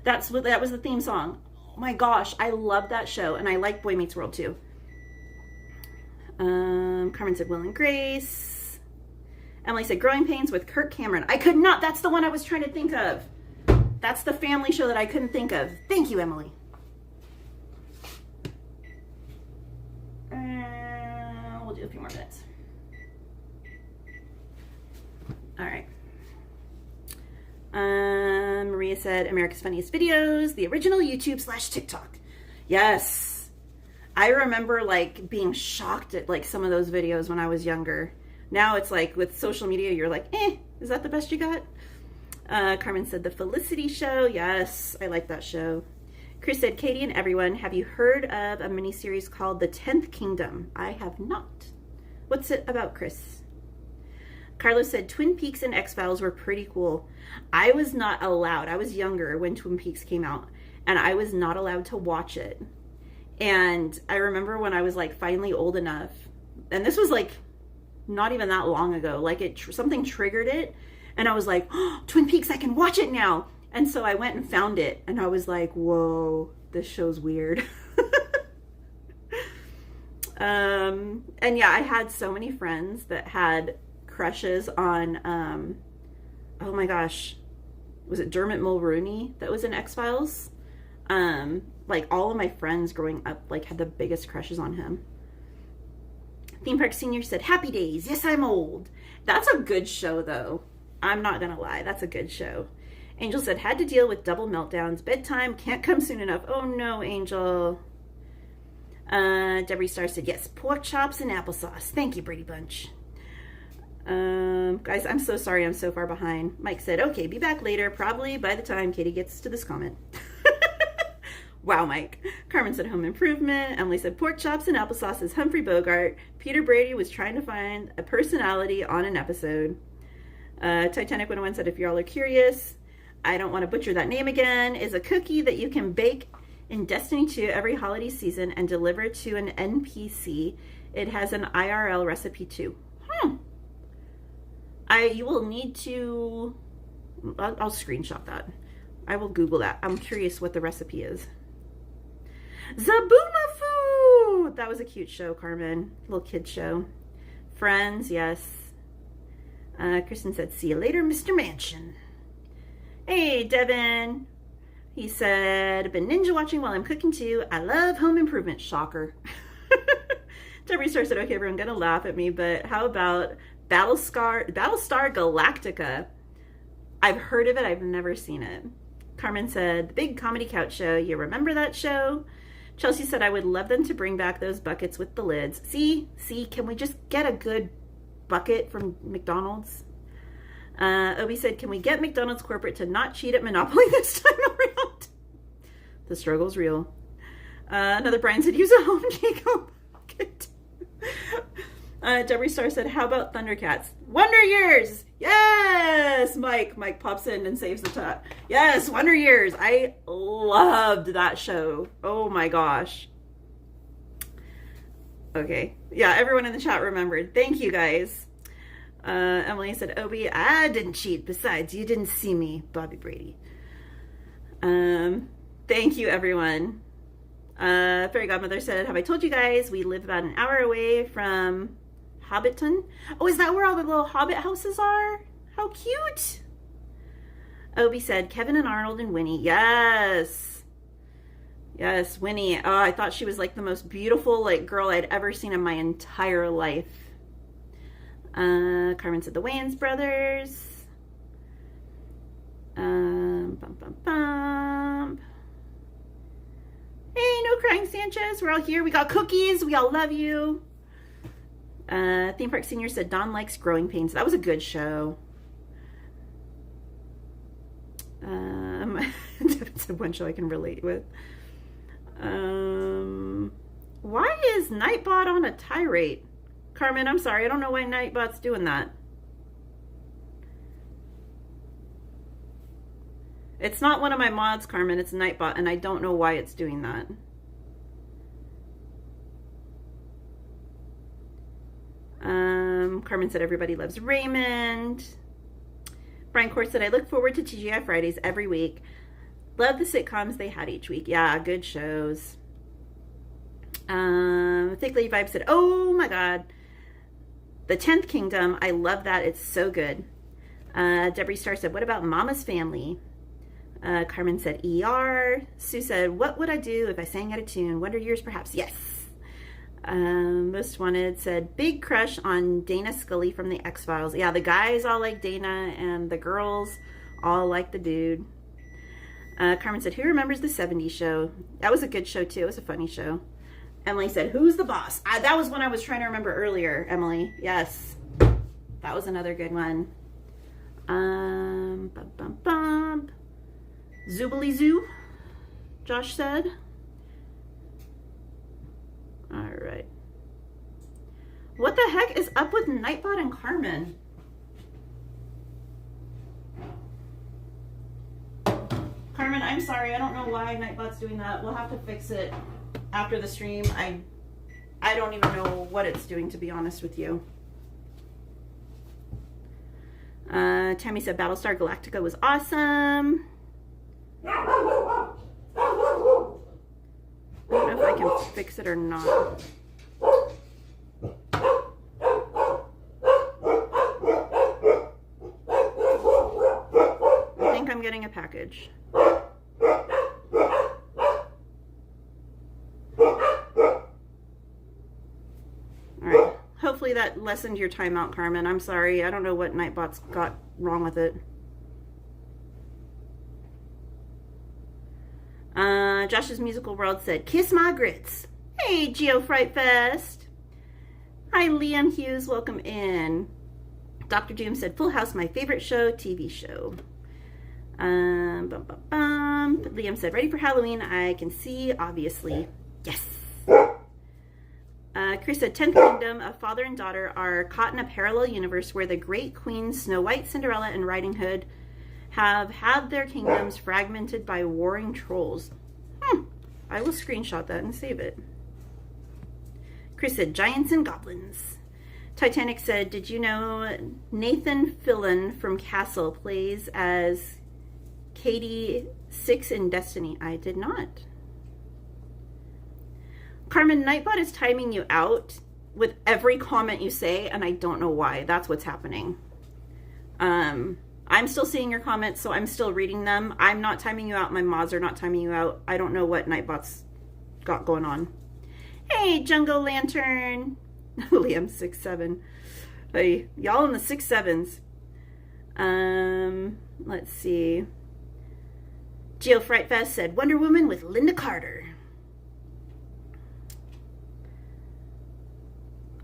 That was the theme song. Oh my gosh, I love that show. And I like Boy Meets World too. Carmen said Will and Grace. Emily said Growing Pains with Kirk Cameron. I could not, that's the one I was trying to think of. That's the family show that I couldn't think of. Thank you, Emily. We'll do a few more minutes. All right. Maria said America's Funniest Videos, the original YouTube / TikTok. Yes. I remember like being shocked at like some of those videos when I was younger. Now it's like with social media, you're like, is that the best you got? Carmen said The Felicity Show. Yes, I like that show. Chris said, Katie and everyone, have you heard of a miniseries called The 10th Kingdom? I have not. What's it about, Chris? Carlos said Twin Peaks and X-Files were pretty cool. I was not allowed. I was younger when Twin Peaks came out, and I was not allowed to watch it. And I remember when I was like finally old enough, and this was like not even that long ago, like something triggered it, and I was like, oh, Twin Peaks, I can watch it now. And so I went and found it, and I was like, whoa, this show's weird. And yeah, I had so many friends that had crushes on, oh my gosh, was it Dermot Mulroney that was in X-Files? Like all of my friends growing up like had the biggest crushes on him. Theme Park Senior said, happy days. Yes, I'm old. That's a good show, though. I'm not going to lie. That's a good show. Angel said, had to deal with double meltdowns. Bedtime can't come soon enough. Oh, no, Angel. Debbie Star said, yes, pork chops and applesauce. Thank you, Brady Bunch. Guys, I'm so sorry I'm so far behind. Mike said, okay, be back later, probably by the time Katie gets to this comment. Wow, Mike. Carmen said home improvement. Emily said pork chops and applesauce is Humphrey Bogart. Peter Brady was trying to find a personality on an episode. Titanic 101 said, if y'all are curious, I don't want to butcher that name again, is a cookie that you can bake in Destiny 2 every holiday season and deliver to an NPC. It has an IRL recipe too. You will need to, I'll screenshot that. I will Google that. I'm curious what the recipe is. Zaboomafoo! That was a cute show, Carmen. Little kid show. Friends, yes. Kristen said, see you later, Mr. Mansion. Hey, Devin. He said, been ninja watching while I'm cooking too. I love home improvement. Shocker. Debbie Star said, okay, everyone gonna laugh at me, but how about Battlestar Galactica? I've heard of it. I've never seen it. Carmen said, the big comedy couch show. You remember that show? Chelsea said, I would love them to bring back those buckets with the lids. See, can we just get a good bucket from McDonald's? Obi said, can we get McDonald's corporate to not cheat at Monopoly this time around? The struggle's real. Another Brian said, use a home Jacob. Debbie Star said, how about Thundercats? Wonder Years! Yes! Mike pops in and saves the top. Yes, Wonder Years. I loved that show. Oh my gosh. Okay. Yeah, everyone in the chat remembered. Thank you, guys. Emily said, Obi, I didn't cheat. Besides, you didn't see me, Bobby Brady. Thank you, everyone. Fairy Godmother said, have I told you guys we live about an hour away from Hobbiton? Oh, is that where all the little hobbit houses are? How cute. Obi said, Kevin and Arnold and Winnie. Yes. Yes, Winnie. Oh, I thought she was like the most beautiful girl I'd ever seen in my entire life. Carmen said the Wayans brothers. Hey, no crying, Sanchez. We're all here. We got cookies. We all love you. Theme Park Senior said Don likes Growing Pains. That was a good show. It's one show I can relate with. Why is Nightbot on a tirade? Carmen, I'm sorry. I don't know why Nightbot's doing that. It's not one of my mods, Carmen. It's Nightbot, and I don't know why it's doing that. Carmen said everybody loves Raymond. Brian Court said, I look forward to TGI Fridays every week. Love the sitcoms they had each week. Yeah, good shows. Thick Lady Vibe said, oh my God. The 10th Kingdom. I love that. It's so good. Debbie Star said, what about Mama's Family? Carmen said, ER. Sue said, what would I do if I sang out of tune? Wonder Years, perhaps. Yes. Most Wanted said, big crush on Dana Scully from the X-Files. Yeah, the guys all like Dana, and the girls all like the dude. Carmen said, who remembers the 70s show? That was a good show, too. It was a funny show. Emily said, who's the boss? That was one I was trying to remember earlier, Emily. Yes. That was another good one. Zoobly Zoo, Josh said. All right. What the heck is up with Nightbot and Carmen? Carmen, I'm sorry. I don't know why Nightbot's doing that. We'll have to fix it after the stream. I don't even know what it's doing, to be honest with you. Tammy said Battlestar Galactica was awesome. I don't know if I can fix it or not. I think I'm getting a package. Alright. that lessened your timeout, Carmen. I'm sorry. I don't know what Nightbot's got wrong with it. Josh's Musical World said, kiss my grits. Hey, Geo Fright Fest. Hi, Liam Hughes. Welcome in. Dr. Doom said, Full House, my favorite show, TV show. Liam said, ready for Halloween? I can see, obviously. Yes. Chris said, 10th Kingdom, a father and daughter are caught in a parallel universe where the great queens Snow White, Cinderella, and Riding Hood have had their kingdoms fragmented by warring trolls. I will screenshot that and save it. Chris said, giants and goblins. Titanic said, did you know Nathan Fillion from Castle plays as Katie 6 in Destiny? I did not. Carmen, Nightbot is timing you out with every comment you say, and I don't know why. That's what's happening. I'm still seeing your comments, so I'm still reading them. I'm not timing you out. My mods are not timing you out. I don't know what Nightbot's got going on. Hey, Jungle Lantern. Liam 6'7". Hey, y'all in the 6'7s. Let's see. Geo Frightfest said Wonder Woman with Linda Carter.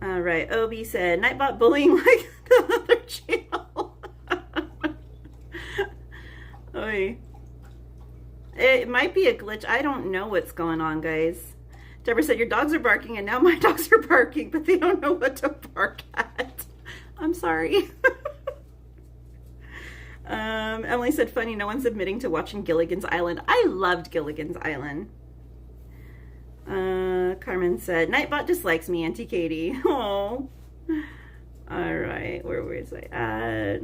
All right. Obi said Nightbot bullying like the other channel. Oy. It might be a glitch. I don't know what's going on, guys. Deborah said, your dogs are barking, and now my dogs are barking, but they don't know what to bark at. I'm sorry. Emily said, funny, no one's admitting to watching Gilligan's Island. I loved Gilligan's Island. Carmen said, Nightbot dislikes me, Auntie Katie. Oh. All right, where was I at?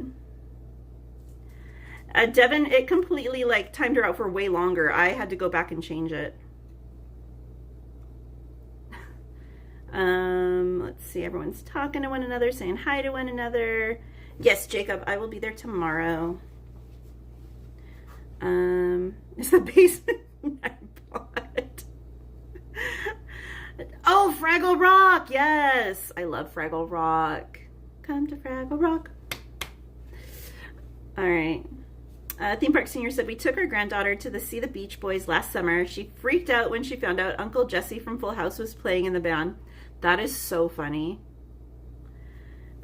Devin, it completely, like, timed her out for way longer. I had to go back and change it. Let's see, everyone's talking to one another, saying hi to one another. Yes, Jacob, I will be there tomorrow. Is the basement Nightbot? Oh, Fraggle Rock, yes! I love Fraggle Rock. Come to Fraggle Rock. All right. Theme Park Senior said, we took our granddaughter to see the Beach Boys last summer. She freaked out when she found out Uncle Jesse from Full House was playing in the band. That is so funny.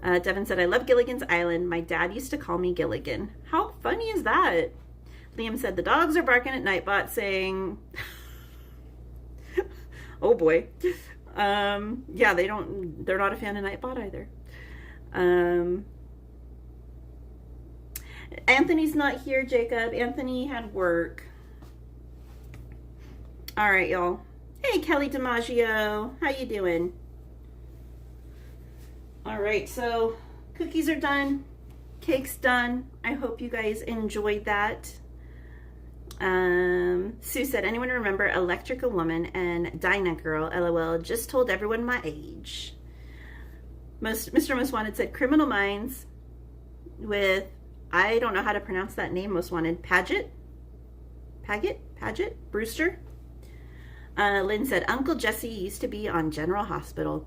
Devin said, I love Gilligan's Island. My dad used to call me Gilligan. How funny is that? Liam said, the dogs are barking at Nightbot saying, oh boy. Yeah, they're not a fan of Nightbot either. Anthony's not here, Jacob. Anthony had work. All right, y'all. Hey, Kelly DiMaggio. How you doing? All right, so cookies are done. Cake's done. I hope you guys enjoyed that. Sue said, anyone remember Electrical Woman and Dinah Girl? LOL, just told everyone my age. Mr. Most Wanted said, Criminal Minds with, I don't know how to pronounce that name, Most Wanted, Paget, Brewster. Lynn said, Uncle Jesse used to be on General Hospital.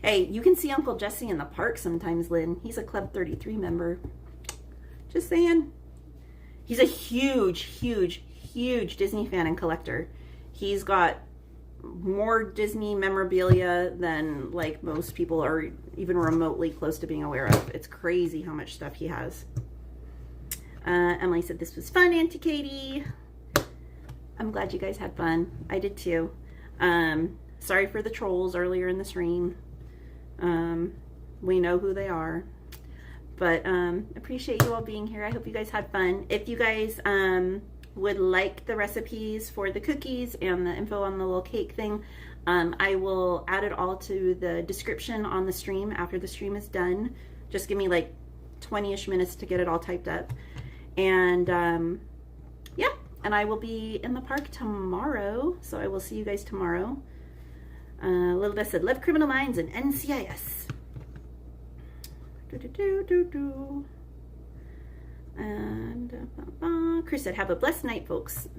Hey, you can see Uncle Jesse in the park sometimes, Lynn. He's a Club 33 member. Just saying. He's a huge Disney fan and collector. He's got more Disney memorabilia than, like, most people are even remotely close to being aware of. It's crazy how much stuff he has. Emily said, this was fun, Auntie Katie. I'm glad you guys had fun. I did too. Sorry for the trolls earlier in the stream. We know who they are. But appreciate you all being here. I hope you guys had fun. If you guys would like the recipes for the cookies and the info on the little cake thing, I will add it all to the description on the stream after the stream is done. Just give me like 20-ish minutes to get it all typed up. And yeah, and I will be in the park tomorrow, so I will see you guys tomorrow. Little Beth said, love Criminal Minds and NCIS. And Chris said, have a blessed night, folks.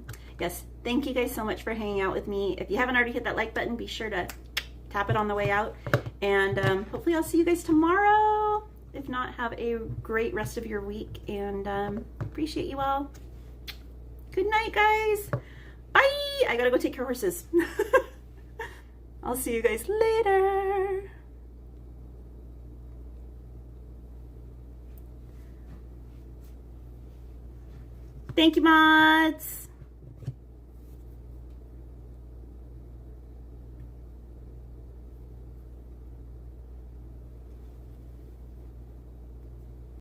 Yes, thank you guys so much for hanging out with me. If you haven't already hit that like button, be sure to tap it on the way out. And hopefully I'll see you guys tomorrow. If not, have a great rest of your week, and appreciate you all. Good night, guys. Bye. I gotta go take care of horses. I'll see you guys later. Thank you, mods.